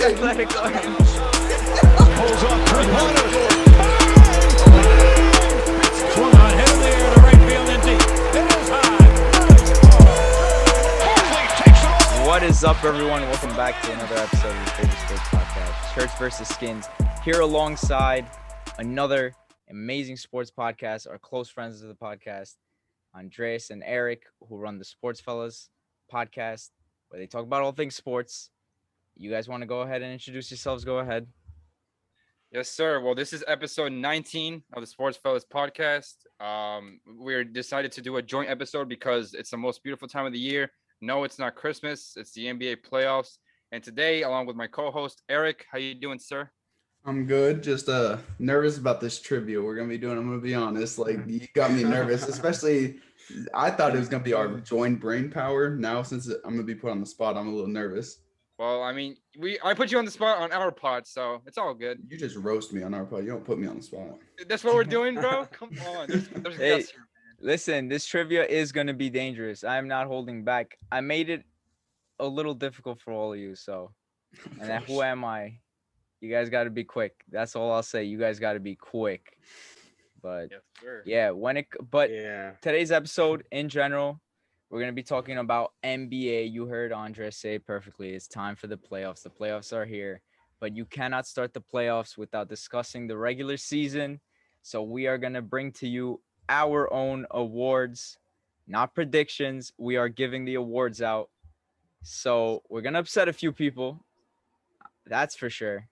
Athletic orange. Pulls up three-pointer. Swung on, hit in the air to right field and deep. It is high. What is up, everyone? Welcome back to another episode of your favorite sports podcast, Shirts versus Skins. Here alongside another amazing sports podcast, our close friends of the podcast, Andres and Eric, who run the SportsFellas podcast, where they talk about all things sports. You guys want to go ahead and introduce yourselves? Go ahead. Yes, sir. Well, this is episode 19 of the SportsFellas podcast. We're decided to do a joint episode because it's the most beautiful time of the year. No, it's not Christmas. It's the NBA playoffs. And today, along with my co-host, Eric, how you doing, sir? I'm good. Just nervous about this trivia we're gonna be doing. I'm gonna be honest. Like, you got me nervous, especially I thought it was gonna be our joint brain power. Now, since I'm gonna be put on the spot, I'm a little nervous. Well, I mean, I put you on the spot on our pod, so it's all good. You just roast me on our pod. You don't put me on the spot. That's what we're doing, bro. Come on. There's Hey, guts here, man. listen, this trivia is going to be dangerous. I am not holding back. I made it a little difficult for all of you, so. And then who am I? You guys got to be quick. That's all I'll say. You guys got to be quick. But Yes, sir. yeah, today's episode in general, we're going to be talking about NBA. You heard Andres say it perfectly. It's time for the playoffs. The playoffs are here, but you cannot start the playoffs without discussing the regular season. So we are going to bring to you our own awards, not predictions. We are giving the awards out. So we're going to upset a few people. That's for sure.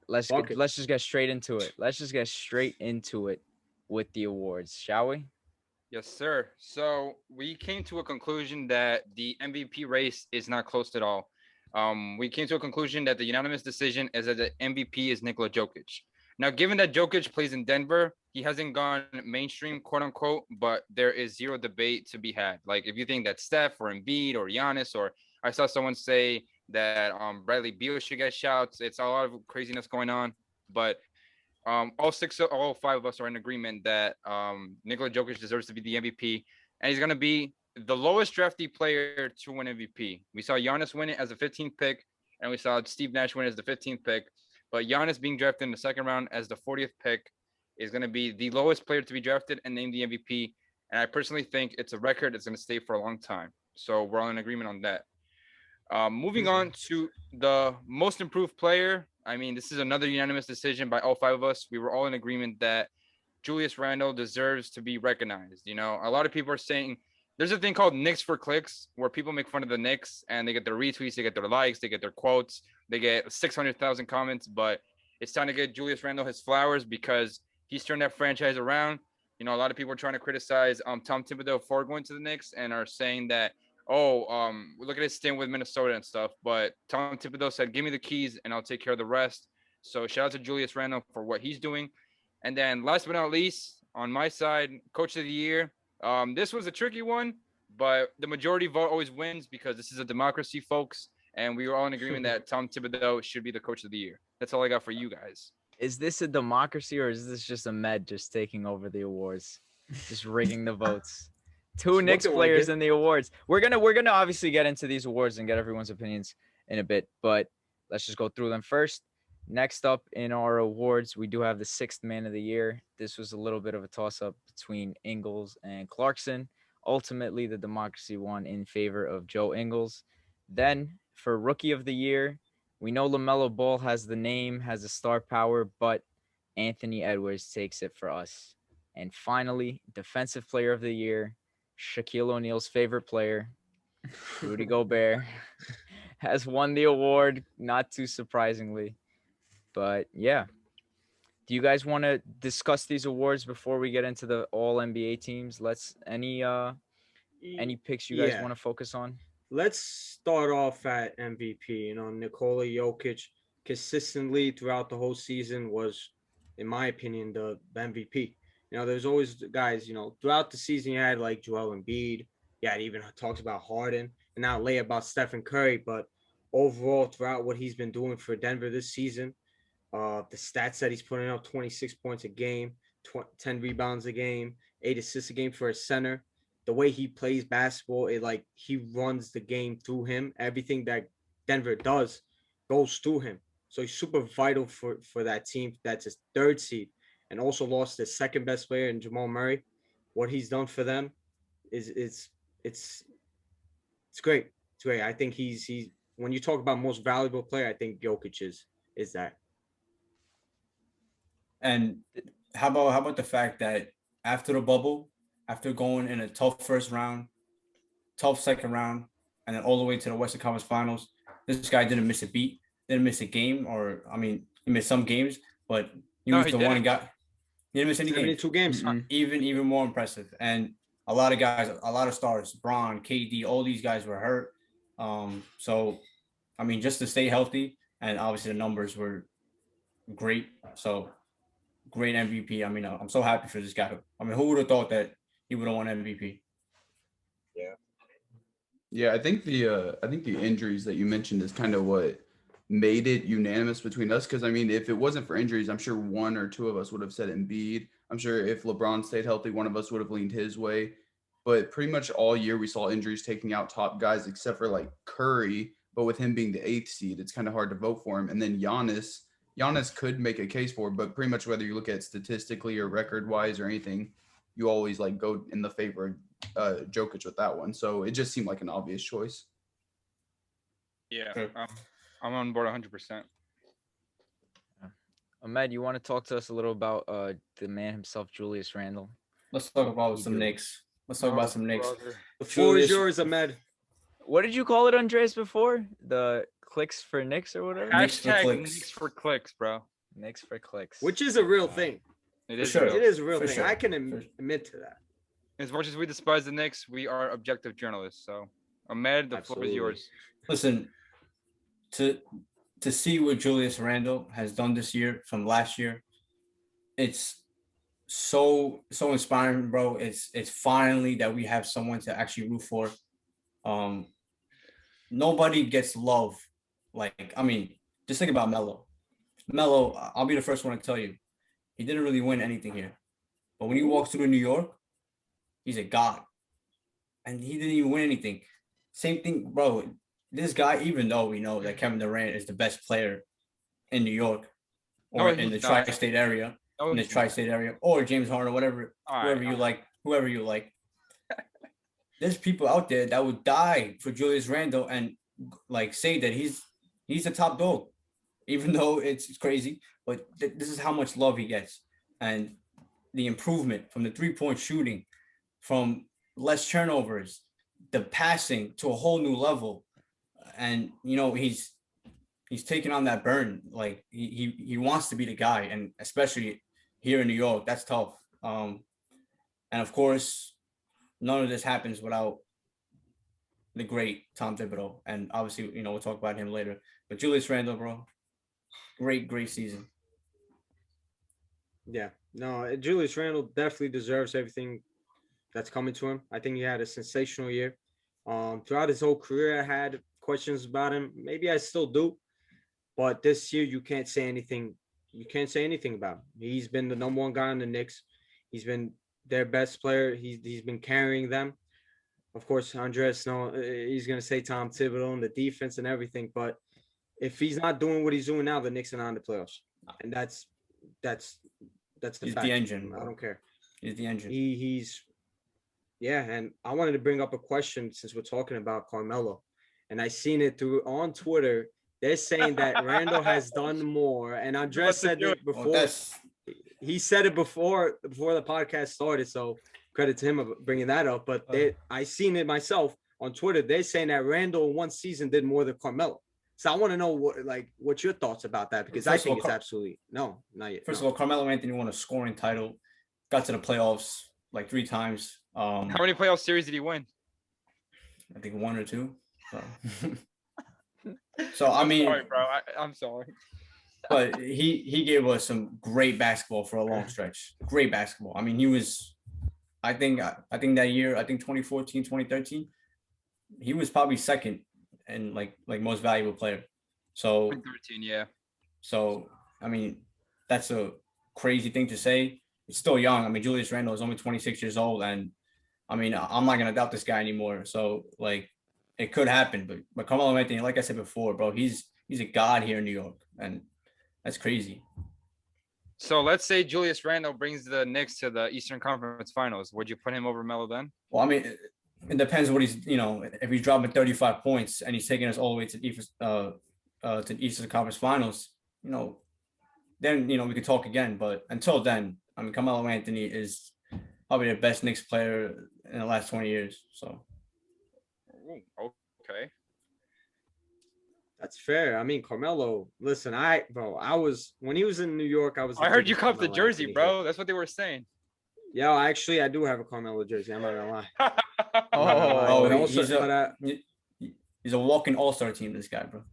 Let's just get straight into it. Let's just get straight into it with the awards, shall we? Yes, sir. So we came to a conclusion that the MVP race is not close at all. We came to a conclusion that the unanimous decision is that the MVP is Nikola Jokic. Now, given that Jokic plays in Denver, he hasn't gone mainstream, quote unquote, but there is zero debate to be had. Like, if you think that Steph or Embiid or Giannis, or I saw someone say that Bradley Beal should get shouts, it's a lot of craziness going on. But all five of us are in agreement that Nikola Jokic deserves to be the MVP, and he's going to be the lowest drafted player to win MVP. We saw Giannis win it as a 15th pick, and we saw Steve Nash win as the 15th pick. But Giannis being drafted in the second round as the 40th pick is going to be the lowest player to be drafted and named the MVP. And I personally think it's a record that's going to stay for a long time. So we're all in agreement on that. Moving on to the most improved player. I mean, this is another unanimous decision by all five of us. We were all in agreement that Julius Randle deserves to be recognized. You know, a lot of people are saying there's a thing called Knicks for clicks, where people make fun of the Knicks and they get their retweets, they get their likes, they get their quotes, they get 600,000 comments. But it's time to get Julius Randle his flowers because he's turned that franchise around. You know, a lot of people are trying to criticize Tom Thibodeau for going to the Knicks and are saying that, look at his stint with Minnesota and stuff. But Tom Thibodeau said, give me the keys and I'll take care of the rest. So shout out to Julius Randle for what he's doing. And then last but not least, on my side, Coach of the Year. This was a tricky one, but the majority vote always wins because this is a democracy, folks. And we were all in agreement that Tom Thibodeau should be the Coach of the Year. That's all I got for you guys. Is this a democracy or is this just a Med just taking over the awards, just rigging the votes? Two Knicks players in the awards. We're gonna obviously get into these awards and get everyone's opinions in a bit, but let's just go through them first. Next up in our awards, we do have the sixth man of the year. This was a little bit of a toss-up between Ingles and Clarkson. Ultimately, the democracy won in favor of Joe Ingles. Then for rookie of the year, we know LaMelo Ball has the name, has the star power, but Anthony Edwards takes it for us. And finally, defensive player of the year, Shaquille O'Neal's favorite player, Rudy Gobert, has won the award, not too surprisingly. But yeah, do you guys want to discuss these awards before we get into the all NBA teams? Any picks you guys want to focus on? Let's start off at MVP. You know, Nikola Jokic consistently throughout the whole season was, in my opinion, the MVP. You know, there's always guys, you know, throughout the season you had like Joel Embiid. Yeah, even talked about Harden and now lay about Stephen Curry. But overall, throughout what he's been doing for Denver this season, the stats that he's putting up, 26 points a game, 10 rebounds a game, 8 assists a game for a center. The way he plays basketball, he runs the game through him. Everything that Denver does goes through him. So he's super vital for that team. That's his third seed, and also lost his second best player in Jamal Murray. What he's done for them is it's it's great. It's great. I think he's when you talk about most valuable player, I think Jokic is that. And how about the fact that after the bubble, after going in a tough first round, tough second round, and then all the way to the Western Conference Finals, this guy didn't miss a beat, didn't miss a game, or I mean, he missed some games, but he No, was he the one didn't. who got. He didn't miss any games. 72 games. Even more impressive. And a lot of guys, a lot of stars, Braun, KD, all these guys were hurt. So I mean, just to stay healthy, and obviously the numbers were great. So great MVP. I mean, I'm so happy for this guy. I mean, who would have thought that he would have won MVP? Yeah, I think the injuries that you mentioned is kind of what made it unanimous between us. Because I mean, if it wasn't for injuries, I'm sure one or two of us would have said Embiid. I'm sure if LeBron stayed healthy, one of us would have leaned his way. But pretty much all year we saw injuries taking out top guys, except for like Curry. But with him being the 8th seed, it's kind of hard to vote for him. And then Giannis could make a case for, but pretty much whether you look at statistically or record wise or anything, you always like go in the favor of Jokic with that one. So it just seemed like an obvious choice. Yeah, Sure. I'm on board 100%. Ahmed, you want to talk to us a little about the man himself, Julius Randle? Let's talk about You some do. Knicks. Let's talk about some Knicks. Brother. The floor is Julius- yours, Ahmed. What did you call it, Andres, before? The clicks for Knicks or whatever? Knicks for Hashtag clicks. Knicks for clicks, bro. Knicks for clicks. Which is a real thing. It For is. sure. real. It is a real For thing. sure. I can For- admit to that. As much as we despise the Knicks, we are objective journalists. So, Ahmed, the floor is Absolutely. yours. Listen, to see what Julius Randle has done this year from last year, it's so inspiring, bro. It's finally that we have someone to actually root for. Nobody gets love. Like, I mean, just think about Melo. Melo, I'll be the first one to tell you, he didn't really win anything here. But when he walks through New York, he's a god. And he didn't even win anything. Same thing, bro. This guy, even though we know that Kevin Durant is the best player in New York or No, in the he's not. tri-state area, No, in the he's not. tri-state area, or James Harden, whatever, All right, whoever you like, whoever you like. There's people out there that would die for Julius Randle and like say that he's a top dog, even though it's crazy. But this is how much love he gets, and the improvement from the 3-point shooting, from less turnovers, the passing to a whole new level, and you know he's taking on that burn. Like he wants to be the guy, and especially here in New York, that's tough. And of course, none of this happens without the great Tom Thibodeau, and obviously, you know, we'll talk about him later. But Julius Randle, bro, great season. Yeah. No, Julius Randle definitely deserves everything that's coming to him. I think he had a sensational year. Throughout his whole career, I had questions about him. Maybe I still do. But this year, you can't say anything. You can't say anything about him. He's been the number one guy on the Knicks. He's been their best player. He's been carrying them. Of course, Andres, no, he's gonna say Tom Thibodeau and the defense and everything. But if he's not doing what he's doing now, the Knicks are not in the playoffs, and that's the He's fact. the engine. I Bro. don't care. He's the engine. He's yeah, and I wanted to bring up a question since we're talking about Carmelo, and I seen it through on Twitter. They're saying that Randall has done more, and Andres said it Well, before. that's He said it before the podcast started, so credit to him of bringing that up. But I seen it myself on Twitter. They're saying that Randall in one season did more than Carmelo. So I want to know what's your thoughts about that, because I First of think all, it's absolutely not yet. First of all, Carmelo Anthony won a scoring title, got to the playoffs like 3 times. How many playoff series did he win? I think 1 or 2. So I mean, Sorry, bro. I'm sorry. but he gave us some great basketball for a long stretch. Great basketball. I mean, he was, I think that year, 2014, 2013, he was probably second and like most valuable player. So 13, yeah. So, I mean, that's a crazy thing to say. He's still young. I mean, Julius Randle is only 26 years old. And, I mean, I'm not going to doubt this guy anymore. So, like, it could happen. But Carmelo Anthony, like I said before, bro, he's he's a god here in New York, and that's crazy. So let's say Julius Randle brings the Knicks to the Eastern Conference Finals. Would you put him over Melo then? Well, I mean, it depends what he's, if he's dropping 35 points and he's taking us all the way to the Eastern Conference Finals, then we could talk again. But until then, I mean, Carmelo Anthony is probably the best Knicks player in the last 20 years. So, okay. That's fair. I mean, Carmelo. Listen, when he was in New York, I heard you cop the jersey, bro. That's what they were saying. Yeah, actually, I do have a Carmelo jersey. I'm not gonna lie. He's a walking all-star team. This guy, bro.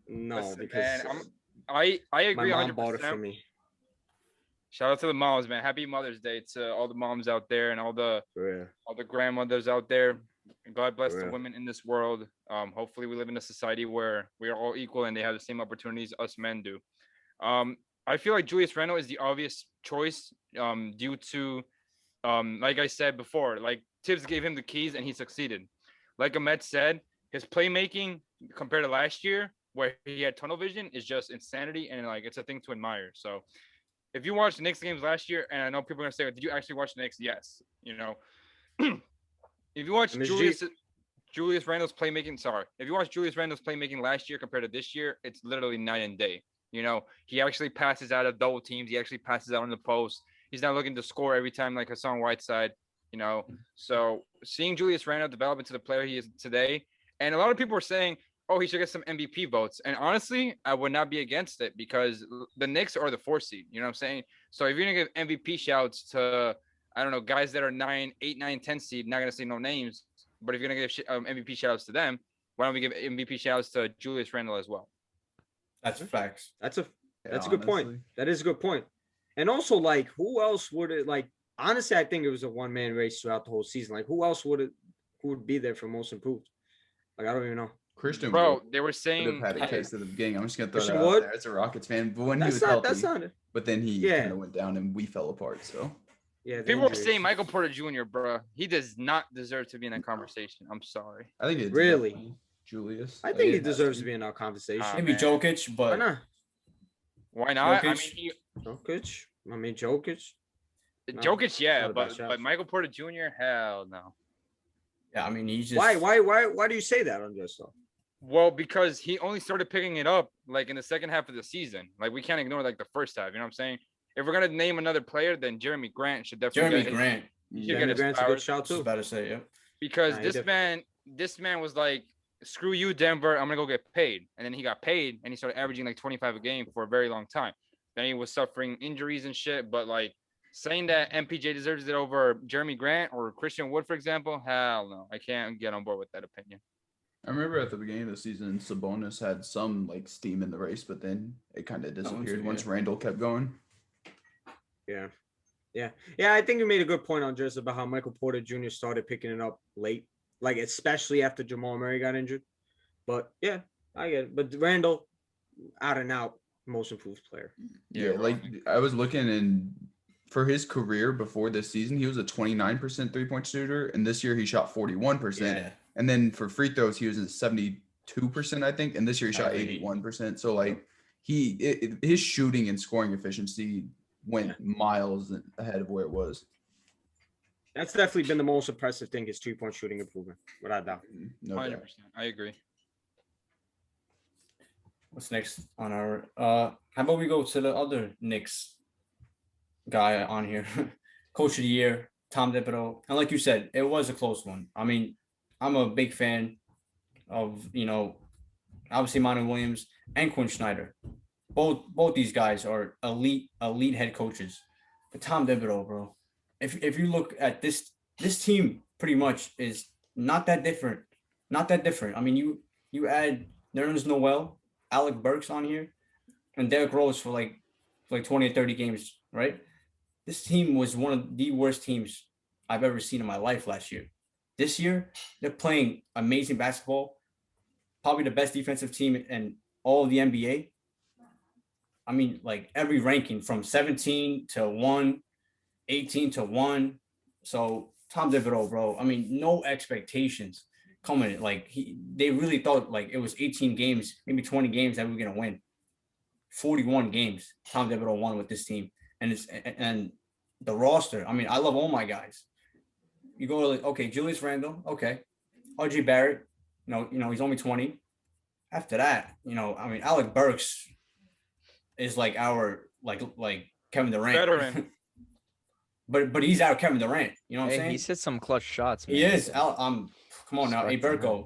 No, Listen, because man, I agree. my 100%. mom bought it for me. Shout out to the moms, man. Happy Mother's Day to all the moms out there and all the grandmothers out there. God bless the women in this world. Hopefully we live in a society where we are all equal and they have the same opportunities us men do. I feel like Julius Randle is the obvious choice due to, like I said before, like Tibbs gave him the keys and he succeeded. Like Ahmed said, his playmaking compared to last year where he had tunnel vision is just insanity, and like it's a thing to admire. So if you watched the Knicks games last year, and I know people are gonna say, did you actually watch the Knicks? Yes. If you watch Julius Randle's playmaking, if you watch Julius Randle's playmaking last year compared to this year, it's literally night and day. He actually passes out of double teams. He actually passes out on the post. He's not looking to score every time like Hassan Whiteside. So seeing Julius Randle develop into the player he is today, and a lot of people are saying, oh, he should get some MVP votes. And honestly, I would not be against it because the Knicks are the 4th seed. You know what I'm saying? So if you're going to give MVP shouts to, I don't know, guys that are 8, 9, 10 seed, not going to say no names, but if you're going to give MVP shoutouts to them, why don't we give MVP shoutouts to Julius Randle as well? That's facts. That's a good point. That is a good point. And also, like, who else would it, like, honestly, I think it was a one-man race throughout the whole season. Like, who else who would be there for most improved? Like, I don't even know. Christian Wood, they were saying would have had a case at the beginning. I'm just gonna throw Christian that out Wood? there as a Rockets fan. But when he was but then he kind of went down and we fell apart. So people were saying Michael Porter Jr., bro. He does not deserve to be in that conversation. I'm sorry. I think it's really Julius. I think he deserves to be in our conversation. Maybe Jokic, but why not? Why not? Jokic. Jokic, yeah, but Michael Porter Jr., hell no. Yeah, I mean, he's just why do you say that on just though? Well, because he only started picking it up like in the second half of the season. Like we can't ignore like the first half. You know what I'm saying? If we're gonna name another player, then Jeremy Grant should definitely. Jeremy Grant's a good shout too. I was about to say, yeah. Because this man was like, screw you, Denver. I'm gonna go get paid, and then he got paid, and he started averaging like 25 a game for a very long time. Then he was suffering injuries and shit. But like saying that MPJ deserves it over Jeremy Grant or Christian Wood, for example, hell no, I can't get on board with that opinion. I remember at the beginning of the season, Sabonis had some like steam in the race, but then it kind of disappeared once Randle kept going. Yeah. I think you made a good point on just about how Michael Porter Jr. started picking it up late, like especially after Jamal Murray got injured. But yeah, I get it. But Randle, out and out, most improved player. Yeah, like I was looking, and for his career before this season, he was a 29% 3-point shooter, and this year he shot 41%. Yeah. And then for free throws, he was at 72%, I think, and this year he shot 81%. So like his shooting and scoring efficiency went miles ahead of where it was. That's definitely been the most impressive thing, his 3-point shooting improvement, without doubt. No 100%. doubt. I agree. What's next on our how about we go to the other Knicks guy on here? Coach of the year, Tom Thibodeau. And like you said, it was a close one. I mean, I'm a big fan of, obviously Monty Williams and Quinn Snyder. Both these guys are elite head coaches. But Tom Thibodeau, bro, if you look at this team, pretty much is not that different. Not that different. I mean, you add Nerlens Noel, Alec Burks on here, and Derrick Rose for like 20 or 30 games, right? This team was one of the worst teams I've ever seen in my life last year. This year, they're playing amazing basketball, probably the best defensive team in all of the NBA. I mean, like every ranking from 17 to 1, 18 to 1. So Tom Thibodeau, bro, I mean, no expectations. coming. Like they really thought like it was 18 games, maybe 20 games that we were gonna win. 41 games Tom Thibodeau won with this team, and the roster. I mean, I love all my guys. You go like, okay, Julius Randle, okay, RJ Barrett. He's only 20. After that, I mean, Alec Burks is like our like Kevin Durant. Veteran. but he's out Kevin Durant. You know what I'm saying? He's hit some clutch shots, man. He is. Come on now, Respect to him.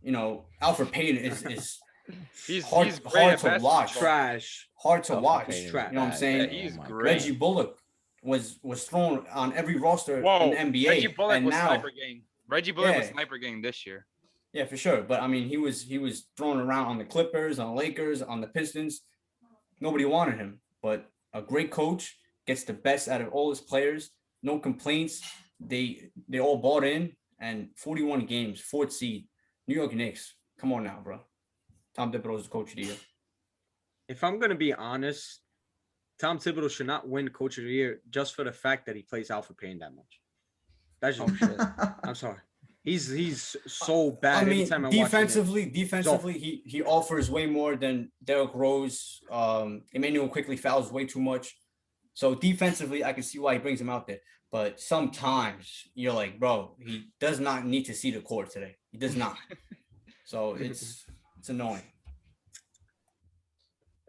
Berko. Alfred Payton is He's hard great to at basketball. watch. Trash. Hard to Alfred watch. Payton You is know what I'm bad. saying? Yeah, he's Oh my great. Reggie Bullock was thrown on every roster Whoa, in the NBA. Reggie Bullock and was now, sniper gang. Reggie Bullock was Yeah. sniper gang this year. yeah, for sure. But I mean, he was thrown around on the Clippers, on the Lakers, on the Pistons. Nobody wanted him. But a great coach gets the best out of all his players. No complaints. They all bought in, and 41 games, 4th seed, New York Knicks. Come on now, bro. Tom Thibodeau is the coach of the year. If I'm gonna be honest, Tom Thibodeau should not win Coach of the Year just for the fact that he plays Alfred Payne that much. That's just shit. I'm sorry. He's so bad. I mean, anytime I watch him. defensively, he offers way more than Derrick Rose. Emmanuel quickly fouls way too much. So defensively, I can see why he brings him out there. But sometimes you're like, bro, he does not need to see the court today. He does not. So it's annoying.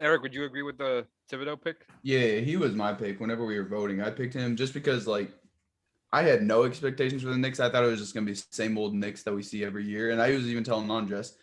Eric, would you agree with the Thibodeau pick? Yeah, he was my pick whenever we were voting. I picked him just because, like, I had no expectations for the Knicks. I thought it was just going to be the same old Knicks that we see every year. And I was even telling Andres,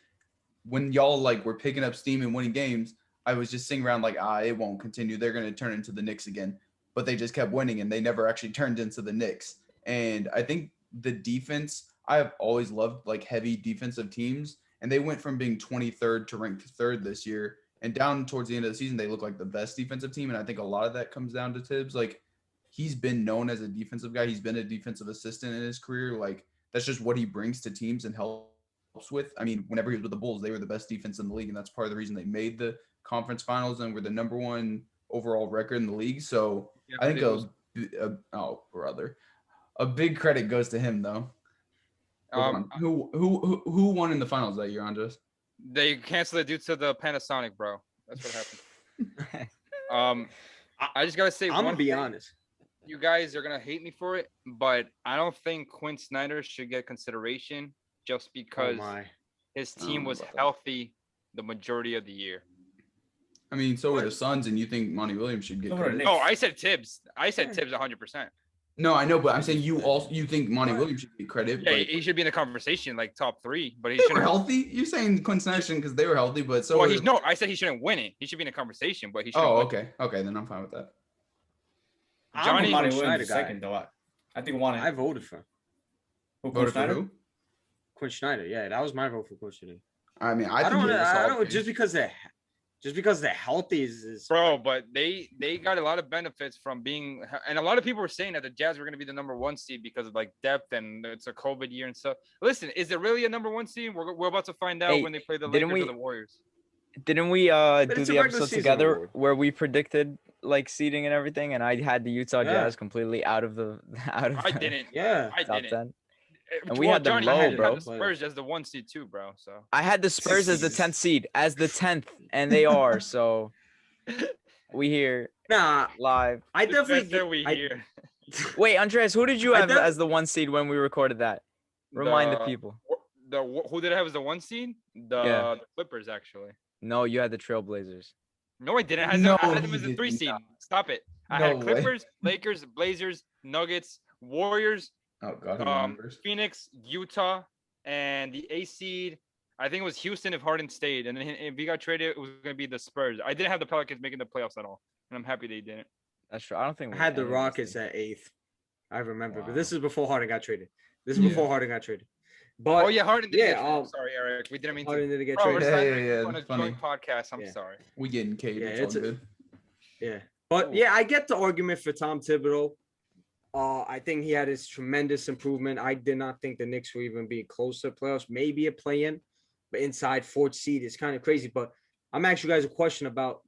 when y'all, like, were picking up steam and winning games, I was just sitting around like, it won't continue. They're going to turn into the Knicks again. But they just kept winning, and they never actually turned into the Knicks. And I think the defense, I have always loved, like, heavy defensive teams. And they went from being 23rd to ranked 3rd this year. And down towards the end of the season, they look like the best defensive team. And I think a lot of that comes down to Tibbs. Like, he's been known as a defensive guy. He's been a defensive assistant in his career. Like, that's just what he brings to teams and helps with. I mean, whenever he was with the Bulls, they were the best defense in the league. And that's part of the reason they made the conference finals and were the number 1 overall record in the league. So Yeah, I think brother. a big credit goes to him, though. Who won in the finals that year, Andres? They canceled it due to the Panasonic, bro. That's what happened. I just gotta say, I'm gonna be honest. You guys are gonna hate me for it, but I don't think Quinn Snyder should get consideration just because his team was healthy the majority of the year. I mean, so were the Suns, and you think Monty Williams should get credit? Oh, I said Tibbs. I said Tibbs 100%. No, I know, but I'm saying you think Monty Williams should get credit. Yeah, but he should be in the conversation, like top 3, but he they shouldn't. were healthy. You're saying Quinn Snyder shouldn't because they were healthy, but so. Well, I said he shouldn't win it. He should be in a conversation, but he shouldn't. Okay, then I'm fine with that. Johnny I'm a Monty Quinn Williams Snyder guy. second though. I think one. I voted for him. Voted for who? Quinn Snyder. Yeah, that was my vote for Coach today. I mean, I don't just because they're healthy is Bro, but they got a lot of benefits from being, and a lot of people were saying that the Jazz were going to be the number 1 seed because of like depth and it's a COVID year and stuff. Listen, is it really a number 1 seed? We're about to find out when they play the Lakers or the Warriors. Didn't we do it's a the regular episode season together award. where we predicted like seeding and everything, and I had the Utah Yeah. Jazz completely out of I didn't. Yeah. I top didn't. 10. And we had them Johnny low, had bro. the Spurs as the 1 seed too, bro. So I had the Spurs as the 10th seed, as the 10th, and they are. So we here Nah, live. I That's definitely we hear. Wait, Andres, who did you I have def- as the 1 seed when we recorded that? Remind the people. Who did I have as the 1 seed? Yeah. The Clippers, actually. No, you had the Trailblazers. No, I didn't. I had them as a 3 did seed. not. Stop it. I No had way. Clippers, Lakers, Blazers, Nuggets, Warriors, Oh God, who remembers? Phoenix, Utah, and the A seed. I think it was Houston if Harden stayed, and then if he got traded, it was going to be the Spurs. I didn't have the Pelicans making the playoffs at all, and I'm happy they didn't. That's true. I don't think I we had the any of us Rockets did. at 8th. I remember, Wow. but this is before Harden got traded. But Oh yeah, Harden did yeah, get traded. Sorry, Eric. We didn't mean Harden to. didn't get Bro, we're traded. Yeah, on a funny. joint podcast. I'm Yeah. sorry. We getting Cade. Yeah, it's all it's a- good. Yeah. But yeah, I get the argument for Tom Thibodeau. I think he had his tremendous improvement. I did not think the Knicks would even be close to playoffs, maybe a play-in, but inside 4th seed is kind of crazy. But I'm asking you guys a question about,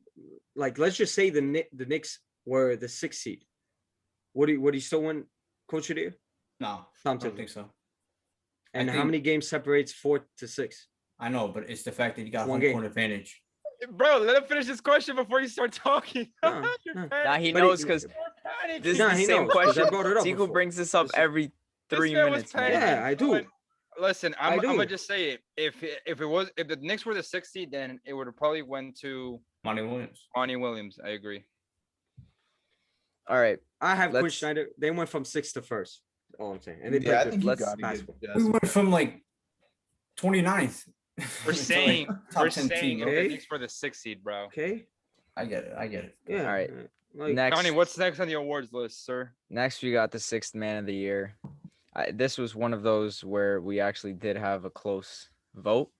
like, let's just say the Knicks were the 6th seed. Would he still win Coach of the Year? No, Tom I don't Thibodeau. think so. And how think- many games separates 4 to 6? I know, but it's the fact that you got One home game. court advantage. Bro, let him finish this question before you start talking. No, You're no. Nah, he panicking. But knows because You're panicking. this is Nah, the he same knows, 'cause I question. brought it up Tiku before. brings this up Listen. every This 3 man was minutes, man. Yeah, I do. Listen, I I'm do. gonna just say it. If the Knicks were the 60, then it would have probably went to Monty Williams. Monty Williams. I agree. All right. I have Quinn Let's- Snyder. They went from 6th to 1st. All I'm saying. And they Yeah, I played think good you let's- got to basketball. give We Jazz. went from like 29th. We're to, like, saying top we're 10 saying team, if bro. the Okay. Knicks were the 6th seed, bro. Okay. I get it. Yeah. All right. Like, Next, Johnny, what's next on the awards list, sir? next we got the 6th man of the year. This was one of those where we actually did have a close vote.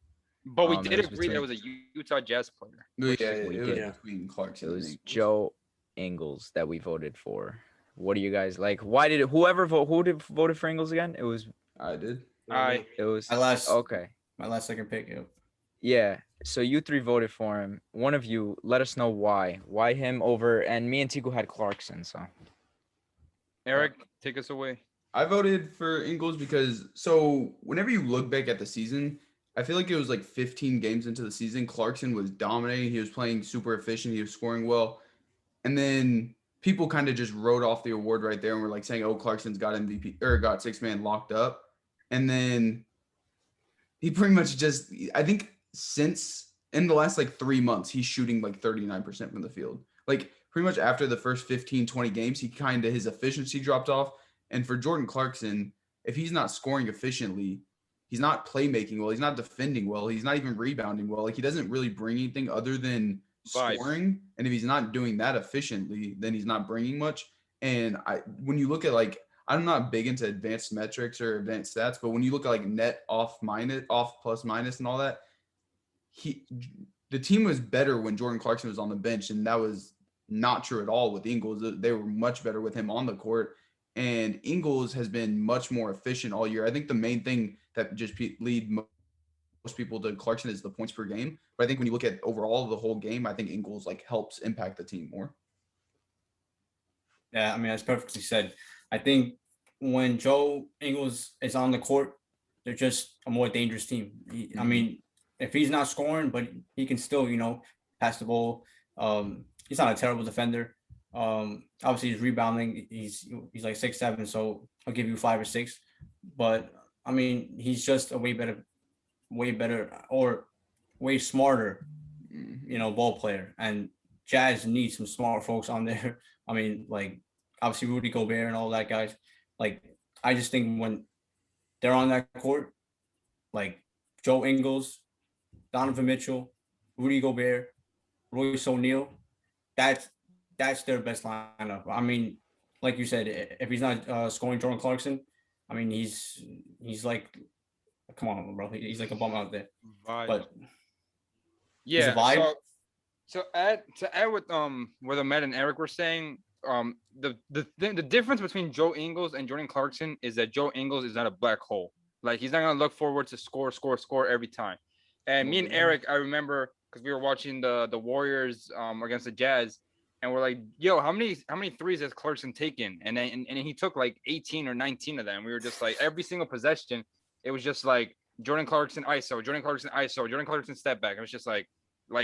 But we It did was agree that it was a Utah Jazz player. Yeah, we it was did. between Clarkson It and was Ingles. Joe Ingles that we voted for. What do you guys like? Why did whoever voted for Ingles again? It was I did. I My last okay. my last second pick. Yeah. Yeah. So you 3 voted for him. One of you let us know why. Why him over and me and Tiku had Clarkson, so Eric, take us away. I voted for Ingles because whenever you look back at the season, I feel like it was like 15 games into the season. Clarkson was dominating. He was playing super efficient. He was scoring well. And then people kind of just wrote off the award right there and were like saying, oh, Clarkson's got MVP or got 6-man locked up. And then he pretty much just, I think since in the last like 3 months, he's shooting like 39% from the field. Like pretty much after the first 15, 20 games, his efficiency dropped off. And for Jordan Clarkson, if he's not scoring efficiently, he's not playmaking well, he's not defending well, he's not even rebounding well. Like he doesn't really bring anything other than Vibes. scoring. And if he's not doing that efficiently, then he's not bringing much. And when you look at like, I'm not big into advanced metrics or advanced stats, but when you look at like net off plus minus and all that, the team was better when Jordan Clarkson was on the bench, and that was not true at all with Ingles. They were much better with him on the court, and Ingles has been much more efficient all year. I think the main thing that just lead most people to Clarkson is the points per game, but I think when you look at overall the whole game, I think Ingles like helps impact the team more. Yeah, I mean, that's perfectly said. I think when Joe Ingles is on the court, they're just a more dangerous team. I mean, if he's not scoring, but he can still, pass the ball. He's not a terrible defender. Obviously, he's rebounding. He's like 6'7", so I'll give you 5 or 6. But I mean, he's just a way better or way smarter, ball player. And Jazz needs some smart folks on there. I mean, like obviously Rudy Gobert and all that guys. Like I just think when they're on that court, like Joe Ingles, Donovan Mitchell, Rudy Gobert, Royce O'Neal, that's their best lineup. I mean, like you said, if he's not scoring Jordan Clarkson, I mean he's like, come on, bro, he's like a bum out there. Vibe. But yeah, a vibe. So add with what Ahmed and Eric were saying, the difference between Joe Ingles and Jordan Clarkson is that Joe Ingles is not a black hole. Like he's not gonna look forward to score every time. And me and Eric, I remember because we were watching the Warriors against the Jazz, and we're like, yo, how many threes has Clarkson taken? And then he took like 18 or 19 of them. We were just like every single possession, it was just like Jordan Clarkson ISO, Jordan Clarkson ISO, Jordan Clarkson step back. It was just like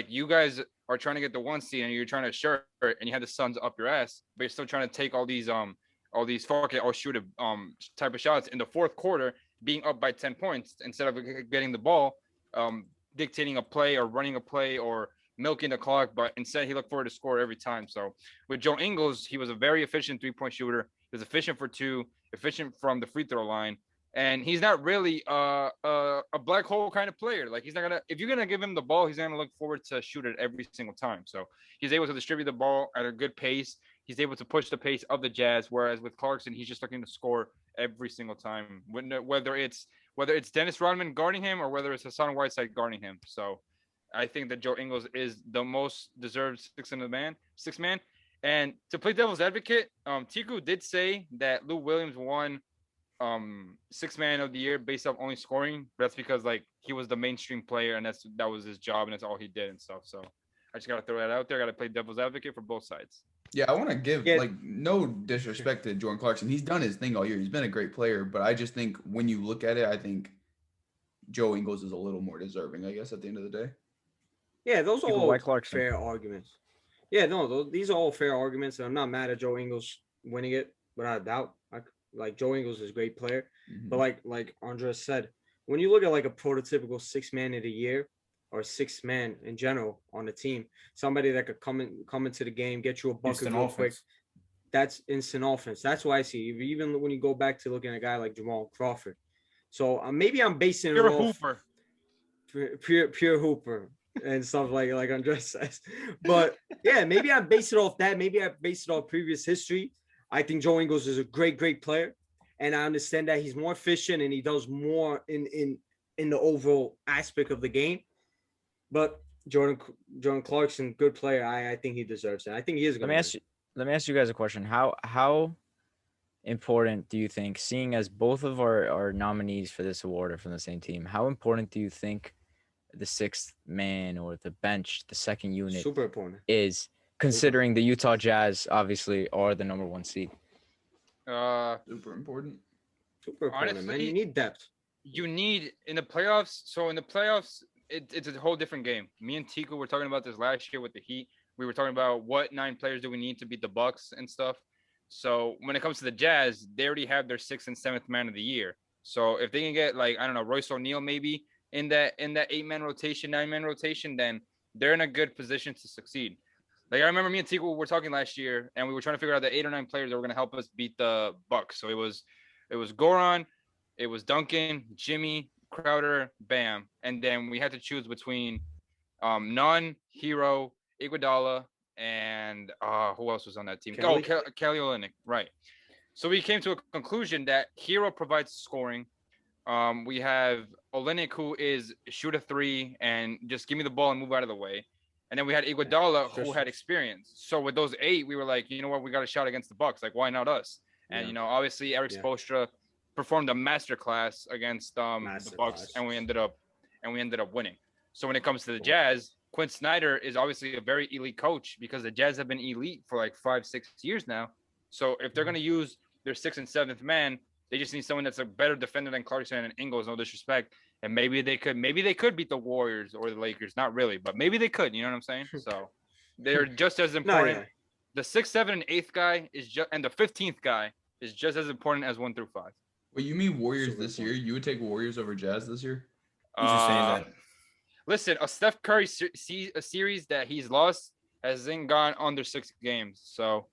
you guys are trying to get the 1 seed and you're trying to shirt and you had the Suns up your ass, but you're still trying to take all these fuck it, I'll shoot it type of shots in the fourth quarter, being up by 10 points instead of getting the ball, dictating a play or running a play or milking the clock, but instead he looked forward to score every time. So with Joe Ingles, he was a very efficient 3-point shooter. He was efficient for 2, efficient from the free throw line. And he's not really a black hole kind of player. Like he's not gonna, if you're gonna give him the ball, he's gonna look forward to shoot it every single time. So he's able to distribute the ball at a good pace. He's able to push the pace of the Jazz. Whereas with Clarkson, he's just looking to score every single time. Whether it's Dennis Rodman guarding him or whether it's Hassan Whiteside guarding him. So I think that Joe Ingles is the most deserved sixth man. And to play devil's advocate, Tiku did say that Lou Williams won 6th man of the year based off only scoring, but that's because like he was the mainstream player and that was his job and that's all he did and stuff. So I just gotta throw that out there. I gotta play devil's advocate for both sides. Yeah, I want to give like no disrespect to Jordan Clarkson. He's done his thing all year. He's been a great player, but I just think when you look at it, I think Joe Ingles is a little more deserving, I guess, at the end of the day. Yeah, those are People, all why Clarkson? fair arguments. Yeah, no, these are all fair arguments, and I'm not mad at Joe Ingles winning it without a doubt. Like Joe Ingles is a great player, but like Andres said, when you look at like a prototypical 6-man of the year or 6-man in general on the team, somebody that could come into the game, get you a bucket Instant real offense. quick. That's instant offense. That's what I see. Even when you go back to looking at a guy like Jamal Crawford. So maybe I'm basing Pure it off hooper. pure hooper and stuff like Andres says. But yeah, maybe I base it off that. Maybe I base it off previous history. I think Joe Ingles is a great player, and I understand that he's more efficient and he does more in the overall aspect of the game. But Jordan Clarkson, good player. I think he deserves it. I think he is going to. Let me ask you guys a question. How important do you think, seeing as both of our nominees for this award are from the same team, how important do you think the 6th man or the bench, the second unit, Super important is, considering the Utah Jazz obviously are the number 1 seed? Super important. Super important, honestly, man. You need depth. You need in the playoffs. So in the playoffs, it's a whole different game. Me and Tico were talking about this last year with the Heat. We were talking about what 9 players do we need to beat the Bucks and stuff. So when it comes to the Jazz, they already have their 6th and 7th man of the year. So if they can get, like, I don't know, Royce O'Neal maybe in that 8-man rotation, 9-man rotation, then they're in a good position to succeed. Like, I remember me and Tico were talking last year, and we were trying to figure out the 8 or 9 players that were going to help us beat the Bucks. So it was Goran, it was Duncan, Jimmy, Crowder, Bam, and then we had to choose between Nunn, Hero, Iguodala, and who else was on that team? Kelly? Kelly Olynyk, right. So we came to a conclusion that Hero provides scoring. We have Olynyk, who is shoot a 3 and just give me the ball and move out of the way. And then we had Iguodala, who had experience. So with those 8, we were like, you know what, we got a shot against the Bucks. Like, why not us? And you know, obviously Eric Spoelstra performed a masterclass against the Bucks, and we ended up winning. So when it comes to the Jazz, Quinn Snyder is obviously a very elite coach because the Jazz have been elite for like 5-6 years now. So if they're going to use their 6th and 7th man, they just need someone that's a better defender than Clarkson and Ingles, no disrespect. And maybe they could beat the Warriors or the Lakers. Not really, but maybe they could. You know what I'm saying? So they're just as important. The 6th, 7th, and 8th guy and the 15th guy is just as important as 1 through 5. Well, you mean Warriors this year? You would take Warriors over Jazz this year? He's just saying that. Listen, a Steph Curry a series that he's lost hasn't gone under 6 games. So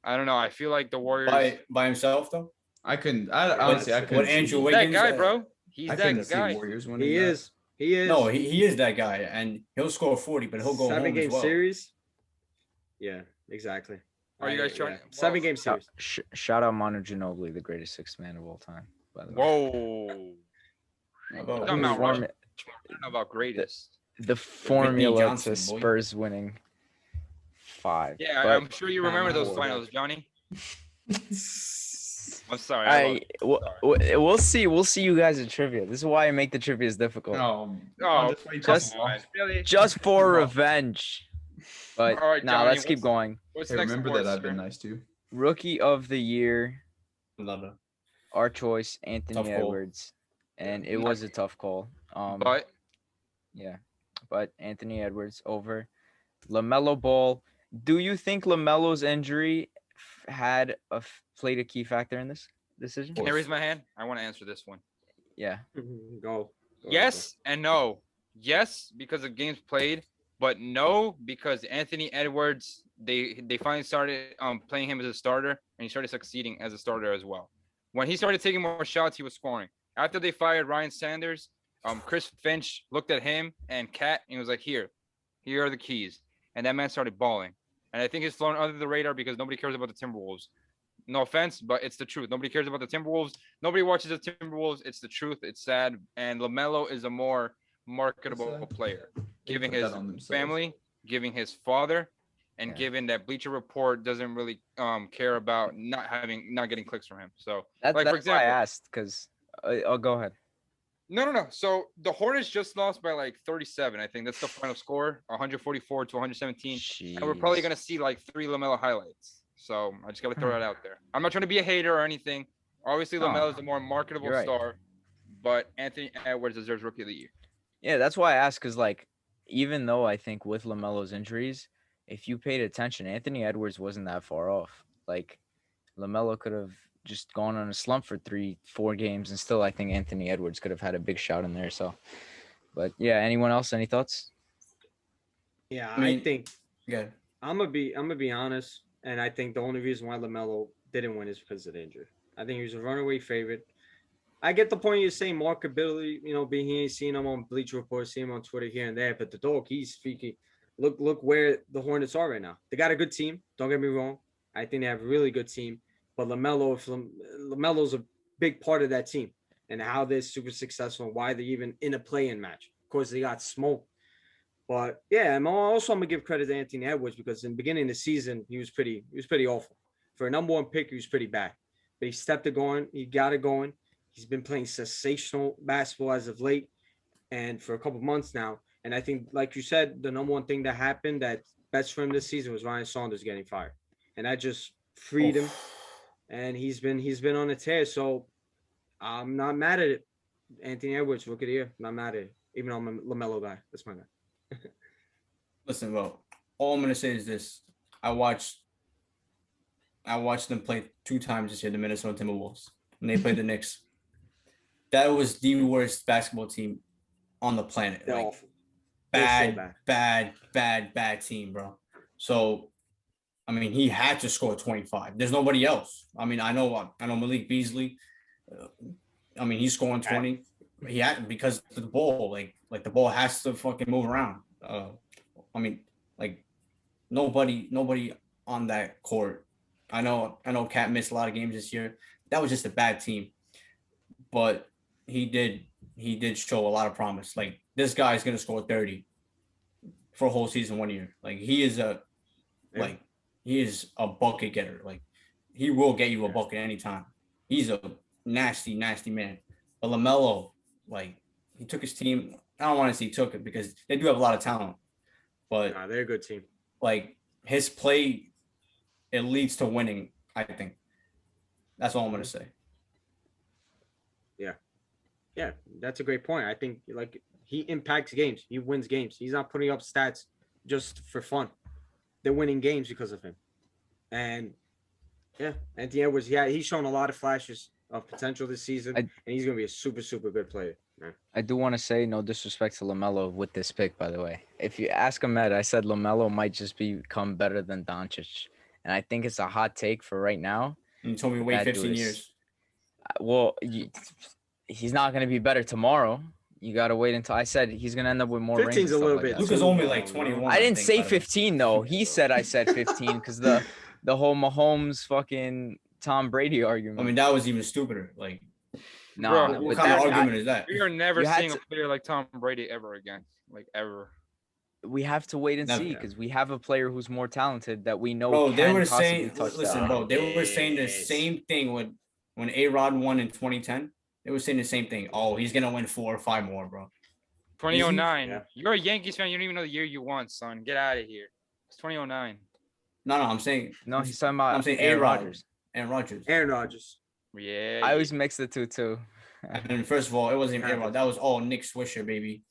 I don't know. I feel like the Warriors By himself though. I honestly I couldn't. What Andrew that Wiggins, guy, bro. He's I that couldn't guy. see Warriors winning. He is. He is. No, he is that guy, and he'll score 40, but he'll go home 7-game as well. series. Yeah, exactly. Are you guys trying? 7-game series. Shout out Manu Ginobili, the greatest 6th man of all time. By the way. Whoa. Oh, I'm not Form- I don't know about greatest. the formula Johnson, to boy. Spurs winning 5. Yeah, but I'm sure you remember those finals, Johnny. I'm sorry. We'll see you guys in trivia. This is why I make the trivias difficult. Just for revenge. But All right, now Johnny, let's keep going. What's Hey, next? remember award, that I've been sir? nice too. Rookie of the year, Love it. our choice, Anthony Tough call. Edwards, and it was a tough call. But But Anthony Edwards over LaMelo Ball. Do you think LaMelo's injury played a key factor in this decision? can I raise my hand? I want to answer this one. Yeah. Go. Yes and no. Yes, because of games played, but no, because Anthony Edwards, they finally started playing him as a starter, and he started succeeding as a starter as well. When he started taking more shots, he was scoring. After they fired Ryan Sanders, Chris Finch looked at him and Cat and was like, here are the keys. And that man started balling. And I think he's flown under the radar because nobody cares about the Timberwolves. No offense, but it's the truth. Nobody cares about the Timberwolves. Nobody watches the Timberwolves. It's the truth. It's sad. And LaMelo is a more marketable player, giving his family, giving his father, and given that Bleacher Report doesn't really care about not getting clicks from him. So That's for example, why I asked, because I'll go ahead. No. So the Hornets just lost by like 37. I think that's the final score, 144 to 117. And we're probably going to see like 3 LaMelo highlights. So I just got to throw that out there. I'm not trying to be a hater or anything. Obviously, LaMelo is the more marketable star. but Anthony Edwards deserves Rookie of the Year. Yeah, that's why I asked, because like, even though I think with LaMelo's injuries, if you paid attention, Anthony Edwards wasn't that far off. Like, LaMelo could have just gone on a slump for 3-4 games, and still I think Anthony Edwards could have had a big shout in there. So, but yeah, anyone else? Any thoughts? Yeah, I mean, I think Good. I'm gonna be honest, and I think the only reason why LaMelo didn't win is because of the injury. I think he was a runaway favorite. I get the point you're saying, marketability, being here, seeing him on Bleacher Report, seeing him on Twitter here and there, but the dog, he's freaky. Look where the Hornets are right now. They got a good team. Don't get me wrong. I think they have a really good team. But LaMelo's a big part of that team and how they're super successful and why they're even in a play-in match. Of course, they got smoked. But yeah, I'm gonna give credit to Anthony Edwards because in the beginning of the season, he was pretty awful. For a number one pick, he was pretty bad. But he stepped it going, he got it going. He's been playing sensational basketball as of late and for a couple months now. And I think, like you said, the number one thing that happened that best for him this season was Ryan Saunders getting fired. And that just freed him. And he's been on a tear. So I'm not mad at it. Anthony Edwards, Rookie of the Year. Not mad at it. Even though I'm a LaMelo guy. That's my guy. Listen, bro. All I'm gonna say is this: I watched them play 2 times this year, the Minnesota Timberwolves, and they played the Knicks. That was the worst basketball team on the planet. They're Like, awful. They're so bad team, bro. So, I mean, he had to score 25. There's nobody else. I mean, I know Malik Beasley. I mean, he's scoring 20. He had because of the ball, like the ball has to fucking move around. I mean, like nobody on that court. I know Cat missed a lot of games this year. That was just a bad team, but he did show a lot of promise. Like, this guy's gonna score 30 for a whole season 1 year. Like, he is a bucket getter. Like, he will get you a bucket anytime. He's a nasty man. But LaMelo, like, he took his team. I don't want to say he took it because they do have a lot of talent, but they're a good team. Like, his play, it leads to winning. I think that's all I'm gonna say. Yeah, that's a great point. I think like he impacts games. He wins games. He's not putting up stats just for fun. They're winning games because of him. And yeah, Anthony Edwards, he's shown a lot of flashes of potential this season, and he's gonna be a super good player. Man. I do want to say no disrespect to LaMelo with this pick, by the way. If you ask Ahmed, I said LaMelo might just become better than Doncic, and I think it's a hot take for right now. And you told me wait 15 years. Well, he's not going to be better tomorrow. You got to wait until I said he's going to end up with more rings. 15's a little bit. Luka's only like 21. I didn't say 15 though. He said I said 15 because the whole Mahomes fucking Tom Brady argument. I mean, that was even stupider. Like, no, Bro, what kind of argument is that? We are never You had seeing to- a player like Tom Brady ever again. Like, ever. we have to wait and Never. see because we have a player who's more talented that we know. Bro, they can were possibly saying, touch listen, that. bro, they were saying the same thing when A-Rod won in 2010. They were saying the same thing. Oh, he's gonna win 4 or 5 more, bro. 2009. Yeah. You're a Yankees fan. You don't even know the year you won, son. Get out of here. It's 2009. No, I'm saying No, he's talking about I'm saying Aaron A-Rod. Rodgers. Aaron Rodgers. Aaron Rodgers. Yeah. I always mix the two too. And first of all, it wasn't even A-Rod. That was all Nick Swisher, baby.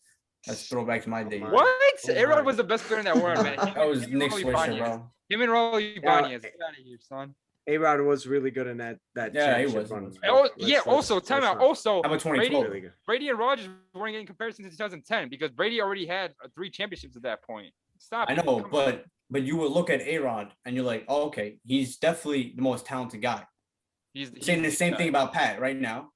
That's throwback to my days. my. What? Oh Aaron my. was the best player in that world, man. That was Nick Swisher, bro. Him and Rolly Ibanez. Get out of here, son. A-Rod was really good in that Yeah, he championship was. run. Oh, yeah. Let's- Also, let's time out. not- Also, How about Brady, 2012? really good. Brady and Rodgers weren't getting comparisons in 2010 because Brady already had 3 championships at that point. Stop. I it. know, Come on. but you would look at A-Rod and you're like, oh, okay, he's definitely the most talented guy. He's Saying the same thing about Pat right now.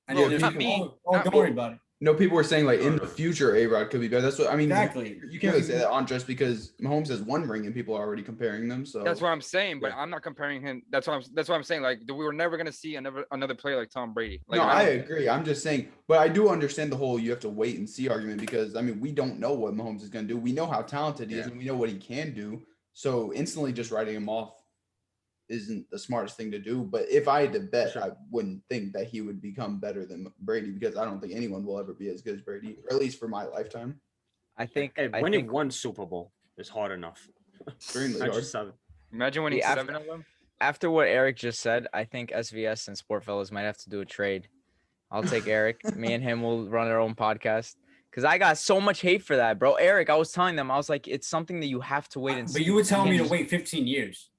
And No, then not there's me. people, oh, Not don't me. worry about it. No, people were saying like in the future, A-Rod could be better. That's what I mean. Exactly. You can't really say that on just because Mahomes has 1 ring and people are already comparing them. So That's what I'm saying, but Yeah. I'm not comparing him. That's what I'm saying. Like, we were never gonna see another player like Tom Brady. Like, no, I don't- agree. I'm just saying, but I do understand the whole you have to wait and see argument because I mean we don't know what Mahomes is going to do. We know how talented he is Yeah. and we know what he can do. So instantly just writing him off isn't the smartest thing to do. But if I had to bet, I wouldn't think that he would become better than Brady because I don't think anyone will ever be as good as Brady, or at least for my lifetime. I think. Hey, I winning think one Super Bowl is hard enough. Extremely Not hard. just 7. Imagine winning Yeah, 7 of them. after what Eric just said, I think SVS and SportFellas might have to do a trade I'll take Eric. Me and him will run our own podcast. Because I got so much hate for that, bro. Eric, I was telling them, I was like, it's something that you have to wait and see. But you were telling me to can't wait 15 years.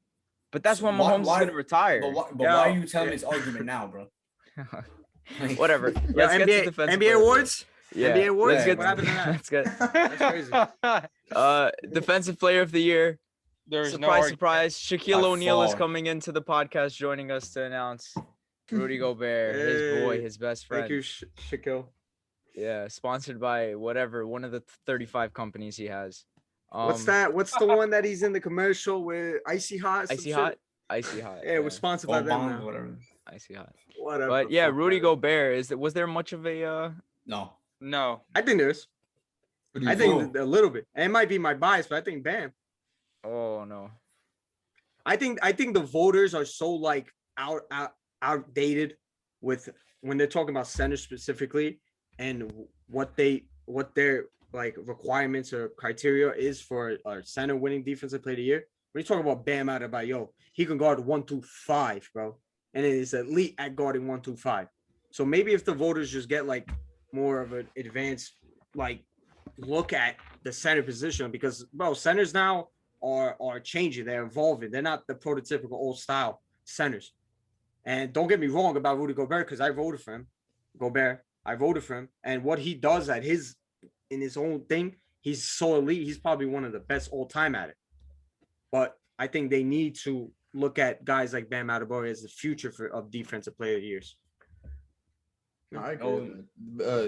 But that's So when why- Mahomes is why- going to retire. But why are you telling me this argument now, bro? Like, Whatever. Yo, Let's get to NBA, defensive NBA player. awards. Yeah. NBA awards. Let's get What happened to that? Let's get That's crazy. defensive player of the year. There's Surprise, no surprise. Shaquille By O'Neal is far. coming into the podcast, joining us to announce Rudy Gobert, his boy, Hey. his best Thank friend. you, Shaquille. Yeah, sponsored by whatever, one of the 35 companies he has. What's that? What's the one that he's in the commercial with Icy Hot? some Icy shit? Hot? Icy Hot. Yeah, it was sponsored by them. Obama, Now. whatever. Icy Hot. Whatever. But yeah, fuck Rudy that. Gobert, was there much of a No. No. I think there is. What do you I think a little bit. And it might be my bias, but I think Bam. oh no. I think the voters are so like outdated with when they're talking about centers specifically and what their like requirements or criteria is for a center winning defensive player of the year. When you talk about Bam Adebayo, he can guard 1-5, bro, and it is elite at guarding 1-5. So maybe if the voters just get like more of an advanced like look at the center position, because bro, centers now are changing, they're evolving. They're not the prototypical old style centers. And don't get me wrong about Rudy Gobert, because I voted for him. I voted for him. And what he does in his own thing, he's so elite. He's probably one of the best all time at it. But I think they need to look at guys like Bam Adebayo as the future of defensive player of the years. No, I agree.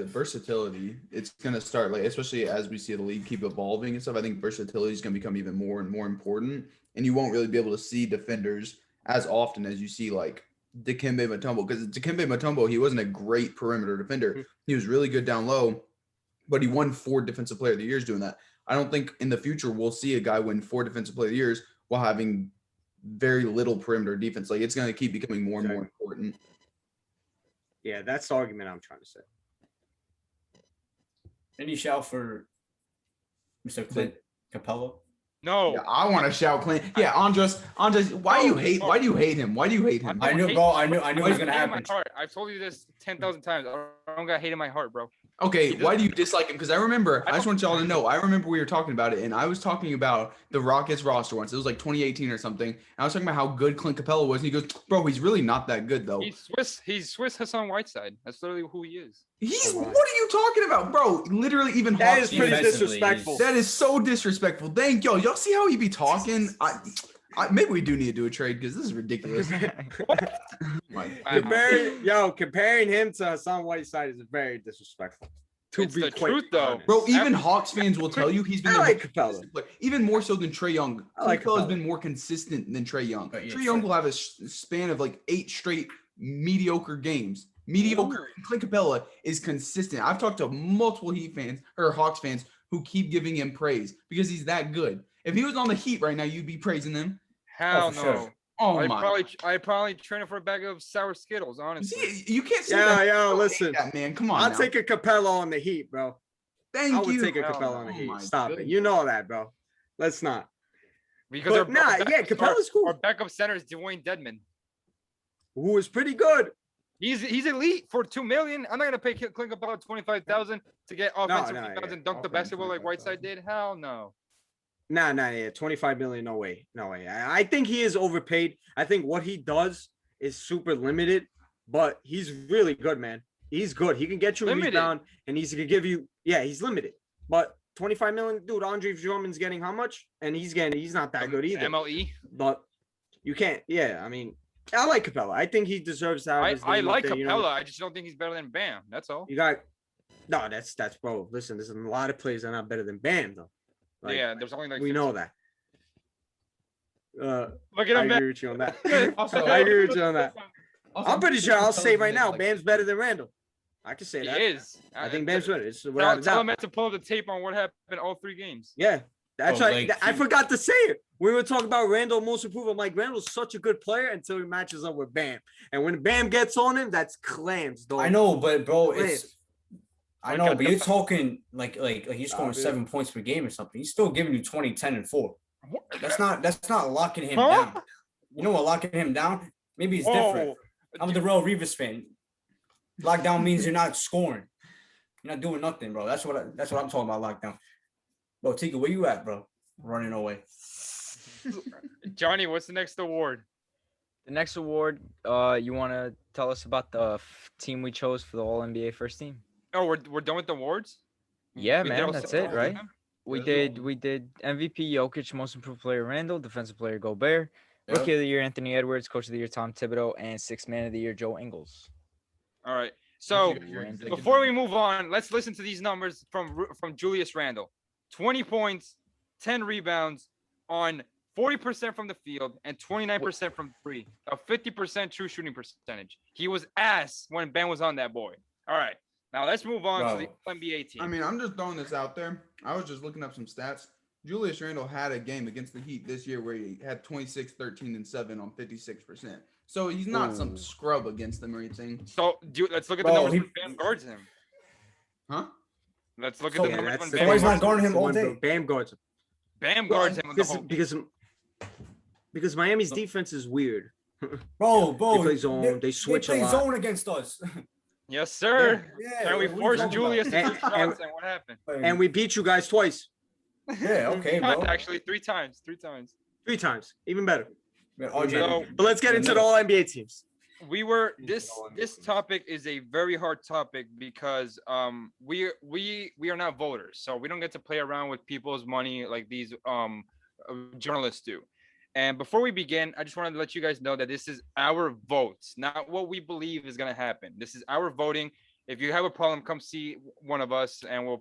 Versatility. It's gonna start like, especially as we see the league keep evolving and stuff. I think versatility is gonna become even more and more important, and you won't really be able to see defenders as often as you see like Dikembe Mutombo. Because Dikembe Mutombo, he wasn't a great perimeter defender. He was really good down low, but he won 4 defensive player of the years doing that. I don't think in the future we'll see a guy win 4 defensive player of the years while having very little perimeter defense. Like, it's gonna keep becoming more and more important. Yeah, that's the argument I'm trying to say. Any shout for Mr. Clint Capella? No. Yeah, I want to shout Clint. Yeah, Andres, why do you hate him? Why do you hate him? I knew, bro. I knew it was gonna hate in my happen. heart. I've told you this 10,000 times. I don't got hate in my heart, bro. Okay, why do you dislike him? Because I remember, I just want y'all to know, I remember we were talking about it, and I was talking about the Rockets roster once. It was like 2018 or something. And I was talking about how good Clint Capella was, and he goes, bro, he's really not that good, though. He's Swiss Hassan Whiteside. That's literally who he is. What are you talking about, bro? Literally, even That Hawks is pretty fans- defensively, disrespectful. That is so disrespectful. Thank y'all see how he be talking? Maybe we do need to do a trade because this is ridiculous. My goodness. Comparing him to Hassan Whiteside is very disrespectful. It's the truth, though. honest. Bro, even Hawks fans will tell you he's been I the like most Capella. consistent player. Even more so than Trae Young. I like Capella's Capella. been more consistent than Trae Young. But yeah, Trae Young Trae- will have a span of like 8 straight mediocre games. Mediocre. Clint Capella is consistent. I've talked to multiple Heat fans or Hawks fans who keep giving him praise because he's that good. If he was on the Heat right now, you'd be praising him. Hell for no. sure. Oh I'd my. probably train him for a bag of sour Skittles, honestly. See, you can't say Yo, that. yo, Don't listen. hate that, man. Come on. I'll now. take a Capella on the Heat, bro. Thank I would you. take a Hell Capella on no. the Oh Heat. my Stop it. goodness. You know that, bro. Let's not. Because But nah, yeah, Capella's cool. Our backup center is Dwayne Dedman. Who is pretty good. He's elite for $2 million. I'm not gonna pay Clint Capella $25,000 to get offensive no, rebounds yeah, and dunk the offensive basketball like 25,000. Whiteside did. Hell no. Nah, yeah, 25 million, no way. I think he is overpaid. I think what he does is super limited, but he's really good, man. He's good. He can get you a Limited? rebound, and he's gonna give you. Yeah, he's limited, but 25 million, dude. Andre Drummond's getting how much? And he's not that good either. MLE. But you can't. Yeah, I mean, I like Capella. I think he deserves to have his I name up like there, Capella. you know? I just don't think he's better than Bam. That's all. You got no. That's bro. Listen, there's a lot of players that are not better than Bam though. Like, Yeah, there's only like we know that. Look at I him. agree with you on that. Also, I agree with you on that. also, I'm pretty sure I'll say right now, like- Bam's better than Randall. I can say He that. is. I think Bam's better. It's without a Tell doubt. him to pull up the tape on what happened all 3 games. Yeah, that's Oh, right. like, I he- forgot to say it. We were talking about Randall most improved. I'm like, Randall's such a good player until he matches up with Bam. And when Bam gets on him, that's clams, dog. I know, but bro, Clams. it's. I know, but you're talking like he's scoring dude. 7 points per game or something. He's still giving you 20, 10, and 4. That's not locking him Huh? down. You know what locking him down? Maybe it's different. I'm the Real Revis fan. Lockdown means you're not scoring. You're not doing nothing, bro. That's what I'm talking about. Lockdown. Bro, Tika, where you at, bro? Running away. Johnny, what's the next award? The next award, you want to tell us about the team we chose for the All NBA first team? Oh, we're done with the awards? Yeah, We did man, all that's 7 it, right? of them? We That's did MVP Jokic, most improved player Randall, defensive player Gobert, Yep. rookie of the year Anthony Edwards, coach of the year Tom Thibodeau, and sixth man of the year Joe Ingles. All right. So Randall. before we move on, let's listen to these numbers from Julius Randle. 20 points, 10 rebounds on 40% from the field and 29% from three. A 50% true shooting percentage. He was ass when Ben was on that boy. All right. Now let's move on to the NBA team. I mean, I'm just throwing this out there. I was just looking up some stats. Julius Randle had a game against the Heat this year where he had 26, 13, and 7 on 56%. So he's not some scrub against them or anything. So let's look at the Bro, numbers when Bam guards him. Huh? Let's look at So- the Yeah, numbers that's when the Bam So he's not guards him. guarding him all When day. Bam guards him. Bam guards him the whole Because Miami's defense is weird. Bro, They play zone. They switch a play lot. zone against us. Yes, sir. Yeah. And we what are you forced talking Julius to And- take shots, and what happened? about? And we beat you guys twice, Yeah, okay, bro. Actually, 3 times. 3 times, even better. Man, RJ, So- But let's get into the All NBA teams. We were this topic is a very hard topic because we are not voters, so we don't get to play around with people's money like these journalists do. And before we begin, I just wanted to let you guys know that this is our votes, not what we believe is going to happen. This is our voting. If you have a problem, come see one of us, and we'll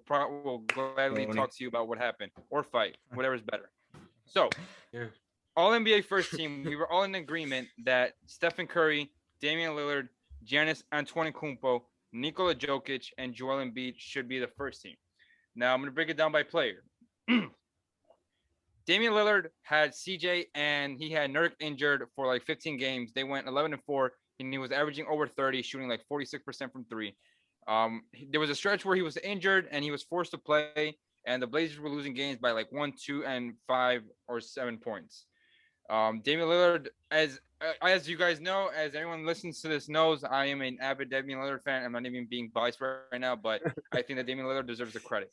gladly talk to you about what happened or fight, whatever's better. So, Yeah. All NBA first team, we were all in agreement that Stephen Curry, Damian Lillard, Giannis Antetokounmpo, Nikola Jokic, and Joel Embiid should be the first team. Now I'm going to break it down by player. Damian Lillard had CJ and he had Nurk injured for like 15 games. They went 11-4, and he was averaging over 30, shooting like 46% from three. There was a stretch where he was injured and he was forced to play, and the Blazers were losing games by like 1, 2, and 5 or 7 points. Damian Lillard, as you guys know, as anyone listens to this knows, I am an avid Damian Lillard fan. I'm not even being biased right now, but I think that Damian Lillard deserves the credit.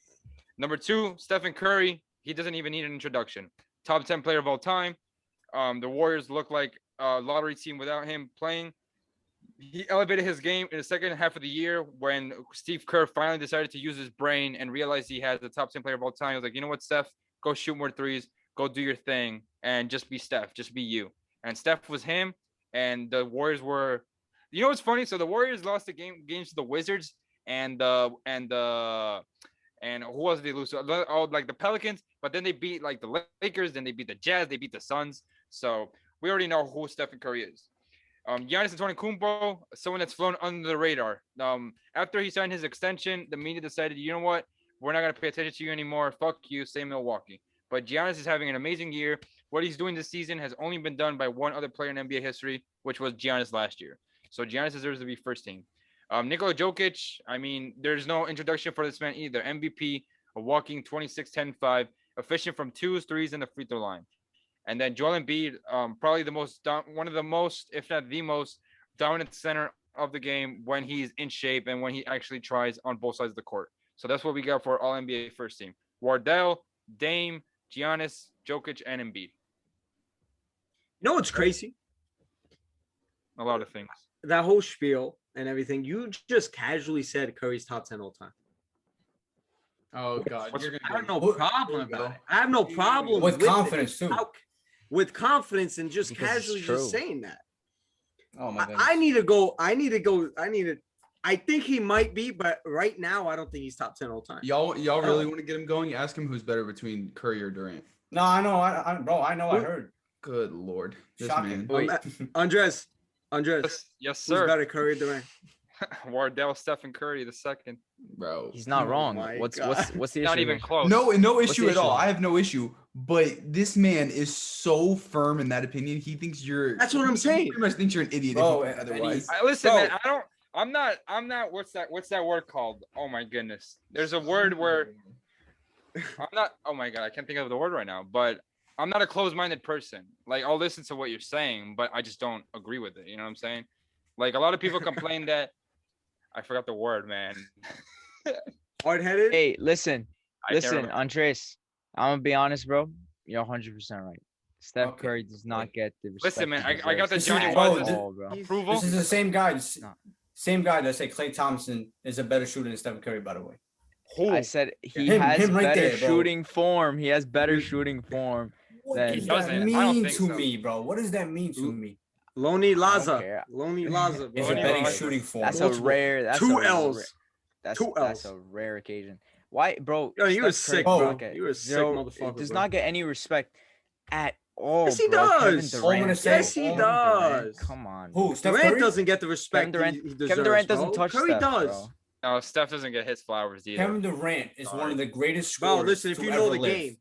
Number 2, Stephen Curry. He doesn't even need an introduction. Top 10 player of all time. The Warriors look like a lottery team without him playing. He elevated his game in the second half of the year when Steve Kerr finally decided to use his brain and realized he has the top 10 player of all time. He was like, you know what, Steph? Go shoot more threes. Go do your thing. And just be Steph. Just be you. And Steph was him. And the Warriors were – you know what's funny? So the Warriors lost the games to the Wizards and who was they lose? Oh, like the Pelicans, but then they beat like the Lakers, then they beat the Jazz, they beat the Suns. So we already know who Stephen Curry is. Giannis Antetokounmpo, someone that's flown under the radar. After he signed his extension, the media decided, you know what? We're not going to pay attention to you anymore. Fuck you, stay in Milwaukee. But Giannis is having an amazing year. What he's doing this season has only been done by one other player in NBA history, which was Giannis last year. So Giannis deserves to be first team. Nikola Jokic, I mean, there's no introduction for this man either. MVP, a walking 26-10-5, efficient from twos, threes, and the free throw line. And then Joel Embiid, probably one of the most, if not the most, dominant center of the game when he's in shape and when he actually tries on both sides of the court. So that's what we got for all NBA first team. Wardell, Dame, Giannis, Jokic, and Embiid. You know what's crazy? A lot of things. That whole spiel and everything, you just casually said Curry's top 10 all time. Oh God, you're I gonna have no go. problem about it. I have no problem With confidence, too. With confidence and just Because it's casually true. just saying that. Oh my god. I think he might be, but right now I don't think he's top 10 all time. Y'all really want to get him going? Ask him who's better between Curry or Durant. No, I know, I know, I heard. Good Lord, this Shocking. man. Andres, Yes, who's sir. better, Curry or Durant? Wardell, Stephen Curry, the second. Bro. He's not Oh wrong. my What's God. the issue? Not even here? close. No What's issue the at all. issue? I have no issue. But this man is so firm in that opinion. He thinks you're. That's what I'm he saying. pretty much thinks you're an idiot. Bro, if you and think otherwise. Listen, Bro. man, I'm not, what's that word called? Oh my goodness. There's a word where I'm not, oh my God, I can't think of the word right now, but I'm not a closed-minded person. Like, I'll listen to what you're saying, but I just don't agree with it. You know what I'm saying? Like, a lot of people complain that I forgot the word, man. Hard-headed. Hey, listen, I can't listen, remember. Andres. I'm gonna be honest, bro. You're 100% right. Steph Okay, Curry does not wait. get the respect. Listen, man, he I got the deserves Johnny at Buzzes all, bro. approval. This is the same guy. No. Same guy that said Klay Thompson is a better shooter than Stephen Curry. By the way, I said he Him- has him right better there, bro. shooting form. He has better Dude. shooting form. what Then- does He that doesn't. I don't mean think to so. me, bro? What does that mean to L- me? Lonely Laza. care. Lonely Laza. It's bro. a Lonely betting Laza. shooting form. That's a Multiple. rare. That's Two a L's. Rare, that's Two that's L's. a rare occasion. Why, bro? Yo, you were Steph Curry sick, does bro. not get You were a sick zero- motherfucker, Does bro. not get any respect at all. Yes, he bro. Kevin does. All I'm gonna Durant, say- Yes, he Kevin does. Come on. Who? Steph Durant Curry? doesn't get the respect Kevin Durant. he deserves, Kevin Durant doesn't bro. touch Curry Steph, does. bro. No, Steph doesn't get his flowers either. Kevin Durant is one of the greatest Bro, scorers. listen, if to you know ever the live. game,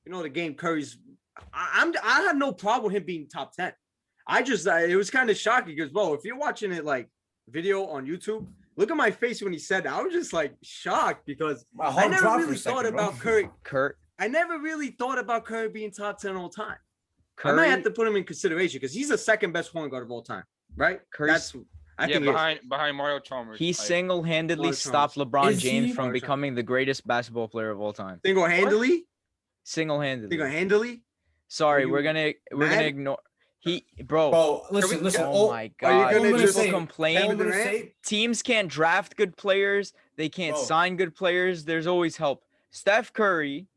you know the game. Curry's. I have no problem with him being top 10. It was kind of shocking because, bro, if you're watching it like video on YouTube, look at my face when he said that. I was just like shocked because My I heart never dropped for really a second, thought bro. about Curry. Kurt I never really thought about Curry being top 10 all time. I Curry. might have to put him in consideration because he's the second best point guard of all time, right? Curry's- I Yeah, think he is. behind Mario Chalmers. He like, single-handedly Large stopped chance. LeBron Is James he? from Large chance. becoming the greatest basketball player of all time. Single-handedly. Single-handedly. Single-handedly. Sorry, Are we're you gonna mad? ignore. Bro. Bro, listen, we- listen. Oh my Are you God! gonna People just say- complain. all I'm gonna Durant? say, Teams can't draft good players. They can't Bro. sign good players. There's always help. Steph Curry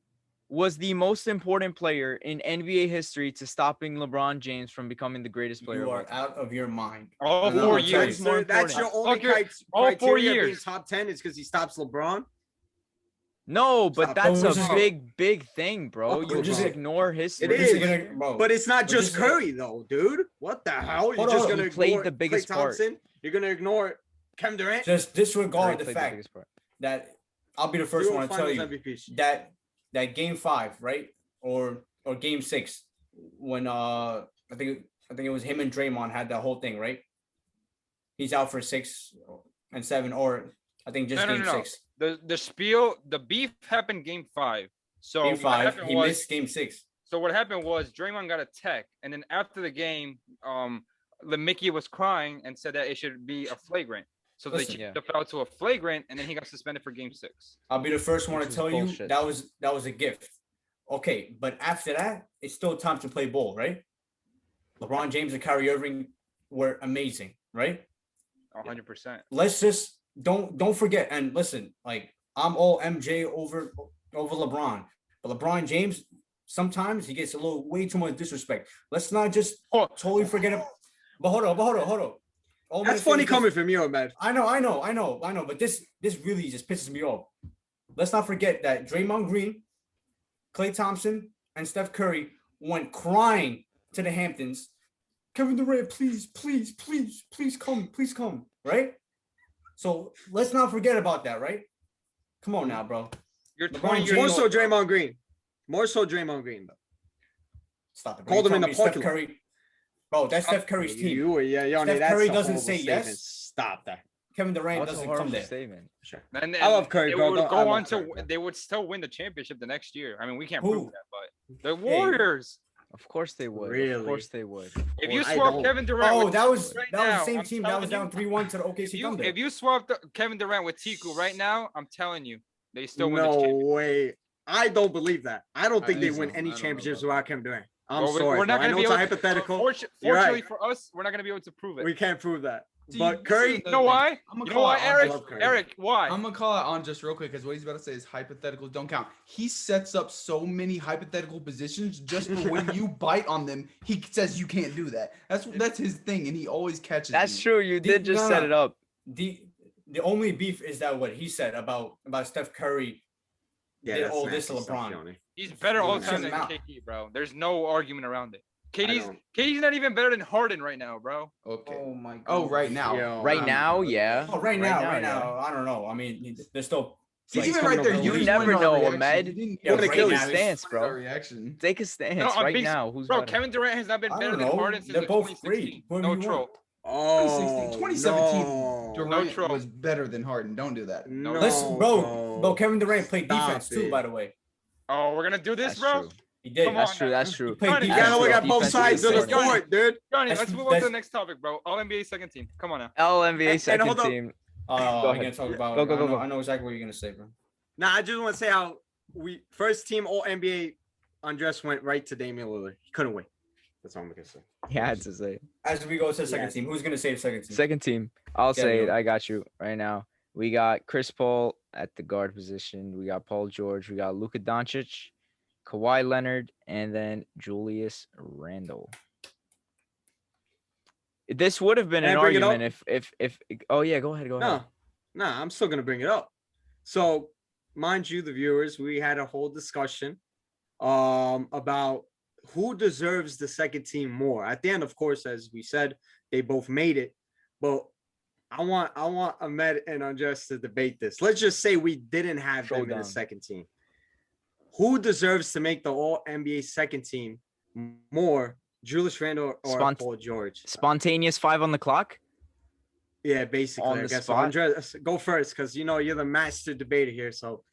was the most important player in NBA history to stopping LeBron James from becoming the greatest player you of all are time. out of your mind. all No, 4 I'll tell years. you. more That's your important. only Fuck it. All 4 criteria being years. top 10 is because he stops LeBron. No, but Stop. that's We're a just- big thing, bro. We're You just- just ignore history. It We're just is, gonna- bro, But it's not But just this is- Curry though, dude. What the hell? You're Hold just on. gonna He played ignore the biggest Klay part. Thompson? You're gonna ignore Kevin Durant? just Curry disregard the played fact biggest part. that I'll be the first Zero one to tell finals you MVPs. that game 5, right? Or game 6, when I think it was him and Draymond had that whole thing, right? He's out for 6 and 7, or I think just No. game 6. The beef happened game 5. So Game what 5, happened he was- missed game 6. So what happened was Draymond got a tech, and then after the game, Mickey was crying and said that it should be a flagrant. So they Listen. changed Yeah. the foul to a flagrant, and then he got suspended for game 6. I'll be the first one Which to is tell bullshit. you that was a gift. Okay, but after that, it's still time to play ball, right? LeBron James and Kyrie Irving were amazing, right? 100%. Let's just don't forget. And listen, like I'm all MJ over LeBron, but LeBron James sometimes he gets a little way too much disrespect. Let's not just Oh, totally forget it. But hold on. All I'm That's gonna say funny is this. coming from you, Ahmed. I know, but this really just pisses me off. Let's not forget that Draymond Green, Klay Thompson, and Steph Curry went crying to the Hamptons. Kevin Durant, please come, right? So let's not forget about that, right? Come on now, bro. you're LeBron 20 years James- More old. so Draymond Green. More so Draymond Green, though. Stop it. Called You him in tell the me Steph parking lot. Curry. Bro, that's Steph Curry's team. Yanni, Steph Curry a doesn't horrible say statement. yes. Stop that. Kevin Durant What's a doesn't horrible come there. statement? Sure. And I love Curry, they bro. would Don't- I go love on Curry, to bro. they would still win the championship the next year. I mean, we can't Who? prove that, but the Warriors. Of course they would. Of Really? course they would. If you I swap don't. Kevin Durant, Oh, with that was right the now, same I'm team that was telling down you, 3-1 to the OKC Thunder. if you swap Kevin Durant with Tiku right now, I'm telling you, they still win the No championship. way. I don't believe that. I don't think they Easy. win any I don't know, championships bro. without Kevin Durant. I'm Well, sorry. we're not bro. I going know to be it's a able hypothetical. Fortunately You're right. for us, we're not going to be able to prove it. We can't prove that. See, But this is Curry, You know why? I'm gonna You know call why, it on Eric? love Curry. Eric, why? I'm gonna call it on just real quick because what he's about to say is hypotheticals don't count. He sets up so many hypothetical positions just for when you bite on them, he says you can't do that. That's his thing, and he always catches. That's me. true. You did just set it up. The only beef is that what he said about Steph Curry did that's all this to nasty stuff, LeBron. Yanni. He's better all the Shut time him than out. KD, bro. There's no argument around it. don't. KD's not even better than Harden right now, bro. Okay. Oh my god. Oh, right now. Yo, Right I'm- now, yeah. Oh, right now, yeah. I don't know. I mean, there's still. See, Like, even coming right there, over you the just never went on know, reaction. Ahmed. You didn't Yo, right take a now, stance, our bro. reaction. Take a stance No, I'm right being- now. Who's Bro, better? Kevin Durant has not been I better don't than know. Harden since They're like both 2016. great. Whoever No you troll. want. 2016, 2017, no. Durant troll. was better than Harden. Don't do that. No, Listen, bro, Kevin Durant played Stop defense too, it. by the way. Oh, we're gonna do this, That's bro. true. He did. Come That's on true. now. That's true. played Johnny, You defense. gotta look at both Defense is sides of the important. court, dude. Johnny, That's- let's move on to the that's- next topic, bro. All NBA second team. Come on now. All NBA And second hold up. team. Oh, Go I'm ahead. gonna talk about. Go, go, I know- go. I know exactly what you're gonna say, bro. Nah, I just want to say how we first team All NBA Andres went right to Damian Lillard. He couldn't wait. That's all I'm gonna say. He had to say. As we go to the second Yes. team, who's gonna say the second team? Second team. I'll Yeah, say it. go. I got you right now. We got Chris Paul at the guard position. We got Paul George. We got Luka Doncic, Kawhi Leonard, and then Julius Randle. This would have been Can an I bring it up? argument if oh yeah, go ahead, go ahead. No, I'm still gonna bring it up. So, mind you, the viewers, we had a whole discussion about who deserves the second team more. At the end, of course, as we said, they both made it, but I want Ahmed and Andres to debate this. Let's just say we didn't have them in Showdown. the second team. Who deserves to make the All NBA second team more? Julius Randle or Spont- Paul George? Spontaneous 5 on the clock. Yeah, basically. On I the guess spot? Andres, go first because you know you're the master debater here. So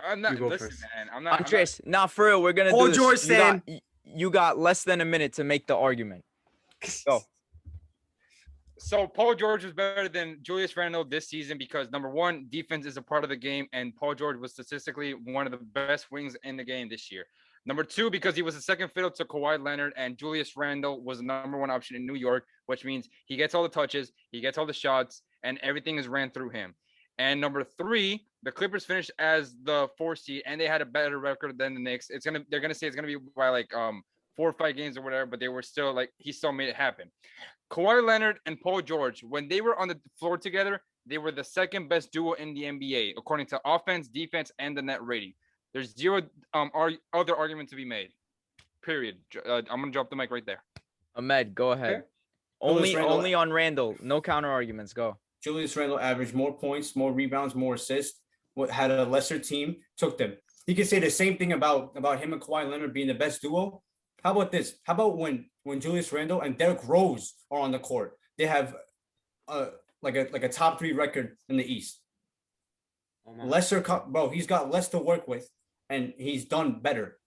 I'm not. You go Listen, first. man. I'm not. Andres, now for real, we're gonna Paul do this. George You got less than a minute to make the argument. Go. So Paul George was better than Julius Randle this season because number one, defense is a part of the game, and Paul George was statistically one of the best wings in the game this year. Number two, because he was the second fiddle to Kawhi Leonard, and Julius Randle was the number one option in New York, which means he gets all the touches, he gets all the shots, and everything is ran through him. And number three, the Clippers finished as the 4th seed, and they had a better record than the Knicks. They're gonna say it's gonna be by like 4 or 5 games or whatever, but they were still like he still made it happen. Kawhi Leonard and Paul George, when they were on the floor together, they were the second best duo in the NBA according to offense, defense, and the net rating. There's zero other argument to be made. Period. I'm gonna drop the mic right there. Ahmed, go ahead. Okay. Only Julius Randle- only on Randall. No counter arguments. Go. Julius Randle averaged more points, more rebounds, more assists. Had a lesser team, took them. You can say the same thing about him and Kawhi Leonard being the best duo. How about this? How about when Julius Randle and Derrick Rose are on the court? They have like a top 3 record in the East. Bro, he's got less to work with, and he's done better.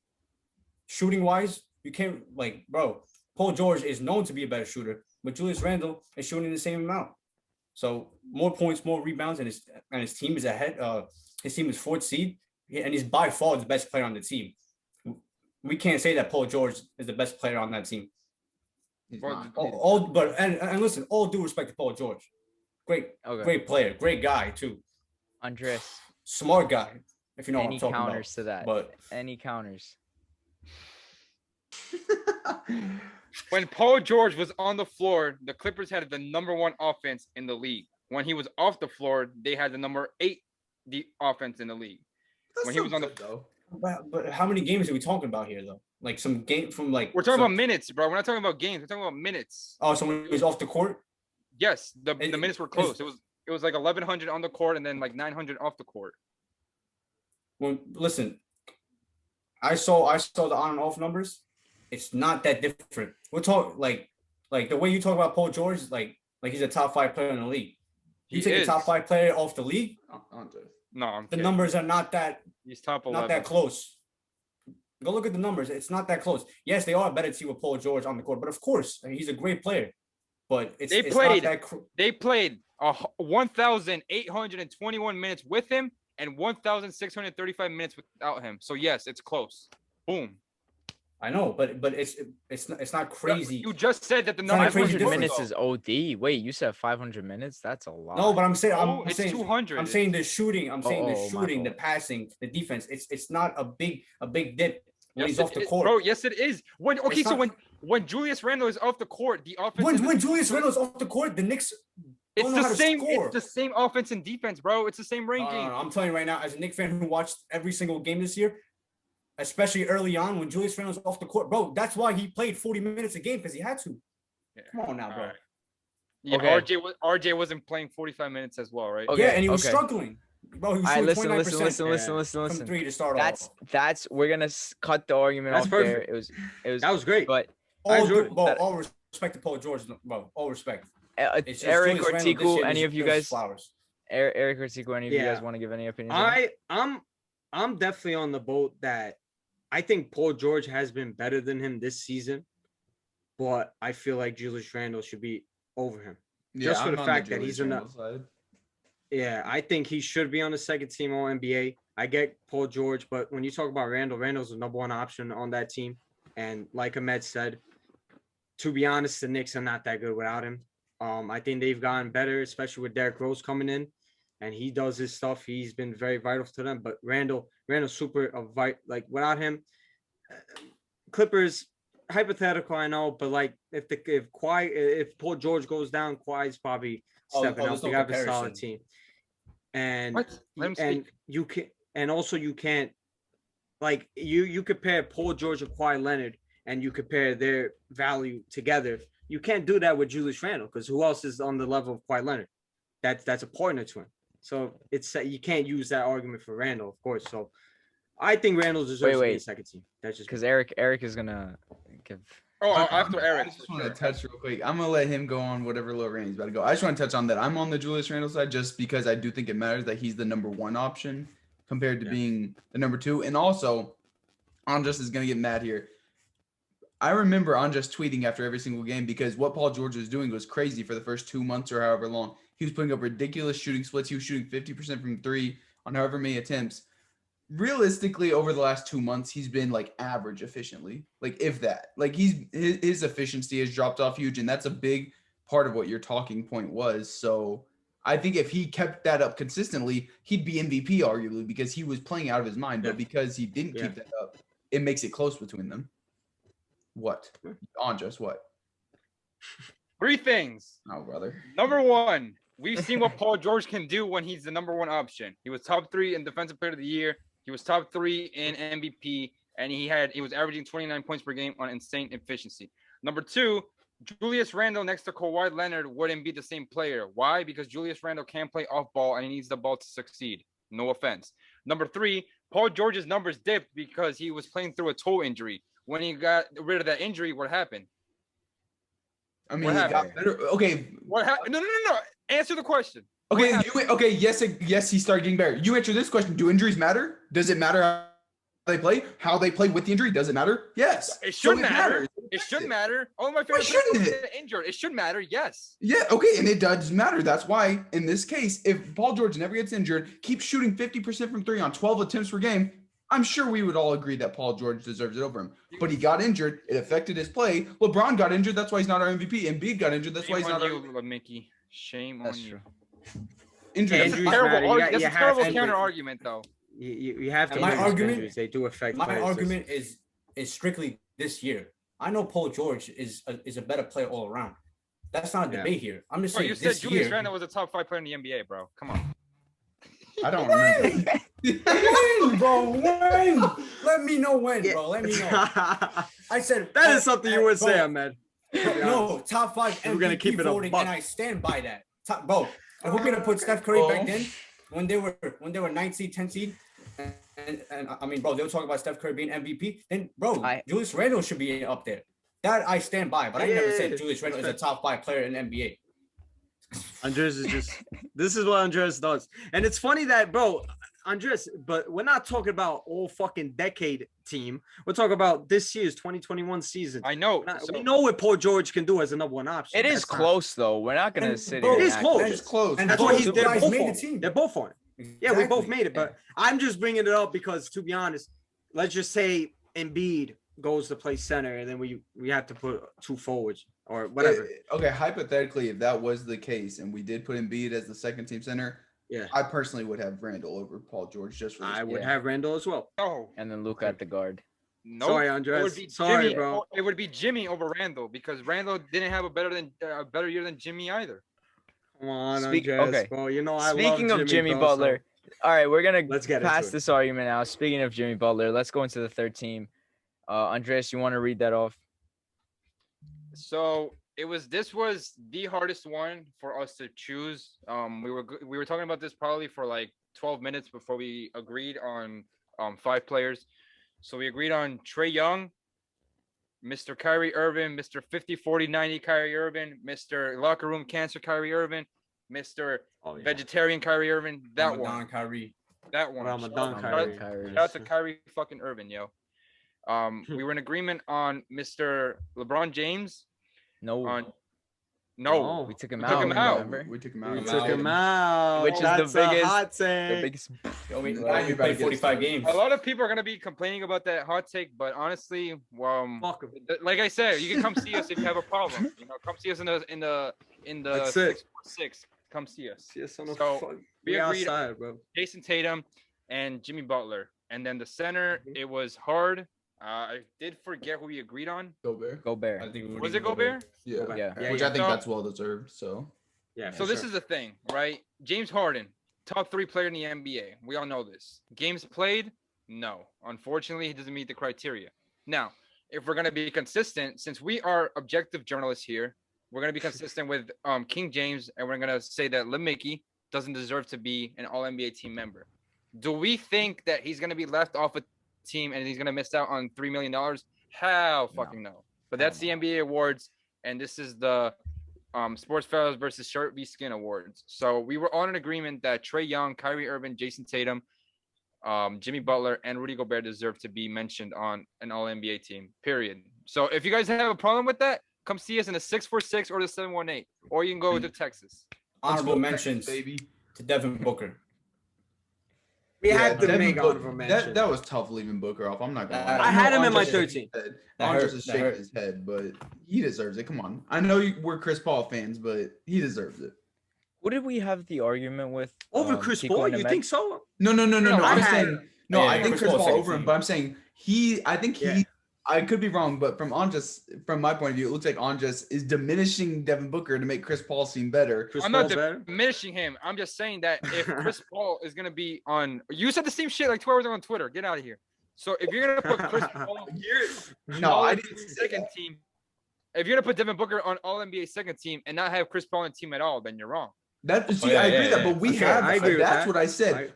Shooting wise, you can't bro. Paul George is known to be a better shooter, but Julius Randle is shooting the same amount. So more points, more rebounds, and his team is ahead. His team is 4th seed, and he's by far the best player on the team. We can't say that Paul George is the best player on that team. He's Well, not. And listen, all due respect to Paul George, Okay. great player, great guy too, Andres, smart guy. If you know what any I'm talking counters about. to that? But Any counters? When Paul George was on the floor, the Clippers had the number 1 offense in the league. When he was off the floor, they had the number 8 offense in the league. That's when he so was on the- good, though. but how many games are we talking about here though? Like some game from like We're talking some- about minutes, bro. We're not talking about games. We're talking about minutes. Oh, so when he was off the court. Yes, the It- minutes were close. It was like 1,100 on the court and then like 900 off the court. Well, listen, I saw the on and off numbers. It's not that different. We'll talk like the way you talk about Paul George, like he's a top 5 player in the league. You He take a is. top 5 player off the league, No, I'm the kidding. numbers are not that He's top 11. not that close. Go look at the numbers. It's not that close. Yes, they are a better team with Paul George on the court, but of course, he's a great player. But it's They it's played- not that They played 1,821 minutes with him and 1,635 minutes without him. So yes, it's close. Boom. I know, but it's not crazy. You just said that the It's not number a crazy 500 difference, minutes though. is OD. Wait, you said 500 minutes? That's a lot. No, but I'm saying Oh, I'm it's saying 200. I'm saying the shooting. I'm saying Oh, the my shooting, the fault. passing, the defense. It's not a big dip when Yes, he's it off the is, court. bro. Yes, it is. It's not- When Julius Randle is off the court, the offense. When Julius Randle's off the court, the Knicks it's don't know how the to same. score. It's the same offense and defense, bro. It's the same No, ranking. no, no, I'm telling you right now, as a Knicks fan who watched every single game this year, especially early on when Julius Randle's off the court, bro, that's why he played 40 minutes a game because he had to. Yeah. Come on now, bro. All right. Yeah, Okay. RJ wasn't playing 45 minutes as well, right? Okay, Yeah, and he was okay. struggling. Bro, he was All right, shooting listen, 29% listen. from 3 to start That's off. we're gonna cut the argument That's off there. perfect. It was That was great. but I All, enjoyed bro, that. all respect to Paul George, bro. All respect. It's just Eric Julius or Randle this Tiku, year any of you deserves guys, flowers. Eric or Tiku, any of you guys Yeah. want to give any opinions? on it? I'm definitely on the boat that I think Paul George has been better than him this season, but I feel like Julius Randle should be over him. Just for I'm the on fact that Julius he's enough. Randle side. Yeah, I think he should be on the second team All NBA. I get Paul George, but when you talk about Randle, Randle's the number one option on that team. And like Ahmed said, to be honest, the Knicks are not that good without him. I think they've gotten better, especially with Derrick Rose coming in, and he does his stuff. He's been very vital to them. But Randle's super like without him, Clippers hypothetical, I know, but like if Paul George goes down, Kawhi's probably stepping up. There's They no have a comparison. solid team, and What? Let him and speak. you can, and also you can't like you compare Paul George and Kawhi Leonard, and you compare their value together. You can't do that with Julius Randle because who else is on the level of Kawhi Leonard? That's a partner to him. So it's you can't use that argument for Randle, of course. So I think Randle deserves to be a second team. That's just Because Eric is gonna give. Oh, after I Eric. just want to touch real quick. I'm gonna let him go on whatever little range he's about to go. I just want to touch on that. I'm on the Julius Randle side just because I do think it matters that he's the number one option compared to being the number two. And also, Andres is gonna get mad here. I remember Andres tweeting after every single game because what Paul George was doing was crazy for the first 2 months or however long. He was putting up ridiculous shooting splits. He was shooting 50% from three on however many attempts. Realistically, over the last 2 months, he's been like average efficiently, like if that. Like his efficiency has dropped off huge, and that's a big part of what your talking point was. So I think if he kept that up consistently, he'd be MVP arguably because he was playing out of his mind. But because he didn't keep that up, it makes it close between them. What? Andres, what? 3 things. Oh, brother. Number one, we've seen what Paul George can do when he's the number one option. He was top 3 in Defensive Player of the Year. He was top 3 in MVP, and he was averaging 29 points per game on insane efficiency. Number 2, Julius Randle next to Kawhi Leonard wouldn't be the same player. Why? Because Julius Randle can't play off ball, and he needs the ball to succeed. No offense. Number 3, Paul George's numbers dipped because he was playing through a toe injury. When he got rid of that injury, what happened? I mean, he got better. Okay. What happened? No. Answer the question. Okay. Yes, he started getting better. You answer this question. Do injuries matter? Does it matter how they play? How they play with the injury? Does it matter? Yes. It should matter. It should matter. Oh, my favorite players get injured. It should matter. Yes. Yeah. Okay. And it does matter. That's why in this case, if Paul George never gets injured, keeps shooting 50% from three on 12 attempts per game, I'm sure we would all agree that Paul George deserves it over him. But he got injured. It affected his play. LeBron got injured. That's why he's not our MVP. Embiid got injured. That's why he's not our MVP. Mickey. Shame on you. Injury. That's a terrible counter argument, though. You have to. My argument. Injuries. They do affect. My argument is strictly this year. I know Paul George is a better player all around. That's not a debate here. I'm just saying. You said Julius Randle was a top 5 player in the NBA, bro. Come on. I don't remember. When, bro? When? Let me know when, bro. Let me know. I said that is something you would say, Ahmed. No, top 5 MVP we're gonna keep it voting, and I stand by that. Bro, if we're gonna put Steph Curry back then, when they were 9 seed, 10 seed, and I mean, bro, they were talking about Steph Curry being MVP. Then, bro, Julius Randle should be up there. That I stand by, but I never said Julius Randle is a top 5 player in the NBA. Andres is just this is what Andres does. And it's funny that, bro, Andres, but we're not talking about all fucking decade team. We're talking about this year's 2021 season. I know. We know what Paul George can do as a number one option. It is close though. We're not gonna sit here. It is close. It's close. And that's why they're both on it. Yeah, we both made it. But I'm just bringing it up because, to be honest, let's just say Embiid goes to play center, and then we have to put 2 forwards or whatever. Okay, hypothetically, if that was the case, and we did put Embiid as the second team center, I personally would have Randle over Paul George just for this. I would have Randle as well. Oh, and then Luka at the guard. No, sorry, Andres. Jimmy, bro. It would be Jimmy over Randle because Randle didn't have a better year than Jimmy either. Come on, Andres, bro. You know I Speaking love of Jimmy Butler, all right, we're gonna pass this argument now. Speaking of Jimmy Butler, let's go into the third team. Andres, you want to read that off? So this was the hardest one for us to choose. We were talking about this probably for like 12 minutes before we agreed on 5 players. So we agreed on Trae Young, Mr. Kyrie Irving, Mr. 50-40-90 Kyrie Irving, Mr. Locker Room Cancer Kyrie Irving, Mr. Vegetarian Kyrie Irving. That Ramadan Kyrie. That one. Ramadan Kyrie. Shout out to Kyrie fucking Irving, yo. We were in agreement on Mr. LeBron James. No, On No. we took him We out. took him out. Remember? We took him We out. took out. him out. Which is That's the biggest. a hot The take. biggest. Yo, we Right, only we better played get 45 started. games. A lot of people are gonna be complaining about that hot take, but honestly, Fuck 'em. like I said, you can come see us if you have a problem. Come see us in the That's it. 646. Come see us. See us on the So, fuck. we We agreed- outside, bro. Jason Tatum and Jimmy Butler, and then the center. Mhm. It was hard. I did forget who we agreed on. Gobert. Gobert. I think Was it Gobert? Yeah. Yeah. Yeah, Which yeah. I think So- that's well deserved. So Yeah. So this is the thing, right? James Harden, top 3 player in the NBA. We all know this. Games played? No. Unfortunately, he doesn't meet the criteria. Now, if we're gonna be consistent, since we are objective journalists here, we're gonna be consistent with King James, and we're gonna say that LeMickey doesn't deserve to be an All NBA team member. Do we think that he's gonna be left off a team and he's gonna miss out on $3 million? Hell fucking no. But that's the NBA awards, and this is the SportsFellas versus Shirt v Skin awards. So we were all in agreement that Trae Young, Kyrie Irving, Jason Tatum, Jimmy Butler, and Rudy Gobert deserve to be mentioned on an All NBA team. Period. So if you guys have a problem with that, come see us in the 646 or the 718, or you can go to Texas. Honorable Let's go, mentions baby. to Devin Booker. We had to Devin make Book- honorable mention. That was tough leaving Booker off. I'm not gonna lie. I had him in my Andres 13. is- That Andres hurt, is that shaking hurt. his head, but he deserves it. Come on. I know we're Chris Paul fans, but he deserves it. Who did we have the argument with? Over Chris Kiko Paul? and You Ahmed? think so? No. I I'm had- saying no. Yeah, I think Chris Chris Paul's Paul second over him, team. but I'm saying I think he. Yeah. I could be wrong, but from my point of view, it looks like Andres is diminishing Devin Booker to make Chris Paul seem better. Chris I'm Paul not better? diminishing him. I'm just saying that if Chris Paul is gonna be on, you said the same shit like 2 hours ago on Twitter. Get out of here. So if you're gonna put Chris Paul No, All I NBA didn't say second that. team, if you're gonna put Devin Booker on All NBA second team and not have Chris Paul on the team at all, then you're wrong. See, yeah, I agree yeah, that, yeah. but we Okay, have. I agree with That's that. what I said.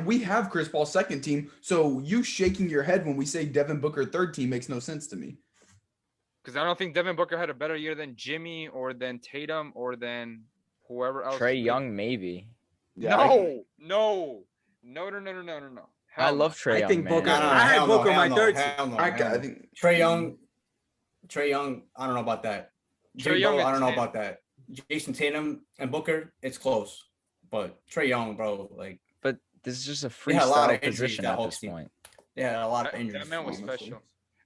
We have Chris Paul second team. So you shaking your head when we say Devin Booker third team makes no sense to me. Because I don't think Devin Booker had a better year than Jimmy or than Tatum or than whoever else. Trey Young, maybe. Yeah, No. I Hell love no. Trey I Young, think man. Booker- I had hell no, Booker hell my no, third hell no, I hell no. think Trae Young, I don't know about that. Jimmy Young Butler, I is don't know 10. about that. Jason Tatum and Booker, it's close. But Trae Young, bro, like But this is just a They had a lot freestyle of injuries, position that at whole this team. point. they had a lot of That injuries. man was honestly. special.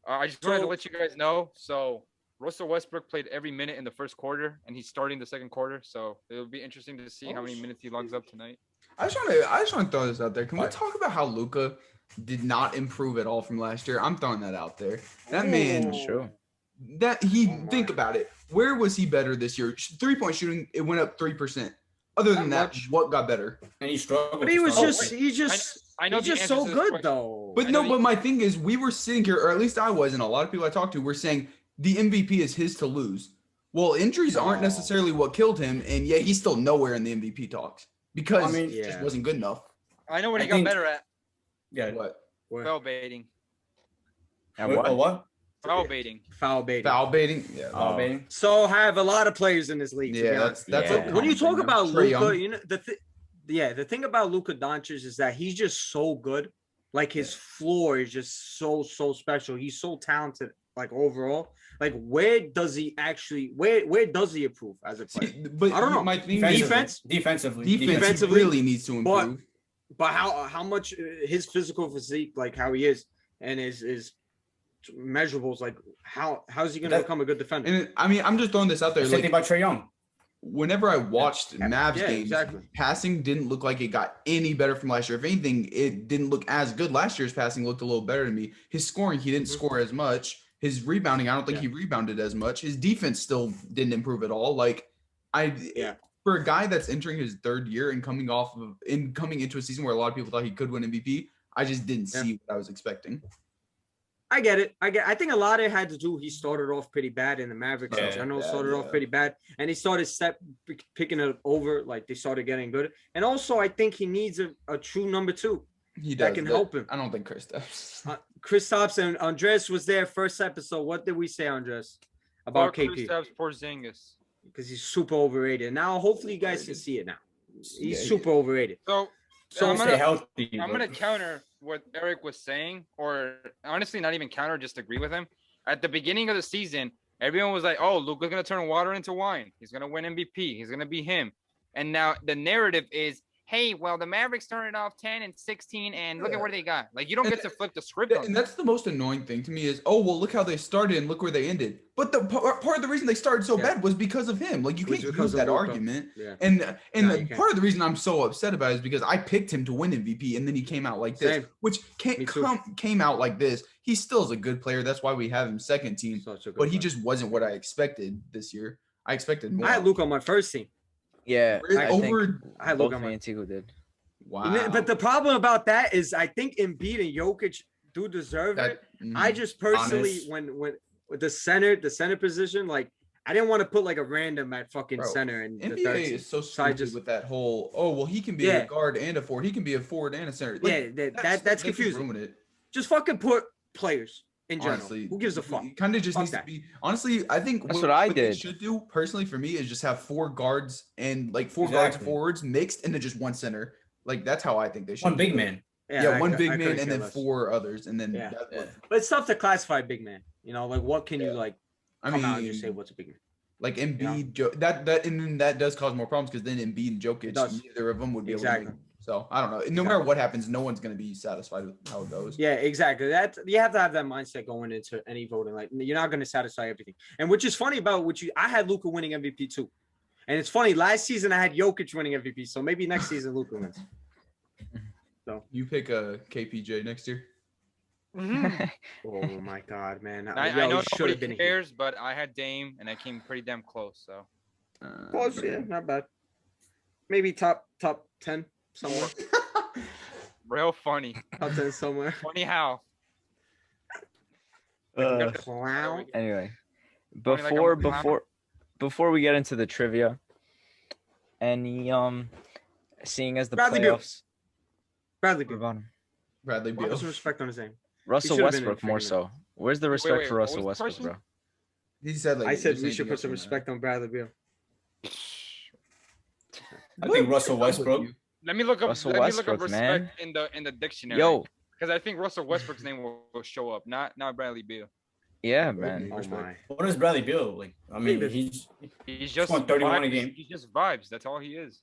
I just wanted to So- let you guys know. So Russell Westbrook played every minute in the first quarter, and he's starting the second quarter. So it'll be interesting to see how many minutes he logs up tonight. I just want to throw this out there. Can we What? talk about how Luka did not improve at all from last year? I'm throwing that out there. That man, That's true. think about it. Where was he better this year? 3-point shooting, it went up 3%. Other than Not that, much. what got better? And he struggled. But he to was start just, with. I know he's the just answer so to this good question. though. But I no, know but my thing is, we were sitting here, or at least I was, and a lot of people I talked to were saying the MVP is his to lose. Well, injuries aren't No. necessarily what killed him, and yet he's still nowhere in the MVP talks because I mean, it just yeah. wasn't good enough. I know what I he got think- better at. Yeah. What? What? Foul baiting. And What? what? Foul baiting. Foul baiting. Foul baiting? Yeah. Foul Oh. baiting. So have a lot of players in this league. to be Yeah, honest. that's Yeah. a When you common talk thing, about Trae Young. Luka, you know the thing about Luka Doncic is that he's just so good. Like his floor is just so special. He's so talented. Like overall, like where does he improve as a player? See, but I don't know. My thing Defense? Defensively. defense Defensively, really needs to but- improve. But how much his physical physique, like how he is, and his measurables, like how's he gonna That- become a good defender? And I mean, I'm just throwing this out there. Same Like, thing about Trae Young. whenever I watched Mavs yeah, games, exactly. passing didn't look like it got any better from last year. If anything, it didn't look as good. Last year's passing looked a little better to me. His scoring, he didn't Mhm. score as much. His rebounding, I don't think Yeah. he rebounded as much. His defense still didn't improve at all. Yeah. For a guy that's entering his third year and coming into a season where a lot of people thought he could win MVP, I just didn't Yeah. see what I was expecting. I get it. I think a lot of it had to do. He started off pretty bad in the Mavericks. in Yeah, general, yeah, started off yeah. pretty bad, and he started picking it over. Like they started getting good. And also, I think he needs a true number two. He That does, can but help him. I don't think Chris does. Kristaps and Andres was there first episode. What did we say, Andres, about KP? Kristaps Porzingis. Because he's super overrated. Now, hopefully, you guys can see it now. He's Yeah, super overrated. So So I'm Stay gonna healthy. I'm but- gonna counter what Eric was saying, or honestly, not even counter, just agree with him. At the beginning of the season, everyone was like, "Oh, Luka's gonna turn water into wine. He's gonna win MVP. He's gonna be him." And now the narrative is, "Hey, well, the Mavericks started off 10 and 16, and look at where they got." Like, you don't get to flip the script on And that. that's the most annoying thing to me is, oh, well, look how they started and look where they ended. But the part of the reason they started so bad was because of him. Like, you can't use that argument. Yeah. And No, you can't. part of the reason I'm so upset about it is because I picked him to win MVP, and then he came out like this, Same. which Me too. came out like this. He still is a good player. That's why we have him second team. Such a good But he player. just wasn't what I expected this year. I expected more. I had Luka on my first team. Yeah, Really? I think Over- I had both Luka on me my. and Tico did. Wow. But the problem about that is, I think Embiid and Jokic do deserve it. I just personally, Honest. when with the center position, like I didn't want to put like a random at fucking Bro, center and the NBA third team. is so So I stupid just- with that whole. Oh well, he can be Yeah. a guard and a forward. He can be a forward and a center. Yeah, that's just confusing. ruin it. Just fucking put players in general. Honestly, Who gives a fuck? It kind of just Fuck needs that. to be. Honestly, I think That's what I they did. should do personally for me is just have four guards and like four guards, Exactly. forwards mixed, and then just one center. Like that's how I think they should. One do big it. man. Yeah, one I big couldn't man and care then less. four others, and then Yeah. that's what- But it's tough to classify big man. You know, like what can you Yeah. like I come mean, out and just say what's a big man? like Embiid, that and then that does cause more problems because then Embiid and Jokic, does. neither of them would be able Exactly. to. Make, so I don't know. No matter what happens, no one's gonna be satisfied with how it goes. Yeah, exactly. That you have to have that mindset going into any voting. Like you're not going to satisfy everything. And which is funny about I had Luka winning MVP too. And it's funny. Last season I had Jokic winning MVP, so maybe next season Luka wins. You pick a KPJ next year. Oh my god, man! I Yo, know he should nobody have been here. cares, but I had Dame, and I came pretty damn close. So Close, yeah, not bad. Maybe top 10 somewhere. real funny. Top 10 somewhere. Funny how. Clown. Anyway, Funny like I'm a before we get into the trivia, any seeing as the Bradley Beal. playoffs. Bradley What Beal. about him? Bradley Put Beal. some respect on his name. Russell should've been in Westbrook more freaking- so. Where's the respect wait, for what Russell was the Westbrook, question? bro? He said like I said there's we should anything put else some on that. respect on Bradley Beal. I think Russell What's up with Westbrook. you? Let me look up. Russell Let me look up Westbrook, man. respect in the dictionary. Yo, because I think Russell Westbrook's name will show up, not Bradley Beal. yeah, man. Oh Respect. my. What is Bradley Beal like? I mean, Big- He's just won 31 a vibes. game. He's just vibes. That's all he is.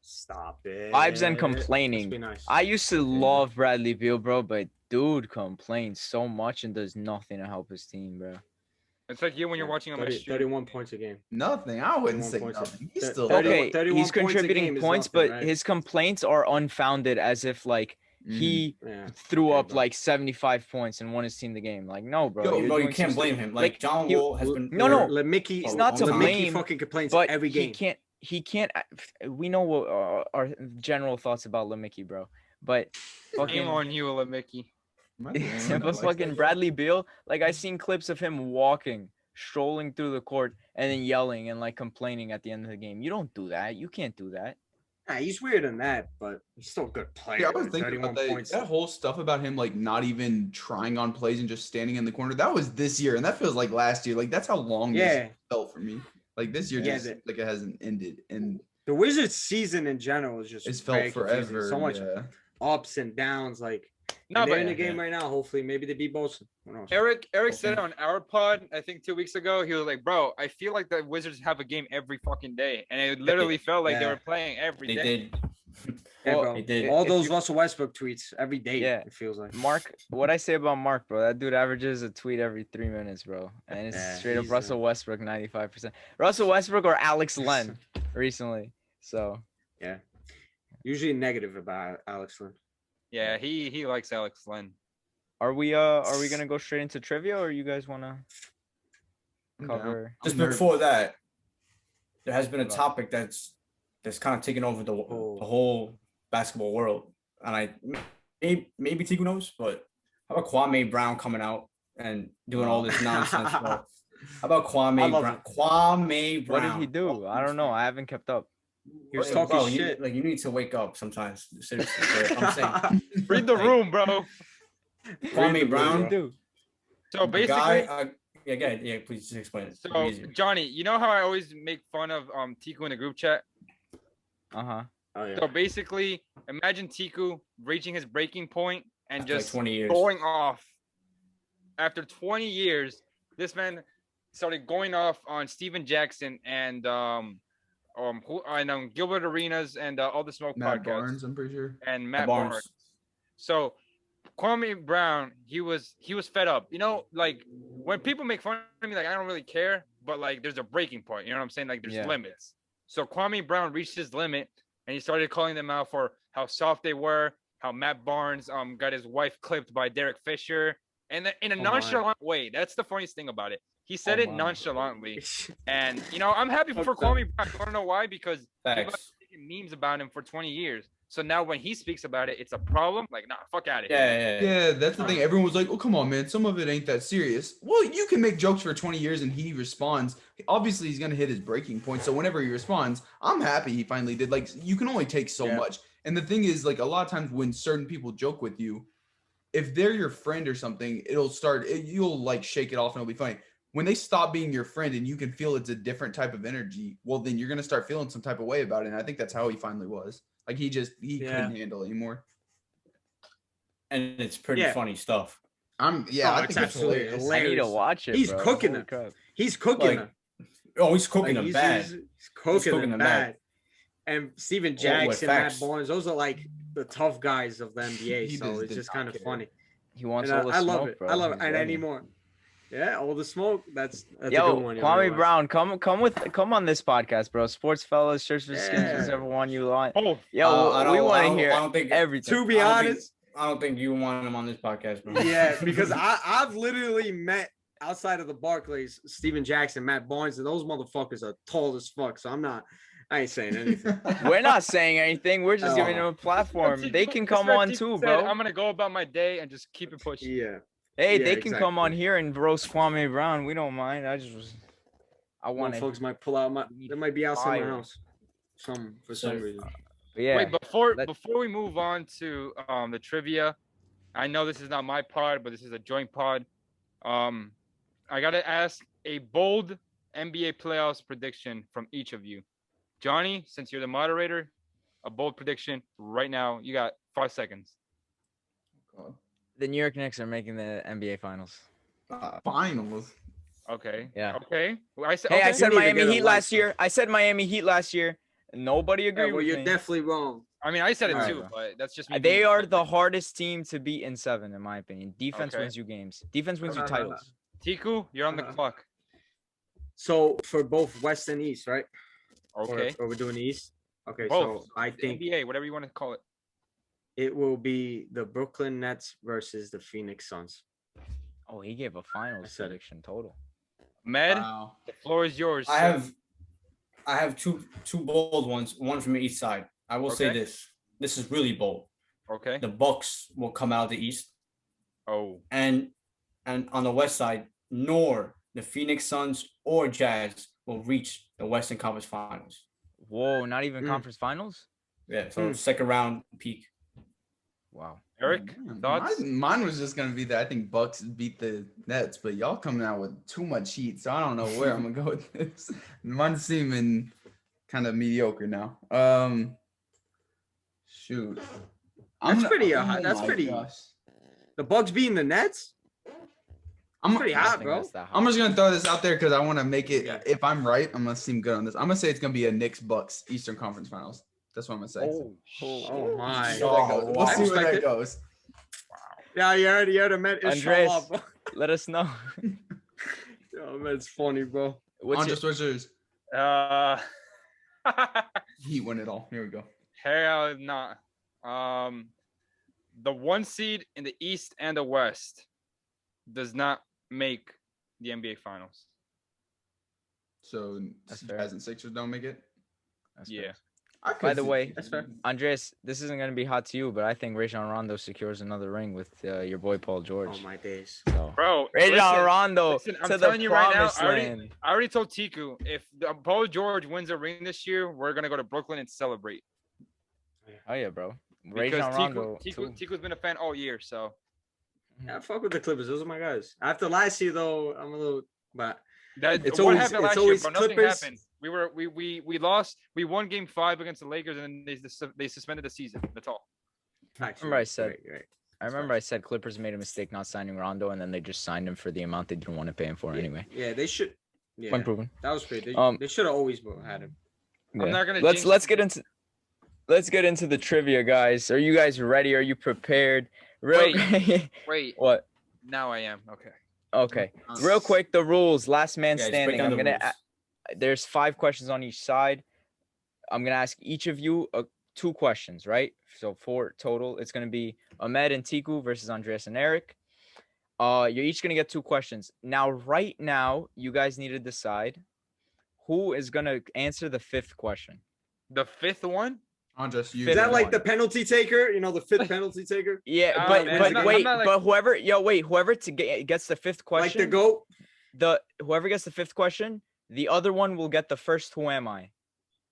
Stop it. Vibes and Let's complaining. be nice. I used to love Bradley Beal, bro, but dude complains so much and does nothing to help his team, bro. It's like you when you're watching him on a 30, stream. 31 points a game. Nothing. I wouldn't 31 say points. nothing. He's Th- still 30 Okay, 31 he's points a game contributing is points, nothing, but right? his complaints are unfounded as if like he Yeah. threw Okay, up bro. like 75 points and won his team the game. Like, no, bro. Yo, you're No, you doing can't some blame stuff- him. Like John he- Wall has been. No, no. Mickey, He's not to Mickey blame, fucking complains but every game. he can't. We know what our general thoughts about Lemicki, bro. But Shame fucking, on you, Ola Mickey. Am I the only one that but likes fucking that? Bradley Beal, like I seen clips of him walking, strolling through the court, and then yelling and like complaining at the end of the game. You don't do that. You can't do that. Nah, he's weirder than that, but he's still a good player. Yeah, I was with thinking 31 about that. points. That whole stuff about him like not even trying on plays and just standing in the corner. That was this year, and that feels like last year. Like that's how long Yeah. this felt for me. Like this year, Yeah, just like it hasn't ended, and The Wizards season in general is just it's very felt confusing. forever. So much yeah. ups and downs. Like No, and they're but in the game right now. Hopefully, maybe they beat Boston. Who knows? Eric said it on our pod, I think 2 weeks ago. He was like, "Bro, I feel like the Wizards have a game every fucking day," and it literally felt like they Yeah. were playing every They day. did. Yeah, Well, bro. They did. All if those you- Russell Westbrook tweets every day. Yeah. It feels like. Mark, what I say about Mark, bro? That dude averages a tweet every 3 minutes, bro, and it's Yeah, straight up he's, Russell Westbrook 95%. Russell Westbrook or Alex Len recently. So Yeah. Usually negative about Alex Lynn. Yeah, he likes Alex Len. are we gonna go straight into trivia, or you guys wanna I'm down. cover? Just I'm nervous. before that, there has been a What about? topic that's kind of taken over the whole basketball world, and maybe Tiku knows, but how about Kwame Brown coming out and doing all this nonsense? Bro? How about I Kwame love Brown? it. Kwame What Brown. did he do? I don't know. I haven't kept up. He was Hey, talking bro, shit. You need to wake up sometimes. Seriously, bro. I'm saying Read the Like, room, bro. Kwame What did he Brown. do? So the basically, guy, yeah, go ahead. Yeah, please just explain it. so Easier. Johnny, you know how I always make fun of Tiku in the group chat? Uh huh. Oh yeah. So basically, imagine Tiku reaching his breaking point and After, like, just 20 years. going off. After 20 years, this man started going off on Steven Jackson and Gilbert Arenas and all the Smoke Matt podcasts Barnes, I'm pretty sure. and Matt Barnes. Barnes. So Kwame Brown, he was fed up. You know, like when people make fun of me, like I don't really care, but like there's a breaking point. You know what I'm saying? Like there's limits. So Kwame Brown reached his limit, and he started calling them out for how soft they were, how Matt Barnes got his wife clipped by Derek Fisher, and in a nonchalant way. That's the funniest thing about it. He said it nonchalantly, and you know I'm happy for Kwame Brown. You want to know why? Because people have been making memes about him for 20 years. So now when he speaks about it, it's a problem. Like, nah, fuck out of here. Yeah, that's the thing. Everyone was like, "Oh, come on, man. Some of it ain't that serious." Well, you can make jokes for 20 years and he responds. Obviously, he's gonna hit his breaking point. So whenever he responds, I'm happy he finally did. Like, you can only take so much. And the thing is, like, a lot of times when certain people joke with you, if they're your friend or something, you'll like shake it off and it'll be funny. When they stop being your friend and you can feel it's a different type of energy, well, then you're gonna start feeling some type of way about it. And I think that's how he finally was. Like he couldn't handle it anymore. And it's pretty funny stuff. I think it's absolutely hilarious. I need to watch it. He's bro. cooking Holy it. crap. He's cooking Like, them. he's cooking them bad. He's cooking them bad. And Steven Jackson, Matt facts. Barnes, those are like the tough guys of the NBA. He So just it's did just not kind of care. funny. He wants And all the I smoke, love it. bro. I love it. He's And ready. anymore. Yeah, all the smoke. That's a Yo, good one. Kwame Brown, come on this podcast, bro. SportsFellas, Shirts for Skins, whichever one you want. Oh, Yo, we want to hear I don't think everything. To be honest, I don't think you want him on this podcast, bro. yeah, because I've literally met outside of the Barclays, Steven Jackson, Matt Barnes, and those motherfuckers are tall as fuck. So I ain't saying anything. We're not saying anything. We're just giving them a platform. They can come on too, bro. I'm gonna go about my day and just keep it pushing. Yeah. Hey, Yeah, they can come on exactly. here and roast Kwame Brown. We don't mind. I want Folks might pull out they might be outside my Fire. house. For some reason. Yeah. Wait, before we move on to the trivia, I know this is not my pod, but this is a joint pod. I gotta ask a bold NBA playoffs prediction from each of you. Johnny, since you're the moderator, a bold prediction right now. You got 5 seconds. The New York Knicks are making the NBA Finals. Finals. Okay. Yeah. Okay. Well, I said. Hey, okay. I said need to Miami get a Heat light, last year. I said Miami Heat last year. Nobody agreed Well, with you're me. definitely wrong. I mean, I said it Alright, too, bro. but that's just me. They being- are the hardest team to beat in 7, in my opinion. Defense Okay. wins you games. Defense wins you titles. Tiku, you're on the clock. So for both West and East, right? Okay. Or we're doing East. Okay, Both. so I The think NBA, whatever you want to call it. it will be the Brooklyn Nets versus the Phoenix Suns. Oh, he gave a finals said it. prediction total. Med, Wow. the floor is yours. I sir. have two bold ones, one from each side. I will say Okay. this. This is really bold. Okay. The Bucks will come out of the East, Oh. and on the West side, nor the Phoenix Suns or Jazz will reach the Western Conference Finals. Whoa, not even conference finals? Yeah, so second round peak. Wow. Eric, Man, thoughts? Mine was just gonna be that I think Bucks beat the Nets, but y'all coming out with too much heat, so I don't know where I'm gonna go with this. Mine's seeming kind of mediocre now. Shoot. That's pretty, oh that's my pretty- gosh. The Bucks beating the Nets? I'm Pretty I don't hot, think bro. that's that hot. I'm just gonna throw this out there because I want to make it. Yeah. If I'm right, I'm gonna seem good on this. I'm gonna say it's gonna be a Knicks Bucks Eastern Conference Finals. That's what I'm gonna say. Oh my. See where that goes. We'll I see where respect that it. goes. Yeah, you already met Andres. Ishmael. Let us know. Oh man, it's funny, bro. What's your, What's yours? Heat win it all. Here we go. Hell not. The 1 seed in the East and the West does not make the NBA Finals. So That's fair. Jazz and Sixers don't make it. That's Yeah. fair. I could By the see- way, That's fair. Andres, this isn't going to be hot to you, but I think Rajon Rondo secures another ring with your boy Paul George. Oh my days. So. Bro, Rajon listen, Rondo listen, I'm to the telling you right now, promised I already- land. I already told Tiku, if Paul George wins a ring this year, we're going to go to Brooklyn and celebrate. Oh, yeah, bro. Because Rajon Rondo, Tiku's been a fan all year, so. Yeah, I fuck with the Clippers. Those are my guys. After last year, though, I'm a little. But That, It's what always- happened it's last year, always bro? Nothing Clippers. happened. We lost. We won Game 5 against the Lakers, and they suspended the season. That's all. Remember I said I remember I said Clippers made a mistake not signing Rondo, and then they just signed him for the amount they didn't want to pay him for anyway. Yeah, they should. Yeah, Point proven. that was great. They should have always had him. I'm not gonna. Let's get into the trivia, guys. Are you guys ready? Are you prepared? Wait. What? Now I am. Okay. Okay. Real quick, the rules. Last man Yeah, just standing. break down the rules. There's 5 questions on each side. I'm gonna ask each of you 2 questions, right? So 4 total. It's gonna be Ahmed and Tiku versus Andreas and Eric. You're each gonna get 2 questions. Now, right now, you guys need to decide who is gonna answer the 5th question. The 5th one. Andres, you. Is that like one. the penalty taker? You know, the 5th penalty taker? Yeah, Nah, but man, but I'm not wait, like- but whoever gets the 5th question, Like the GOAT? whoever gets the 5th question, the other one will get the first who am I.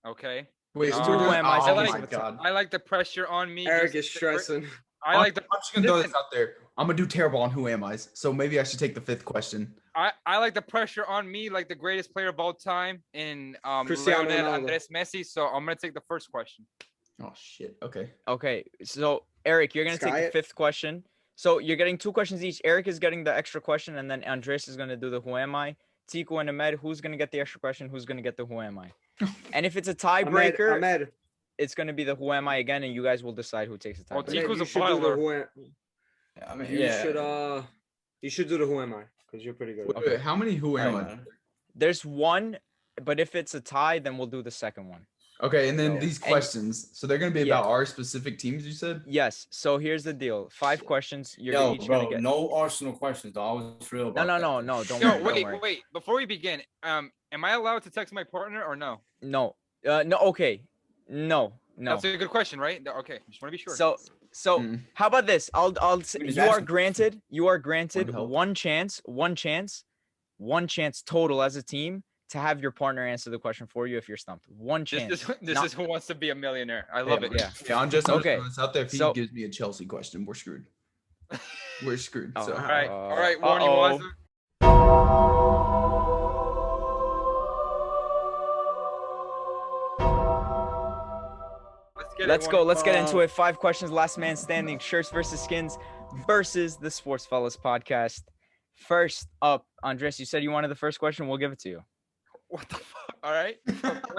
Okay. Wait, Who so we're doing- am I? Oh Somebody's my gonna god. I like the pressure on me. Eric just is to- stressing. I like the. I'm just gonna throw this Listen, out there. I'm gonna do terrible on Who Am I's, so maybe I should take the 5th question. I like the pressure on me, like the greatest player of all time in Cristiano Lionel Ronaldo. Andres Messi. So I'm gonna take the first question. Oh shit. Okay. Okay, so Eric, you're gonna Sky take it. the 5th question. So you're getting 2 questions each. Eric is getting the extra question, and then Andres is gonna do the who am I. Tiku and Ahmed, who's gonna get the extra question? Who's gonna get the who am I? And if it's a tiebreaker, Ahmed, it's gonna be the who am I again, and you guys will decide who takes the Well, tiebreaker. Tiku's you a should do the baller. who am I mean, you should do the who am I, because you're pretty good. Wait, wait, how many Who Am I? Alright. There's 1, but if it's a tie, then we'll do the second one. Okay, and then So- these and- questions. So they're gonna be Yeah. about our specific teams. You said. Yes. So here's the deal. 5 questions. You're Yo, each bro, gonna get. no Arsenal questions, though. I was real No, about no, that. no, no. Don't Yo, worry. Don't worry. wait. Before we begin, am I allowed to text my partner or no? No. No. Okay. No. That's a good question, right? Okay, just want to be sure. So Mm. how about this? I'll Just you are asking. granted help. one chance total as a team to have your partner answer the question for you if you're stumped. One chance. This Not- is Who Wants to Be a Millionaire. I love it. Yeah. Yeah, I'm just Okay, throwing this out there. If he so- gives me a Chelsea question, we're screwed. We're screwed. Oh, So All right, Warren, uh-oh. you Let's go. Let's get into it. 5 questions. Last man standing. Shirts versus skins versus the SportsFellas podcast. First up, Andres, you said you wanted the first question. We'll give it to you. What the fuck? All right.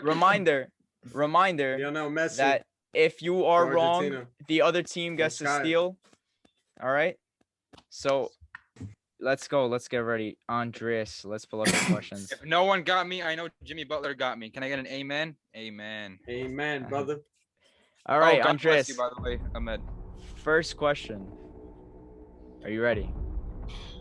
Reminder Lionel Messi. that if you are For wrong, Argentina. the other team gets to Sky. steal. All right. So let's go. Let's get ready. Andres, let's pull up the questions. If no one got me, I know Jimmy Butler got me. Can I get an amen? Amen. Amen, brother. All right, God bless Andres. you, by the way, Ahmed. First question. Are you ready?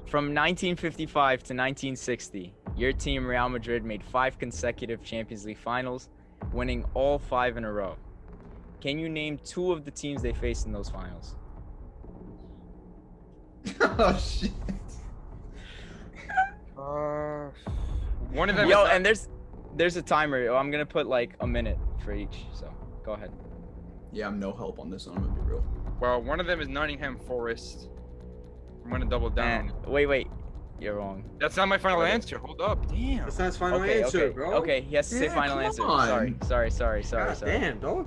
From 1955 to 1960, your team Real Madrid made 5 consecutive Champions League finals, winning all 5 in a row. Can you name 2 of the teams they faced in those finals? oh shit. One of them. Yo, is not- and there's a timer. I'm gonna put like a minute for each. So go ahead. Yeah, I'm no help on this one. I'm gonna be real. well, one of them is Nottingham Forest. I'm gonna double down. And wait, you're wrong. That's not my final Okay. answer. Hold up. Damn. That's not his final Okay, answer, okay, bro. okay. He has to say Yeah, final come answer. on. Sorry. God damn, dog.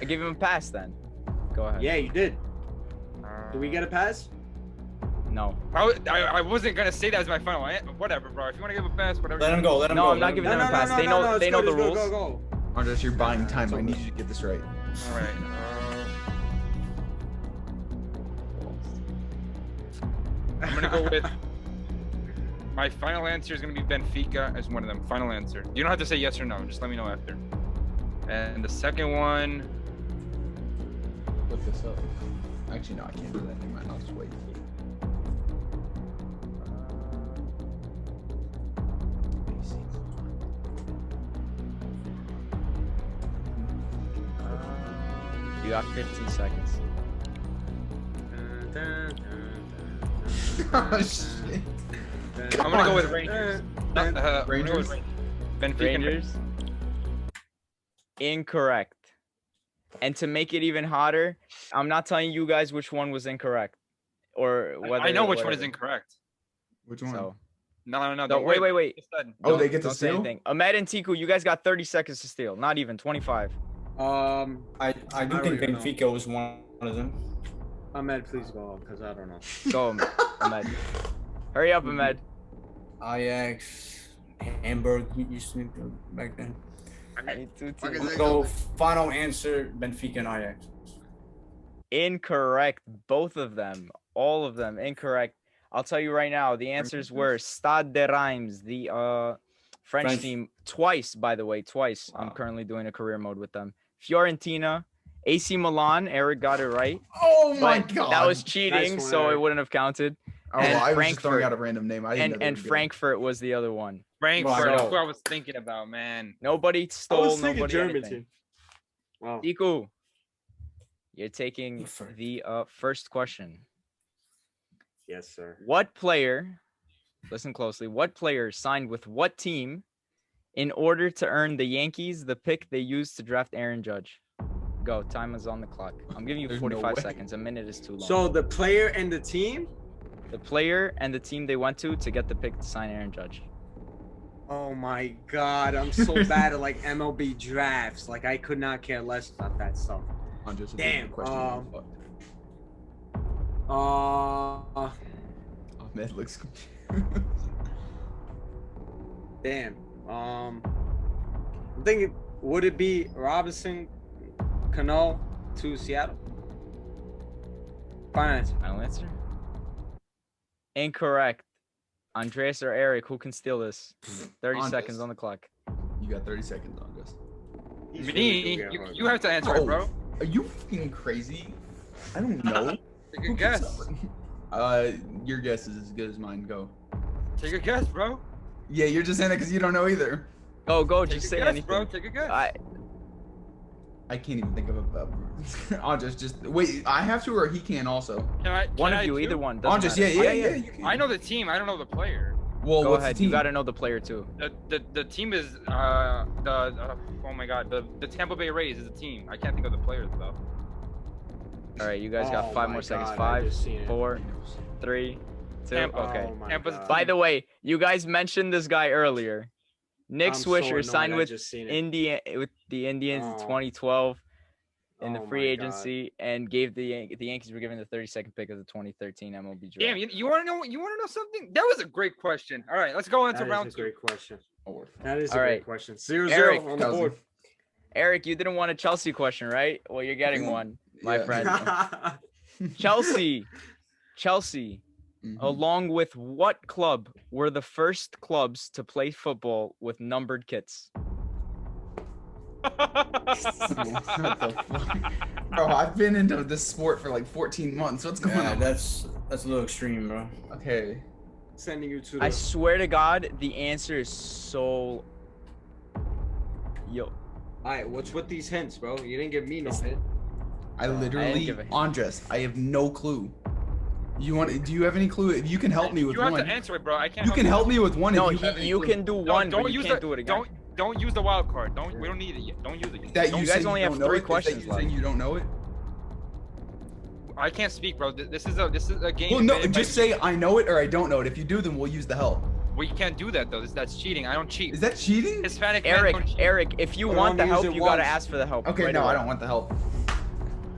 I give him a pass then. Go ahead. Yeah, you did. Do we get a pass? No. I wasn't gonna say that as my final answer. Whatever, bro. If you wanna give a pass, whatever. Let you him go. Let him No, go. I'm not let him giving go. them a pass. They know- it's they know good, the it's good. rules. Go. Andres, you're buying time. it's I all need good. you to get this right. All right. I'm gonna go with my final answer is gonna be Benfica as one of them. Final answer. You don't have to say yes or no. Just let me know after. And the second one, Look this up. Actually, no, I can't do that. Never mind. I'll just wait. You got 15 seconds. oh shit. I'm gonna go with Rangers. I'm gonna go with Rangers? Benfica. Rangers. Incorrect. And to make it even hotter, I'm not telling you guys which one was incorrect, or whether I know which one is whatever. incorrect. Which one? So No. No, Don't wait. Just said. Oh, they get to Don't say steal? anything. Ahmed and Tiku, you guys got 30 seconds to steal. Not even 25. I do don't think even know. Benfica was one of them. Ahmed, please go because I don't know. Go, Ahmed. Hurry up, Ahmed. Ajax, Hamburg. You used to back then. I need two Okay, teams. they So final answer: Benfica and Ajax. Incorrect. Both of them. All of them. Incorrect. I'll tell you right now. The answers were Stade de Reims, the French team. Twice, by the way. Twice. I'm Wow. currently doing a career mode with them. Fiorentina. AC Milan. Eric got it right. Oh my But god. that was cheating, one, so it Eric. wouldn't have counted. Oh, and well, I was just throwing Frankfurt. out a random name. I didn't know they And were good. Frankfurt was the other one. Frankfurt. So- That's what I was thinking about, man. Nobody I stole. was thinking Nobody German anything. team. Wow. Iku, you're taking Frankfurt. the first question. Yes, sir. What player, listen closely, what player signed with what team in order to earn the Yankees the pick they used to draft Aaron Judge? Go. Time is on the clock. I'm giving you There's no 45 way. seconds. A minute is too long. So the player and the team? The player and the team they went to get the pick to sign Aaron Judge. Oh my god, I'm so bad at like MLB drafts. Like I could not care less about that stuff. Just a Damn, different question. Ahmed looks confused. Damn. I'm thinking, would it be Robinson Cano to Seattle? Finance. Final answer? Incorrect. Andreas or Eric, who can steal this? 30 Andres. seconds on the clock. You got 30 seconds on this. Me? You have to answer it, bro. Are you fucking crazy? I don't know. Take a guess. Your guess is as good as mine. Go. Take a guess, bro. Yeah, you're just saying it because you don't know either. Go. Take Just a say guess, anything. bro. Take a guess. I can't even think of a. Andres, just wait. I have to, or he can also. One can of you, I either too? one. doesn't Andres, matter. yeah. You can. I know the team. I don't know the player. Well, Go what's ahead. the team? You got to know the player too. The team is oh my god, the Tampa Bay Rays is a team. I can't think of the players though. All right, you guys got Oh 5 my more seconds. God, I 5, just seen it. 4, 3, 2. Tampa. Okay. Oh my Tampa's God. By the way, you guys mentioned this guy earlier. Nick I'm so Swisher annoyed, signed I with just seen it. with the Indians in Oh. 2012 in the Oh free my God. agency, and gave the Yankees were given the 32nd pick of the 2013 MLB draft. Damn, you want to know? You want to know something? That was a great question. All right, let's go into That round is a 2. great question. Oh, That is a All great right. question. 0-0 Eric, on the board. Eric, you didn't want a Chelsea question, right? Well, you're getting one, my Yeah. friend. Chelsea, Mhm. along with what club were the first clubs to play football with numbered kits? What the fuck? Bro, I've been into this sport for like 14 months. What's going Yeah, on? that's a little extreme, bro. Okay. Sending you to the I swear to God, the answer is so. Yo, Alright, what's with these hints, bro? You didn't give me no hint. I didn't literally, give a hint. Andres, I have no clue. Do you have any clue? If you can help me with You have one. to answer it, bro. I can't. You can help me with one. no, if you, have any you clue. can do one, but you use can't the, do it again. Don't use the wild card. We don't need it yet. Don't use it. That Don't- You say guys only have don't know 3 it? Is that questions you left. saying you don't know it? I can't speak, bro. This is a game. Well, no, invented just by- say I know it or I don't know it. If you do, then we'll use the help. We can't do that though. That's cheating. I don't cheat. Is that cheating? Hispanic men Eric, don't cheat. Eric, if you But want the only use help, it you gotta once. ask for the help. Okay, right no, away. I don't want the help.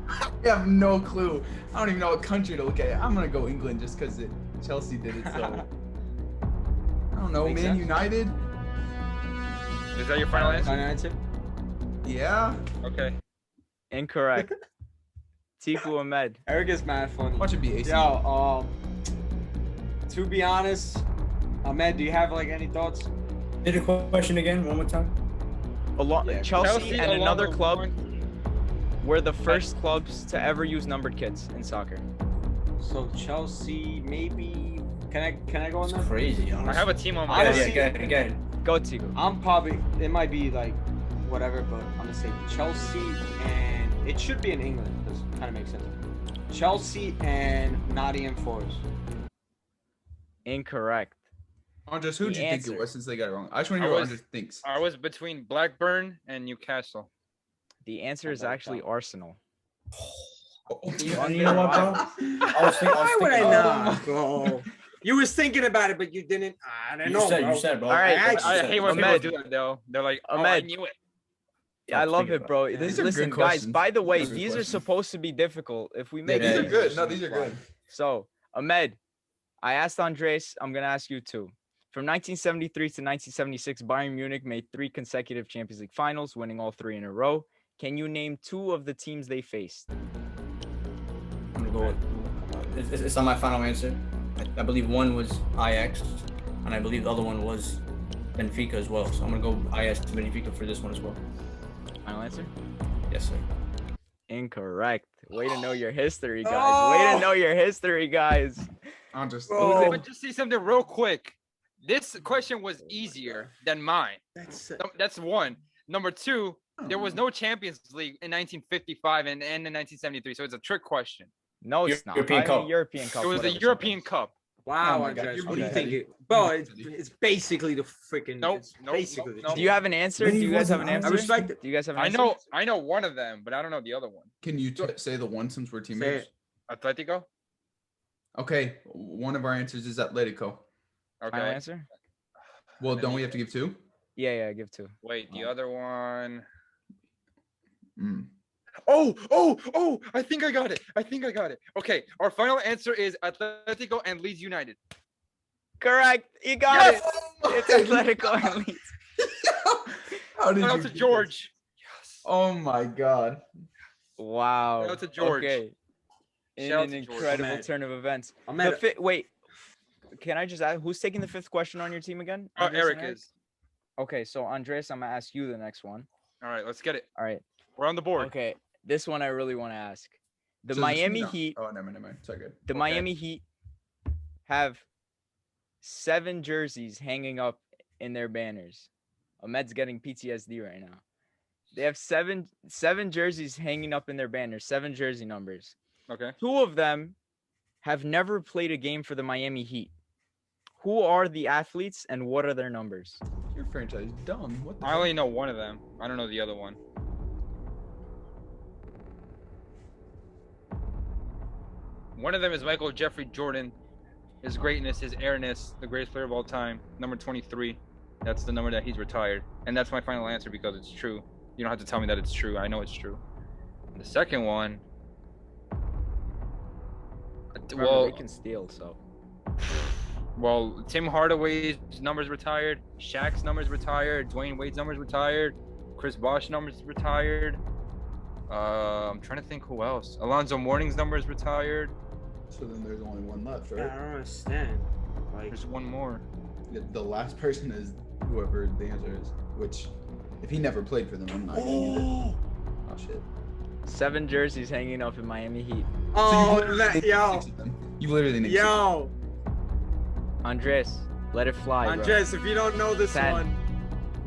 I have no clue. I don't even know what country to look at. I'm gonna go England just because Chelsea did it. So I don't know, Makes man. sense. United. Is that your final answer? Final answer? Yeah. Okay. Incorrect. Tiku Ahmed. Eric is mad funny. Watch it be AC. Yo, to be honest, Ahmed, do you have like any thoughts? Say the question again, one more time. Along Yeah, Chelsea and along another the club line- were the first clubs to ever use numbered kits in soccer. So Chelsea, maybe. Can I go on It's that? crazy, honestly. I have a team on my Yeah, Honestly- yeah, again. Go Tiku. I'm probably. It might be like whatever, but I'm gonna say Chelsea and it should be in England because it kind of makes sense. Chelsea and Nottingham Forest. Incorrect. Andres, who'd The you think answer. it was since they got it wrong? I just want to I hear what was- Andres thinks. I was between Blackburn and Newcastle. The answer is about actually that? Arsenal. You know what, bro? I was Why would I thinking, not, bro? You was thinking about it, but you didn't. I don't You know, said, bro. you said, bro. All right, I hate when people Ahmed. do that though. They're like, oh, I Ahmed. knew it. Yeah, I Stop love thinking it, bro. about it. This, These are good listen, guys. questions. By the way, These are good these are questions. supposed to be difficult. If we make these it are easy, good. it's No, gonna these be are fine. good. So, Ahmed, I asked Andres. I'm gonna ask you too. From 1973 to 1976, Bayern Munich made 3 consecutive Champions League finals, winning all 3 in a row. Can you name 2 of the teams they faced? I'm gonna go with. It's not my final answer. I believe one was Ajax, and I believe the other one was Benfica as well. So I'm gonna go Ajax to Benfica for this one as well. Final answer? Yes, sir. Incorrect. Way to know your history, guys. Way to know your history, guys. I'll just. Bro. But just say something real quick. This question was easier than mine. That's one. Number 2, there was no Champions League in 1955 and in 1973, so it's a trick question. No, it's not. European Cup. European Cup. It was the whatever, European something. Cup. Wow, Oh my God, Andres, you're what do you being think? petty. Bro, You're it's, being petty. it's basically the freaking. Nope, it's nope, basically. nope, the nope. Do you have an answer? But Do he you guys have wasn't an on- answer? I respect it. Do you guys have an answer? I know one of them, but I don't know the other one. Can you say the one since we're teammates? it. Atletico? Okay, one of our answers is Atletico. Final Okay. answer? Well, don't we have to give 2? Yeah, give 2. Wait, the other one. Mm. Oh, I think I got it. Okay, our final answer is Atletico and Leeds United. Correct. You got Yes! it. It's Atletico and Leeds. How did Shout you out to get this? George. Yes. Oh my God. Wow. Shout out to George. Okay. In Shout out an to George. incredible Ahmed. turn of events. Ahmed, Wait. Can I just ask who's taking the 5th question on your team again? Oh, Andres Eric and is. Okay, so Andres, I'm gonna ask you the next one. All right, let's get it. All right. We're on the board. Okay. This one I really want to ask. The So this Miami means- Heat. Oh, never mind. Sorry, good. The Okay. Miami Heat have 7 jerseys hanging up in their banners. Ahmed's getting PTSD right now. They have seven jerseys hanging up in their banners, 7 jersey numbers. Okay. 2 of them have never played a game for the Miami Heat. Who are the athletes and what are their numbers? Your franchise dumb. What the I hell? only know one of them. I don't know the other one. One of them is Michael Jeffrey Jordan. His greatness, his airness, the greatest player of all time. Number 23. That's the number that he's retired. And that's my final answer because it's true. You don't have to tell me that it's true. I know it's true. And the second one. Remember, Well, they can steal, so. Tim Hardaway's numbers retired. Shaq's numbers retired. Dwayne Wade's numbers retired. Chris Bosh's numbers retired. I'm trying to think who else. Alonzo Mourning's numbers retired. So then there's only one left, I right? don't understand. Like, There's one more. The last person is whoever the answer is. Which, if he never played for them, I'm not getting either. Oh shit. 7 jerseys hanging up in Miami Heat. oh, literally that, named yo, 6 of them. You literally named yo, Andres, let it fly, bro. Andres, if you don't know this 10. one,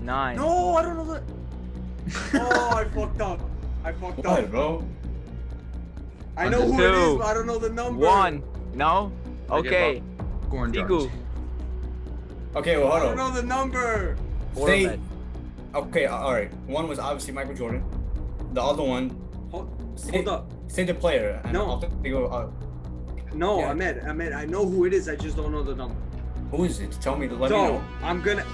9. no, I don't know that. Oh, I fucked up. What, up. bro? I know who it is, 2, but I don't know the number. 1. No? I give Okay. Goran Tigu. Dragic. Okay, well, I hold don't on. know the number. Or Say- Ahmed. Okay, all right. One was obviously Michael Jordan. The other one, Hold up. say the player. And No. I'll think No, Yeah. Ahmed, I know who it is. I just don't know the number. who is it? Tell me. Let me So know. I'm gonna.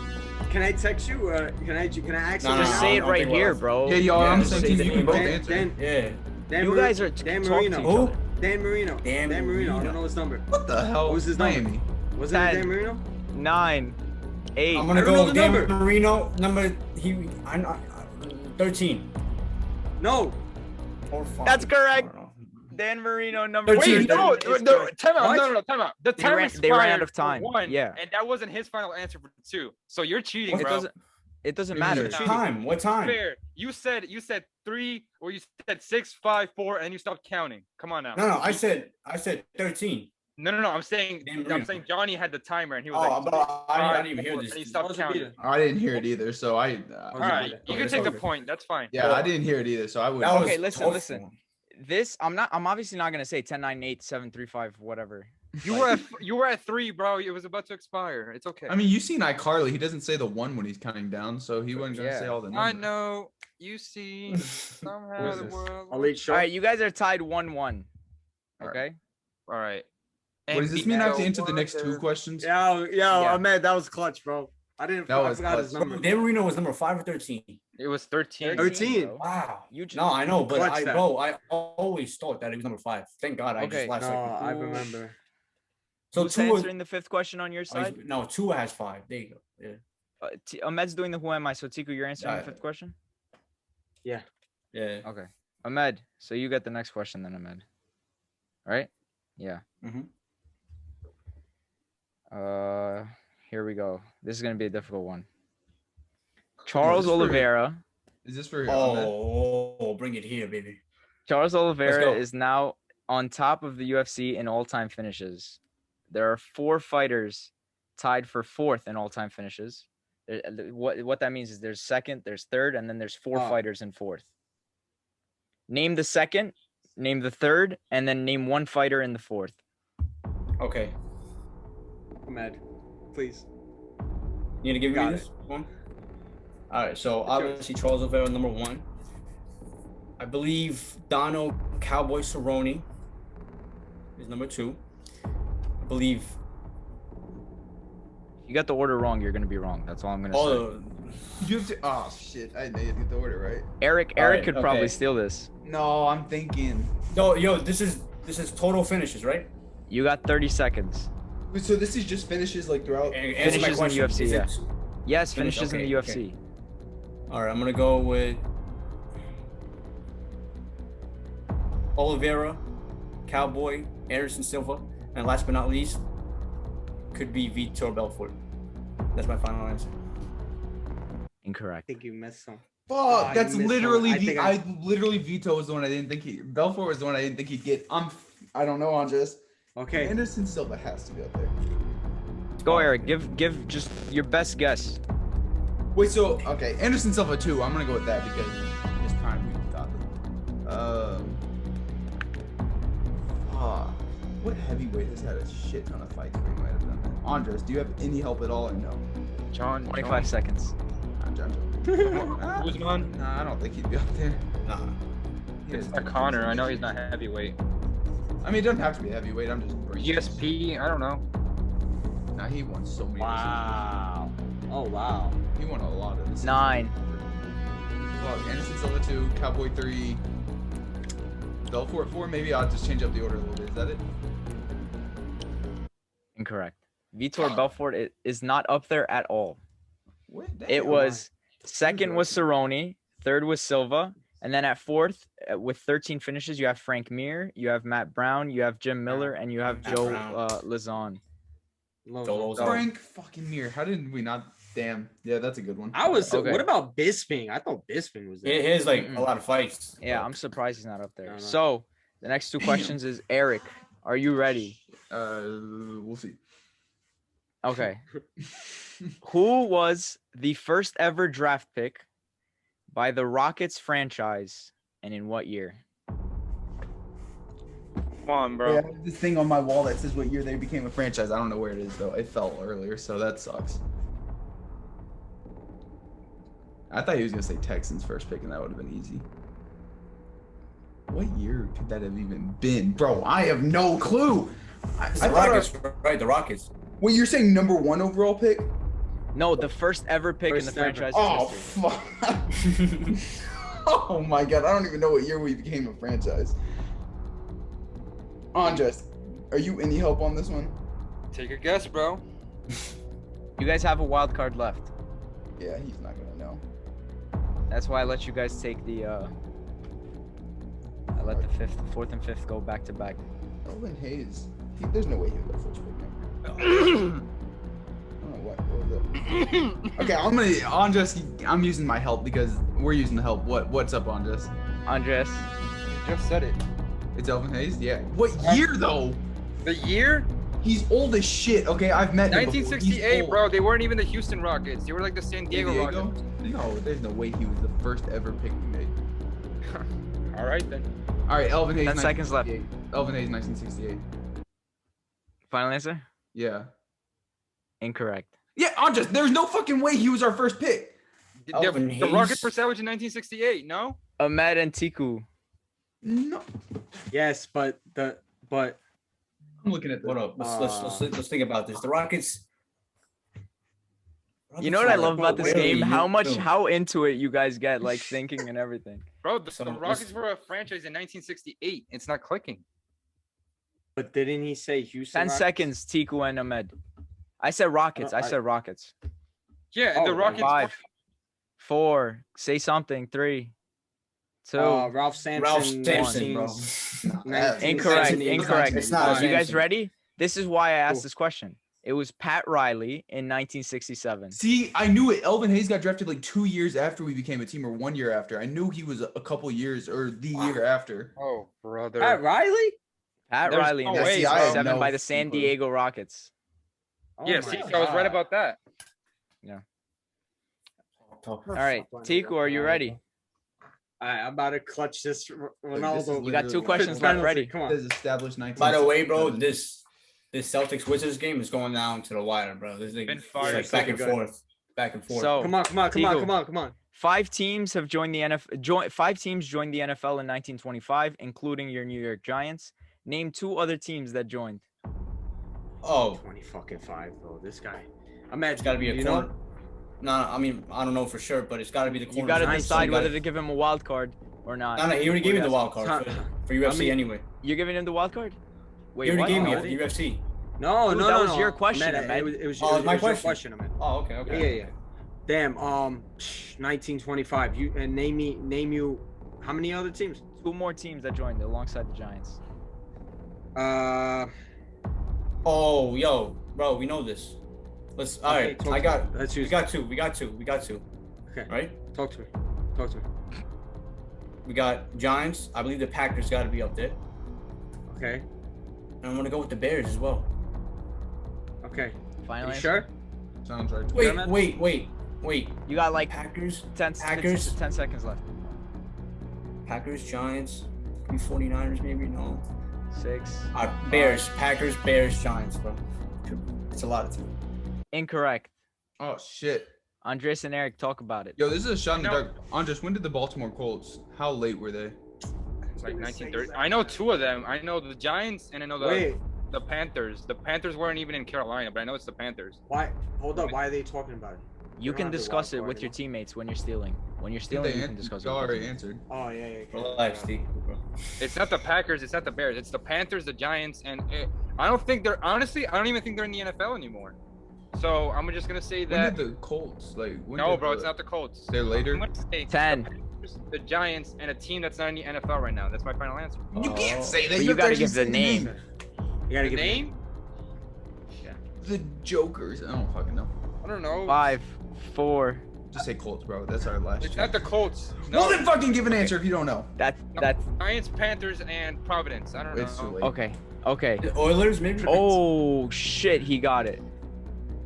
Can I text you? Can I ask you? No, Just no, say I it don't right think we'll here, have- bro. Yeah, y'all, Yeah, I'm just saying say you the can name. both Dan, answer. Yeah. You guys are Dan talking Marino. to each Who? other. Dan Marino. Dan Dan Marino. I Marino. don't know his number. What the hell? What was his number? Miami. Was it 10. Dan Marino? 9. 8. I'm gonna I don't know go the Dan number. Marino. I'm 13. No. Or 5. That's correct. I don't know. Dan Marino, number 13. 2. Wait, no, is no, correct. time out. What? No, time out. The time they ran out expired of for time. 1, Yeah. and that wasn't his final answer for 2. So you're cheating, It bro. doesn't Maybe matter. you're What cheating. time? What time? Fair. You said 3, or you said 6, 5, 4, and you stopped counting. Come on now. No, I said 13. No. I'm saying Dan Marino. Johnny had the timer, and he was Oh, like, but I 5, didn't even hear 4, this. and he stopped counting. I didn't hear it either, so I. All right, you can take the Okay. point. That's fine. Yeah, I didn't hear it either, so I would. That was Okay, listen, tough listen. one. This I'm obviously not gonna say 10, 9, 8, 7, 3, 5, whatever. You were at 3, bro. It was about to expire. It's okay. I mean, you seen iCarly. He doesn't say the 1 when he's counting down, so he wasn't gonna say Yeah. all the I numbers. know. You see, somehow is the this? world. I'll eat All right, you guys are tied 1-1. All right. Okay. All right. What does this mean? I have to answer the next 2 questions? Yo, Yeah. Ahmed, that was clutch, bro. I was forgot his clutch. number. Dan Marino was number 5 or 13. It was 13. 13. bro. Wow. You just, No, I know, but clutched that. I always thought that he was number 5. Thank God I Okay. just last No, second. I remember. So who's 2 answering the 5th question on your side? no, 2 has 5. There you go. Yeah. Ahmed's doing the who am I? So Tiku, you're answering Yeah. the 5th question. Yeah. Okay. Ahmed, so you get the next question then, Ahmed. Right? Yeah. Mhm. Here we go. This is gonna be a difficult one. Charles this for- Oliveira. Is this for Ahmed? Oh, bring it here, baby. Charles Oliveira go. is now on top of the UFC in all-time finishes. There are 4 fighters tied for 4th in all-time finishes. What that means is there's 2nd, there's 3rd, and then there's 4 fighters in 4th. Name the 2nd, name the 3rd, and then name 1 fighter in the 4th. Okay. Ahmed, please. You gonna give me Got this one? All right. So obviously Charles Oliveira number 1. I believe Dono Cowboy Cerrone is number 2. I believe. If you got the order wrong, you're gonna be wrong. That's all I'm gonna say. Oh, You have to. Oh shit! I didn't get the order right. Eric Alright, could probably okay. steal this. No, I'm thinking. no, yo, this is total finishes, right? You got 30 seconds. So this is just finishes like throughout. Answer my Finishes in the question. UFC, Is yeah. it- Yes, Finish, finishes in the okay, UFC. All right, I'm gonna go with Oliveira, Cowboy, Anderson Silva, and last but not least, could be Vitor Belfort. That's my final answer. I Incorrect. think you missed some. Fuck! I That's missed literally one. I the. think I literally Vito was the one I didn't think he. Belfort was the one I didn't think he'd get. I don't know, Andres. Okay. Anderson Silva has to be up there. Go, Eric. Give just your best guess. Wait, so okay, Anderson Silva too. I'm gonna go with that because his prime we thought. What heavyweight has had a shit ton of fights where he might have done that? Andres, do you have any help at all or no? John. 25 seconds. Nah, John. Usman. Nah, I don't think he'd be up there. Nah. It's not Connor. I know he's not heavyweight. I mean, it doesn't have to be heavyweight. I'm just. GSP. I don't know. Nah, he won so many. Wow. Oh wow. He won a lot of this. 9. Fuck, Anderson Silva 2, Cowboy 3, Belfort 4. Maybe I'll just change up the order a little bit. Is that it? Incorrect. Vitor Belfort is not up there at all. What? It Damn. was 2nd was Cerrone, 3rd was Silva, and then at 4th with 13 finishes you have Frank Mir, you have Matt Brown, you have Jim Miller, and you have Matt Joe Brown. Lozon. Frank fucking Mir. How did we not? Damn. Yeah, that's a good one. I was. Okay. What about Bisping? I thought Bisping was there. He has like Mm-mm. a lot of fights. Yeah, but- I'm surprised he's not up there. No. So the next 2 questions is Eric. Are you ready? We'll see. Okay. Who was the first ever draft pick by the Rockets franchise and in what year? Come on, I bro. have this thing on my wall that says what year they became a franchise. I don't know where it is though. It fell earlier, so that sucks. I thought he was gonna say Texans first pick, and that would have been easy. What year could that have even been, bro? I have no clue. It's I the thought Rockets, right? The Rockets. Wait, you're saying number 1 overall pick? No, the first ever pick in the First ever. franchise Oh history. fuck! Oh my god, I don't even know what year we became a franchise. Andres, are you any help on this one? Take a guess, bro. You guys have a wild card left. Yeah, he's not gonna know. That's why I let you guys take the I let the 4th and 5th go back to back. Elvin Hayes. There's no way he would go first pick now. I don't know what was it. Okay, Andres. I'm using my help because we're using the help. What's up, Andres? Andres. You just said it. It's Elvin Hayes. Yeah. What year though? The year? He's old as shit. Okay, I've met him before. He's 1968, old. bro. They weren't even the Houston Rockets. They were like the San Diego Rockets. No, there's no way he was the first ever pick we made. All right then. All right, Elvin Hayes. 10 seconds left. 1968. Elvin Hayes, 1968. Final answer? Yeah. Incorrect. Yeah, Andres. There's no fucking way he was our first pick. Elvin The Rockets Hayes. were established in 1968. No. Ahmed and Tiku. No. Yes, but I'm looking at Hold up. Let's think about this. The Rockets. You know what I love about this Really, game? How too. how into it you guys get, like thinking and everything. Bro, the So, Rockets were a franchise in 1968. It's not clicking. But didn't he say Houston? 10 Rockets? seconds, Tiku and Ahmed. I said Rockets. I said Rockets. Yeah, Oh, the Rockets. 5, 4. Say something. 3, 2. Ralph Sampson. Ralph Sampson, bro. 19- Incorrect. 19- Incorrect. It's not You guys Sampson. ready? This is why I asked Cool. this question. It was Pat Riley in 1967. See, I knew it. Elvin Hayes got drafted like 2 years after we became a team, or 1 year after. I knew he was a couple years, or the year after. Oh, brother. Pat Riley? Pat There's Riley in no way, 1967 bro. by the San Diego Rockets. Oh Yeah, my see, I was right God. about that. All right, Tiku, are you ready? All right, I'm about to clutch this Ronaldo. You got 2 Literally- questions left. Ready? Come It on. says established 19. By the way, bro, this Celtics Wizards game is going down to the wire, bro. This Been is fired. like back and Good. forth, back and forth. So, Come on. Tiku. 5 teams have joined the NFL. 5 teams joined the NFL in 1925, including your New York Giants. Name 2 other teams that joined. Oh, 20-5, bro. This guy. Imagine. it's got to be a you corner. know? No, I mean I don't know for sure, but it's got to be the corner. You got to Giants, so decide you whether gotta- to give him a wild card or not. No, he already gave me the wild card Huh. for UFC I mean- anyway. You're giving him the wild card? Wait, He already what? gave me No. it for UFC. No, Dude, no, that no. was no. your question, Ahmed, Ahmed. It was, Oh, it my was your question. question, Ahmed. Oh, okay. Yeah. Damn. 1925. You and name you. How many other teams? 2 more teams that joined alongside the Giants. Oh, yo, bro, we know this. Let's. All Okay, right, talk I to got. me. Let's We use. got two. We got two. Okay. Right? Talk to me. We got Giants. I believe the Packers got to be up there, Okay. and I'm gonna go with the Bears as well. Okay. Final You answer? sure? Sounds right. to me. Wait, Ahmed? wait. You got like Packers, 10 seconds left. Giants, maybe 49ers, maybe no. 6. Bears, Packers, Bears, Giants, bro. It's a lot of teams. Incorrect. Oh shit. Andres and Eric, talk about it. Yo, this is a shot in the No. dark. Andres, when did the Baltimore Colts? How late were they? It's like 1930. I know 2 of them. I know the Giants and I know Wait. the Panthers. The Panthers weren't even in Carolina, but I know it's the Panthers. Why? Hold up. Why are they talking about it? You don't can have the discuss wild it card with your anymore. teammates when you're stealing. When you're stealing, you can discuss it. Y'all with your already teammates. answered. Oh yeah. Relax, D. Bro. It's not the Packers. It's not the Bears. It's the Panthers, the Giants, and I don't think they're honestly. I don't even think they're in the NFL anymore. So I'm just gonna say When that. did the Colts when No, did bro, the- it's not the Colts. They're later. I'm gonna say 10. the Panthers, the Giants, and a team that's not in the NFL right now. That's my final answer. You can't say that. But you have to gotta actually give the say name. You gotta The give me- name? The Jokers. I don't fucking know. I don't know. 5, 4. Just say Colts, bro. That's our last. It's chance. not the Colts. No. Well, then fucking give an answer if you don't know. That's No, that's Giants, Panthers, and Providence. I don't know. It's too late. okay. The Oilers, maybe. Oh shit, he got it.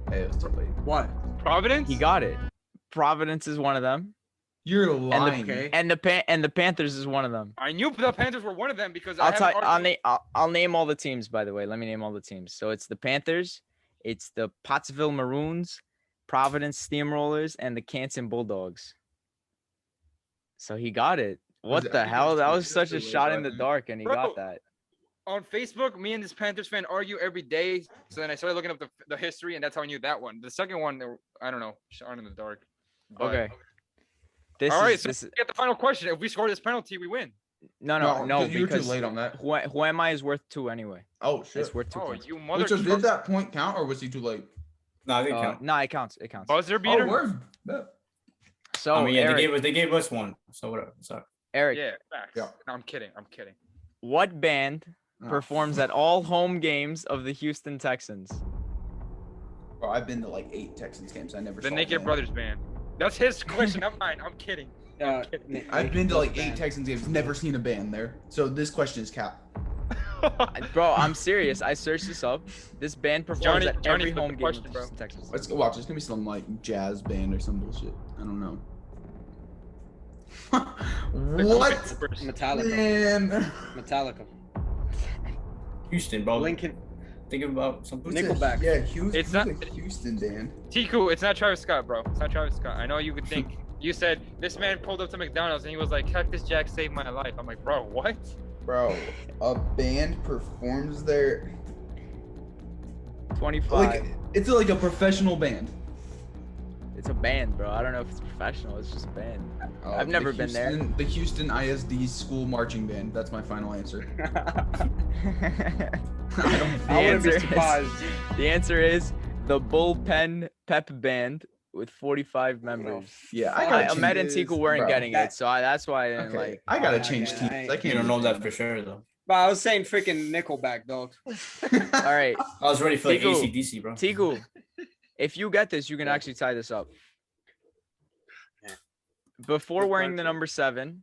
Hey, it's too late. What? Providence? He got it. Providence is one of them, You're lying. Okay. and the Panthers is one of them. I knew the Panthers were one of them because I'll name all the teams. By the way, let me name all the teams. So it's the Panthers, it's the Pottsville Maroons, Providence Steamrollers, and the Canton Bulldogs. So he got it. What that the because hell? That he was just such a did shot like in the that? dark, and he Bro. got that. On Facebook, me and this Panthers fan argue every day. So then I started looking up the history, and that's how I knew that one. The second one, I don't know, shot in the dark. But- Okay. This All right, is so this. get the final question. If we score this penalty, we win. No, you were too because late on that. who am I is worth 2 anyway. Oh shit. It's worth 2 Oh, points. you mother Wait, so truck. did that point count, or was he too late? No, I didn't count. No, it counts. It counts. Buzzer beater? Oh, word. Yeah. So I mean, yeah, Eric, they gave us one. So whatever. Sorry. Eric, Yeah, facts. Yeah. No, I'm kidding. what band Oh, performs at all home games of the Houston Texans? Bro, I've been to like 8 Texans games. I never. The saw Naked one. Brothers band. That's his question, not mine. I'm kidding. I've been to like 8 Texans games. Never seen a band there. So this question is cap. Bro, I'm serious. I searched this up. This band performs Johnny- at Johnny every put the home game question, of the bro. Houston Texans. Let's go watch. It's gonna be some like jazz band or some bullshit. I don't know. What? Metallica. Man. Metallica. Houston, bro. Lincoln. Thinking about something. Nickelback. Yeah, Houston. It's not- a Houston band. Tiku, it's not Travis Scott, bro. It's not Travis Scott. I know you would think. You said this man pulled up to McDonald's and he was like, "Cactus Jack saved my life." I'm like, bro, what? Bro, a band performs there. 25. Like it's like a professional band. It's a band, bro. I don't know if it's professional. It's just a band. I've never been there. The Houston ISD school marching band. That's my final answer. The answer is the Bullpen Pep Band with 45 members. Yeah, I got Ahmed and Tiku weren't getting it, so that's why I didn't Okay, like. I gotta change teams. I You can't don't know that for sure though. But I was saying freaking Nickelback, dog. All right, I was ready for like Tiku. AC/DC, bro. Tiku, if you get this, you can actually tie this up. Yeah. Before wearing the number 7,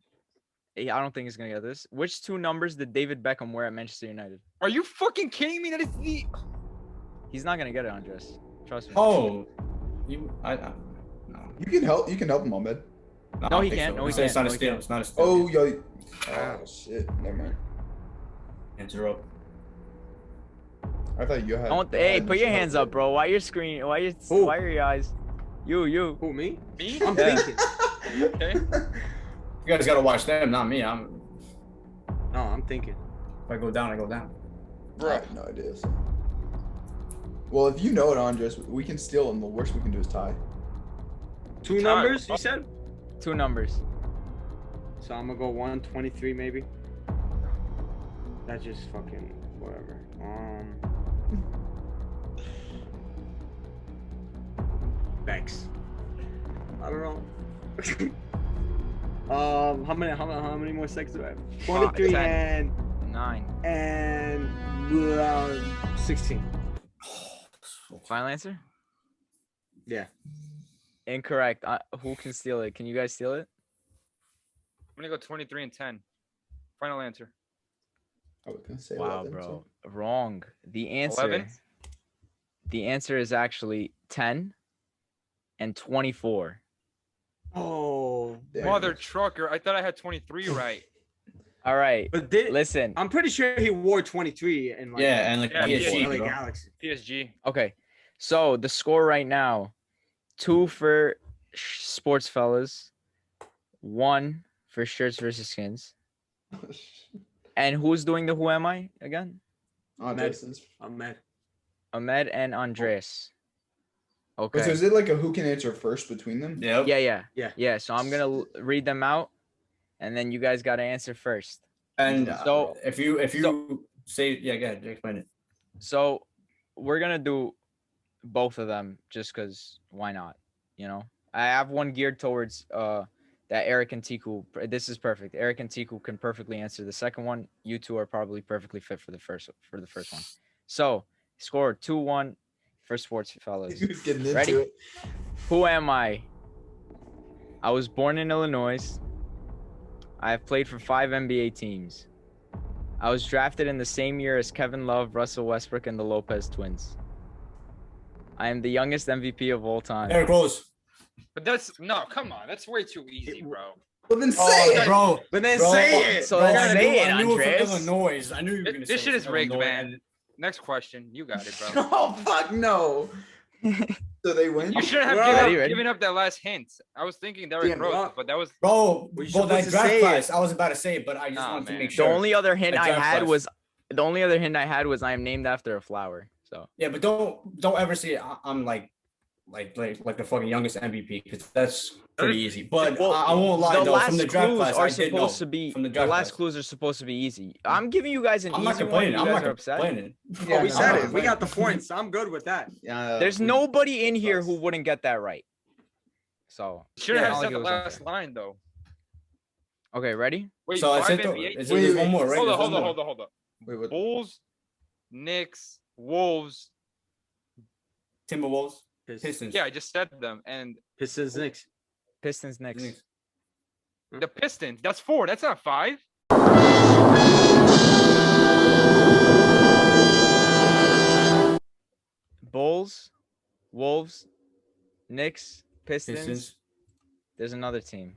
I don't think he's gonna get this. Which 2 numbers did David Beckham wear at Manchester United? Are you fucking kidding me? That is the. He's not gonna get it, Andres. Trust me. Oh, no. You can help. You can help him, Ahmed. I No, don't he think can't. so. No, he It's not can't. a No, he steal. can't. It's not a steal. Oh, yo. Oh shit. Never mind. Answer up. I thought you had. Hey, put your hands up, bro. Why your screen? Why are your eyes? You. Who, me? Me? I'm Yeah. thinking. Okay. You guys gotta watch them, not me. No, I'm thinking. If I go down, I go down. I have no idea. So. Well, if you know it, Andres, we can steal, and the worst we can do is tie. 2 Time. numbers, you said? 2 numbers. So I'm gonna go 123 maybe. That's just fucking whatever. Bex. I don't know. How many more seconds do I have? 23 10. 9. and 16. Final answer? Yeah. Incorrect. Who can steal it? Can you guys steal it? I'm gonna go 23 and 10. Final answer. I was gonna say Wow, 11, bro. so- Wrong. The answer. 11? The answer is actually 10 and 24. Oh. Damn. Mother trucker. I thought I had 23 right. All right. But Listen. I'm pretty sure he wore 23 and like Yeah, and like Yeah, PSG, LA bro. Galaxy. PSG. Okay. So the score right now, 2 for SportsFellas, 1 for Shirts versus Skins. And who's doing the Who Am I again? Andres is. I'm mad. Ahmed and Andres. Okay. So is it like a who can answer first between them? Yep. Yeah. So I'm gonna read them out, and then you guys gotta answer first. And So- if you say go ahead, explain it. So we're gonna do both of them just because why not? You know, I have one geared towards that Eric and Tiku. This is perfect. Eric and Tiku can perfectly answer the second one. You two are probably perfectly fit for the first one. So score 2-1 for SportsFellas. Who's getting into Ready? it? Who am I? I was born in Illinois. I have played for 5 NBA teams. I was drafted in the same year as Kevin Love, Russell Westbrook, and the Lopez twins. I am the youngest MVP of all time. Eric Rose. But come on. That's way too easy, bro. Well, then say Oh, it. bro. But then Bro, say it. So Bro, then say it, I knew it Andres. from Illinois. I knew you were gonna say This shit it is from rigged, Illinois, man. and- Next question. You got it, bro. Oh fuck no. So they win. You shouldn't have Ready? given up that last hint. I was thinking Derrick Damn, Rose, bro. but that was Bro, Well, you bro, that supposed to draft say class. I was about to say it, but I just Nah, wanted to man. make The sure. only other hint A I draft had class. was I am named after a flower. So Yeah, but don't ever say I'm like the fucking youngest MVP because that's pretty easy. But Well, I won't lie the though. last From the draft clues class, are I did know. supposed to be from the the draft last class. clues are supposed to be easy. I'm giving you guys an I'm easy not one. complaining. You I'm guys not are upset. complaining. Oh, we said I'm it. We got the points. I'm good with that. Yeah. There's nobody in here who wouldn't get that right. So should Yeah, have I said think the it was last unfair. line though. okay, ready? Wait, So I 5 said though, NBA is teams? there one more, right? Hold There's on. one more. Hold on. Wait, what? Bulls, Knicks, Wolves. Timberwolves, Pistons, Pistons. Yeah, I just said them. And Pistons Knicks. Pistons next. Knicks. the Pistons. That's 4. That's not 5. Bulls, Wolves, Knicks, Pistons. Pistons. There's another team.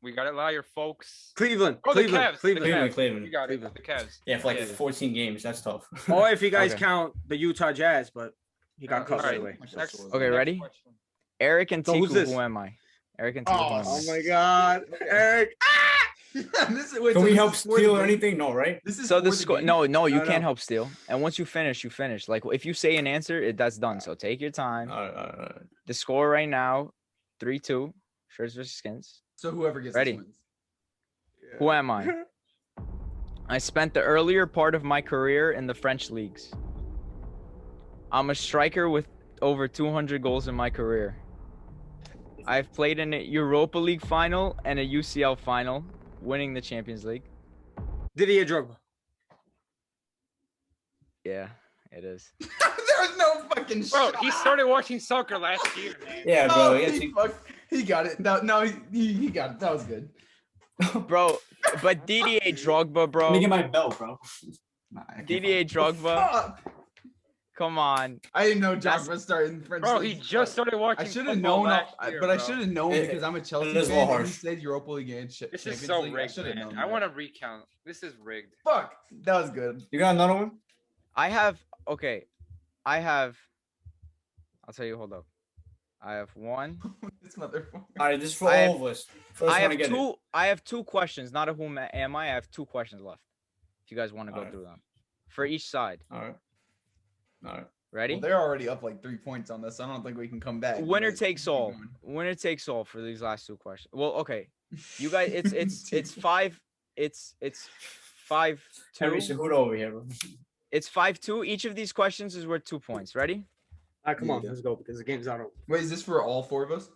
We got it, liar, folks. Cleveland. Oh, the Cleveland. Cavs. Cleveland. The Cavs. Cleveland. You got it. Cleveland. The Cavs. Yeah, for like Yeah. 14 games. That's tough. Or if you guys Okay. count the Utah Jazz, but he got cut All right right. away. Next, Okay, next ready? question. Eric and So who's Tiku, this? who am I? Eric and Tiku, who am I? Oh my God, Eric. Wait, Can so we this help is for steal the or game? anything? No, right? This is So the for score. game? No, you No, can't no. help steal. And once you finish, you finish. Like if you say an answer, that's done. So take your time. All right. The score right now, 3-2. Shirts versus skins. So whoever gets Ready. this wins. Who am I? I spent the earlier part of my career in the French leagues. I'm a striker with over 200 goals in my career. I've played in a Europa League final and a UCL final, winning the Champions League. Didier Drogba. Yeah, it is. There was no fucking Bro, shot. he started watching soccer last year, man. Yeah, bro. Oh, Yes, he got it. No, he got it. That was good. Bro, but Didier Drogba, Let me bro. get my belt, bro. Nah, I can't Didier Drogba. Fuck. Come on. I didn't know That's- Drogba started in French. Bro, he league. just started watching. I should have football known, last year, but I bro. should have known It- because I'm a Chelsea it is a fan. little And he harsh. said Europa League and This is Champions so League. rigged, should have man. known I that. want to recount. This is rigged. Fuck, that was good. You got another one? I have, okay. I'll tell you, hold up. I have one. This motherfucker. All right, this is for I have- all of us. First I one have to get it. I have two questions, not a who am I. I have two questions left. If you guys want to go Alright. through them. For each side. All right. Ready? Well, they're already up like 3 points on this. I don't think we can come back. Winner but takes keep all. going. Winner takes all for these last two questions. Well, okay. You guys, it's 5. It's 5-2. Henry Cejudo over here, bro. It's 5-2. Each of these questions is worth 2 points. Ready? All right, come on, Yeah. let's go because the game's not over. Wait, is this for all 4 of us?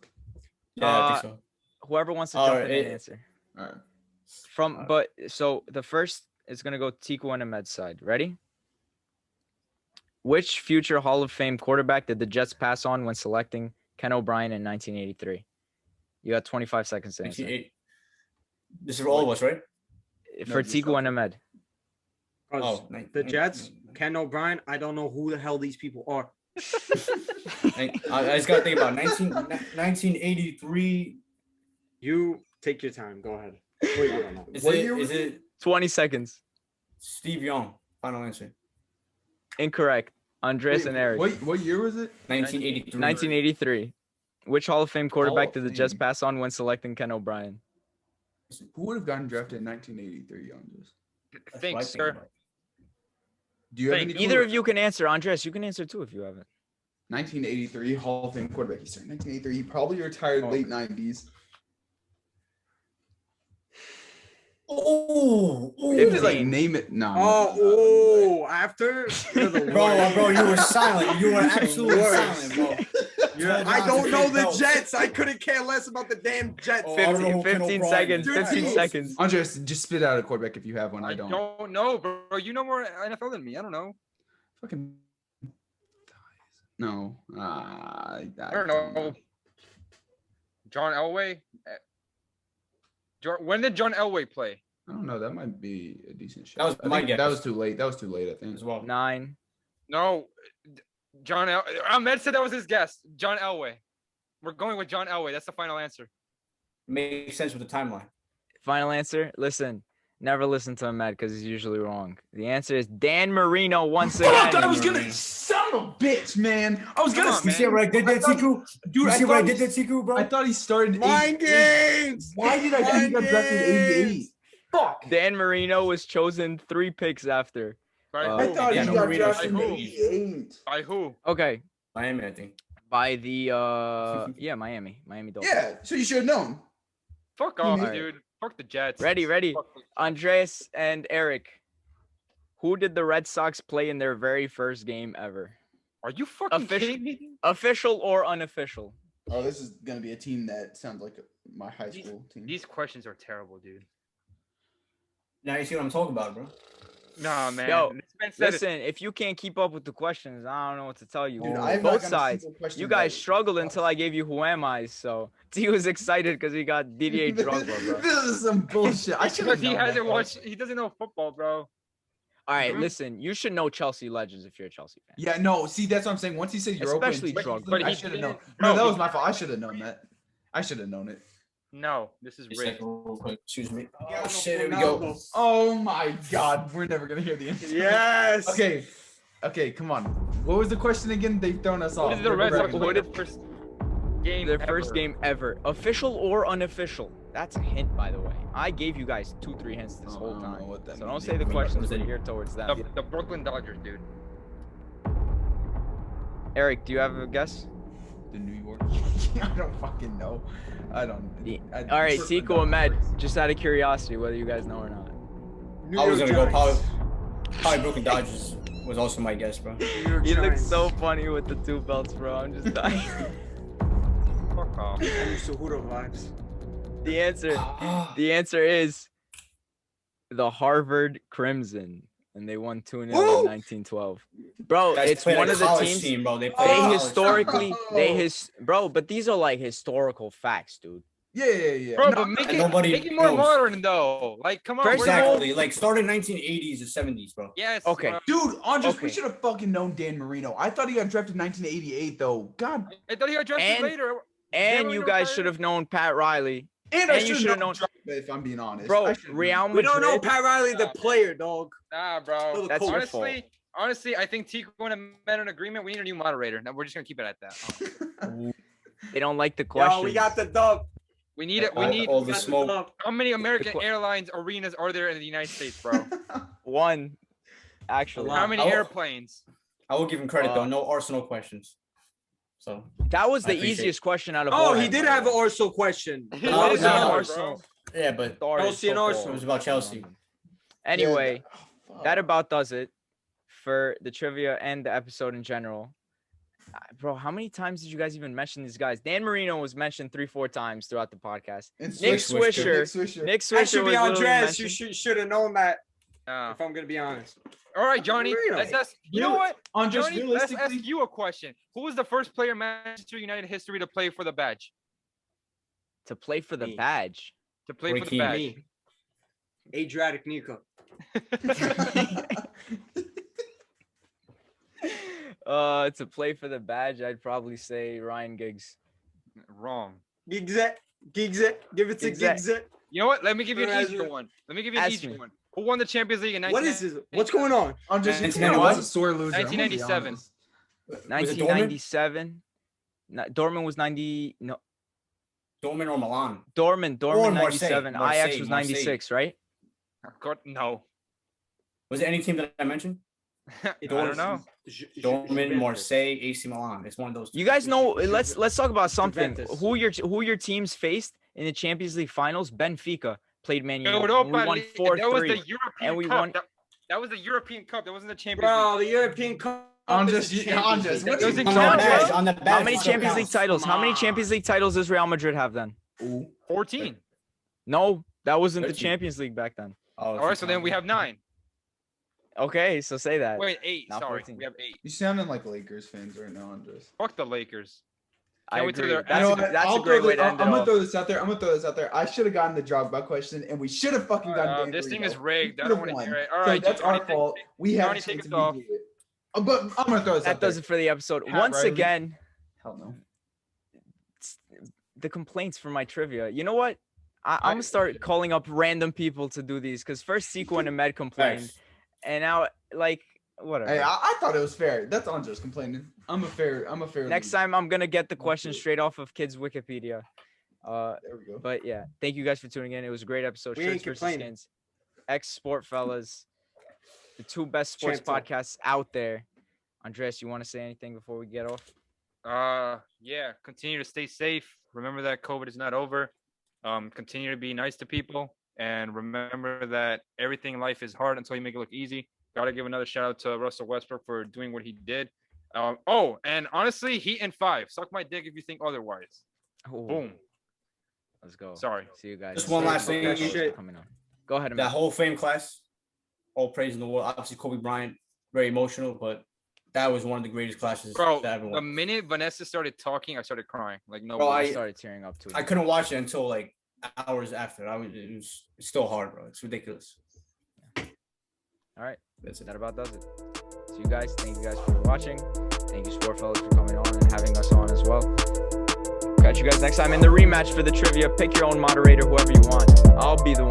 Yeah, I think so. Whoever wants to All jump right, in and it- answer. All right. From but so the first is gonna go Tiku and Ahmed's side. Ready? Which future Hall of Fame quarterback did the Jets pass on when selecting Ken O'Brien in 1983? You got 25 seconds to answer. 1980. This is for all of us, right? For just Tiku and Ahmed. Cause Oh, the Jets, Ken O'Brien. I don't know who the hell these people are. I just gotta think about 1983. You take your time. Go ahead. What year am I? Is What it year was is it 20 seconds. Steve Young? Final answer. Incorrect. Andres Wait, and Eric. What year was it? 1983. 1983. Which Hall of Fame quarterback of did the Jets Fame. pass on when selecting Ken O'Brien? Who would have gotten drafted in 1983, Andres? That's what I Thanks, think sir. about. Do you have Thank any? Either clue? of you can answer. Andres, you can answer too if you haven't. 1983 Hall of Fame quarterback. He started 1983. He probably retired Oh. late 90s. Oh, You have to like 15. name it. No. Oh, after you're the bro, worst. bro, you were silent. You were absolutely Worst. silent, bro. You're- Hold I on don't to know fake the belts. Jets. I couldn't care less about the damn Jets. Oh, I don't know 15, who Ken 15 O'Brien seconds. is. 15 Dude, seconds. Andres, just spit out a quarterback if you have one. I I don't. don't know, bro. You know more NFL than me. I don't know. Fucking. No. I I don't know. John Elway. When did John Elway play? I don't know. That might be a decent shot. That was I my think guess. That was too late. I think. as well. 9. No, Ahmed said that was his guess. John Elway. We're going with John Elway. That's the final answer. Makes sense with the timeline. Final answer. Listen, never listen to Ahmed because he's usually wrong. The answer is Dan Marino once again. Fuck! I was gonna. Son of a bitch, man. I was Come gonna. on, You see what I did there, I thought- Tiku? Dude, You I see what I thought did there, he- Tiku, bro? I thought he started. Mind games. Why did I think he got drafted in '88? Fuck. Dan Marino was chosen 3 picks after. By I who? thought he got drafted in By who? '88. By who? Okay, Miami, I think. by the yeah, Miami Dolphins. Yeah, so you should have known. Fuck off, Alright. dude. Fuck the Jets. Ready. Fuck the- Andreas and Eric. Who did the Red Sox play in their very first game ever? Are you fucking Official- kidding me? Official or unofficial? Oh, this is gonna be a team that sounds like my high school team. These questions are terrible, dude. Now you see what I'm talking about, bro. Nah, man. Yo, This man said it. Listen, if you can't keep up with the questions, I don't know what to tell you. Dude, Oh, I've not Both gotten a sides. single question You guys right. struggled until I gave you who am I. So T was excited because he got Didier Drogba, bro. This is some bullshit. I should Because have he known hasn't that, bro. watched. He doesn't know football, bro. All right, Mhm. listen. You should know Chelsea legends if you're a Chelsea fan. Yeah, no. See, that's what I'm saying. Once he said Europa, and Especially Champions Drogba. League, But I he should have known. didn't- No, bro, that he- was my fault. I should have known that. I should have known it. No, this is Just rigged. like, real quick. Excuse me. Yeah, Oh shit, here we go. Oh my God, we're never gonna hear the answer. Yes. Okay, come on. What was the question again? They've thrown us What off. did the We're Red Sox bragging. win their first game? Their first ever? game ever, official or unofficial. That's a hint, by the way. I gave you guys 2-3 hints this whole I don't know time. what that So don't means say the either. questions were geared towards them. The Brooklyn Dodgers, dude. Eric, do you have a guess? The New York. I don't fucking know. I don't. All right, Brooklyn Seco and Med, Dodgers. just out of curiosity, whether you guys know or not. I was gonna go probably Brooklyn Dodgers was also my guess, bro. You look so funny with the 2 belts, bro. I'm just dying. Fuck off. Suhuro vibes. The answer is the Harvard Crimson, and they won 2-0 in 1912. Bro, Guys it's played one a of the college teams. team, bro. They played They a college historically, team. bro, but these are like historical facts, dude. Yeah. Bro, No, but make nobody it more knows. modern though. Like, come on. First we're of not- all- Exactly. Like started 1980s or 70s, bro. Yes. Okay. bro. Dude, Andres, we Okay. should have fucking known Dan Marino. I thought he got drafted in 1988, though. God. I thought he got drafted And- later. And Marino you guys retired? should have known Pat Riley. And And I you should should've have known- known. If I'm being honest, Bro, I should've Real known. We don't know Madrid. Pat Riley, the player, dog. Nah, bro. That's your Honestly, I think Tico and I met an agreement. We need a new moderator. Now we're just gonna keep it at that. They don't like the question. Yo, we got the dub. We need it. We All- need. all the We got smoke. dub. How many American que- Airlines arenas are there in the United States, bro? one, actually. A lot. How many Oh. airplanes? I will give him credit though. Uh, No Arsenal questions. So That was I the appreciate easiest question out of all. Oh, he did have an Orso question. It No, is no, hard, bro. Arsenal. yeah, but Chelsea and Arsenal. It was about Chelsea. Anyway, Yeah. that about does it for the trivia and the episode in general. Bro, how many times did you guys even mention these guys? Dan Marino was mentioned 3-4 times throughout the podcast. And Nick Swisher. Swisher. Nick That Swisher should was be literally Andres. You mentioned. should have known that. Nah. If I'm gonna be honest. All right, Johnny. Marino. Let's ask. You know Really? what? Andres, Johnny, let's realistically, ask you a question. Who was the first player in Manchester United history to play for the badge? To play for the Me. badge. To play for the Ricky. badge. Me. Adriatic Nico. To play for the badge, I'd probably say Ryan Giggs. Wrong. Giggs. Give it to Giggs. Giggs. You know what? Let me give you an Ask easier me. one. Let me give you an Ask easier me. one. Who won the Champions League in What is this? What's going on? Andres, you 1991? was a sore loser. I'm gonna be 1997. honest. Was it Dortmund? 1997. Dortmund was 90. No, Dortmund or Milan? Dortmund Marseille. 97. Ajax Marseille, was 96, right? God, no. Was it any team that I mentioned? I don't know. Dortmund, Marseille, AC Milan. It's one of those. You guys know. Let's talk about something. Juventus. Who your teams faced in the Champions League finals? Benfica played Man United. Europa We won League. 4-3. That was the European and we Cup. won- That was the European Cup. That wasn't the Champions Bro, the European Cup. Andres, is the you- Andres, Champions what League. doesn't on count, the badge. bro. On the badge. How many it still Champions League counts. titles? How many Come Champions on. League titles does Real Madrid have then? Ooh. 14. No, that wasn't the 13. Champions League back then. Oh, All right, so then we have 9. Okay, so say that. Wait, 8. Not Sorry, 14. we have 8. You sounding like Lakers fans right now, Andres. Fuck the Lakers. I Can't wait till agree. they're- That's, You know a, what? that's I'll a great throw way this- to end it I'm gonna off. throw this out there. I should have gotten the Drogba question, and we should have fucking gotten. Dan This thing Marino. is rigged. I We don't could've want to won. hear it. All So right, that's Johnny, our fault. We had Johnny, a take chance us and we off. blew it. But I'm gonna throw this That out there. does it for the episode. Pat Once Riley. again, Hell no. the complaints for my trivia. You know what? I'm gonna start calling up random people to do these because first Sequel and Ahmed complained, Facts. and now like whatever. Hey, I thought it was fair. That's Andres complaining. I'm a fair. Next lead. time I'm gonna get the Let's question do it. straight off of Kids Wikipedia. There we go. But yeah, thank you guys for tuning in. It was a great episode. We Shirts ain't versus complaining. Skins, ex-SportsFellas, the 2 best sports Chanto. podcasts out there. Andres, you want to say anything before we get off? Yeah, continue to stay safe. Remember that COVID is not over. Continue to be nice to people, and remember that everything in life is hard until you make it look easy. Gotta give another shout out to Russell Westbrook for doing what he did. Oh, and honestly, Heat in 5. Suck my dick if you think otherwise. Oh, Boom. Let's go. Sorry. See you guys. Just one last thing. That Thanks for shit. coming on. Go ahead, That Ahmed. Hall of Fame class, all praise in the world. Obviously, Kobe Bryant, very emotional, but that was one of the greatest classes Bro, that ever the won. minute Vanessa started talking, I started crying. Like, no Bro, way. I I- started tearing up too. I couldn't watch it until like hours after. It's still hard, bro. It's ridiculous. All right. That's it. That about does it. See you guys. Thank you guys for watching. Thank you, SportsFellas, for coming on and having us on as well. Catch you guys next time in the rematch for the trivia. Pick your own moderator, whoever you want. I'll be the one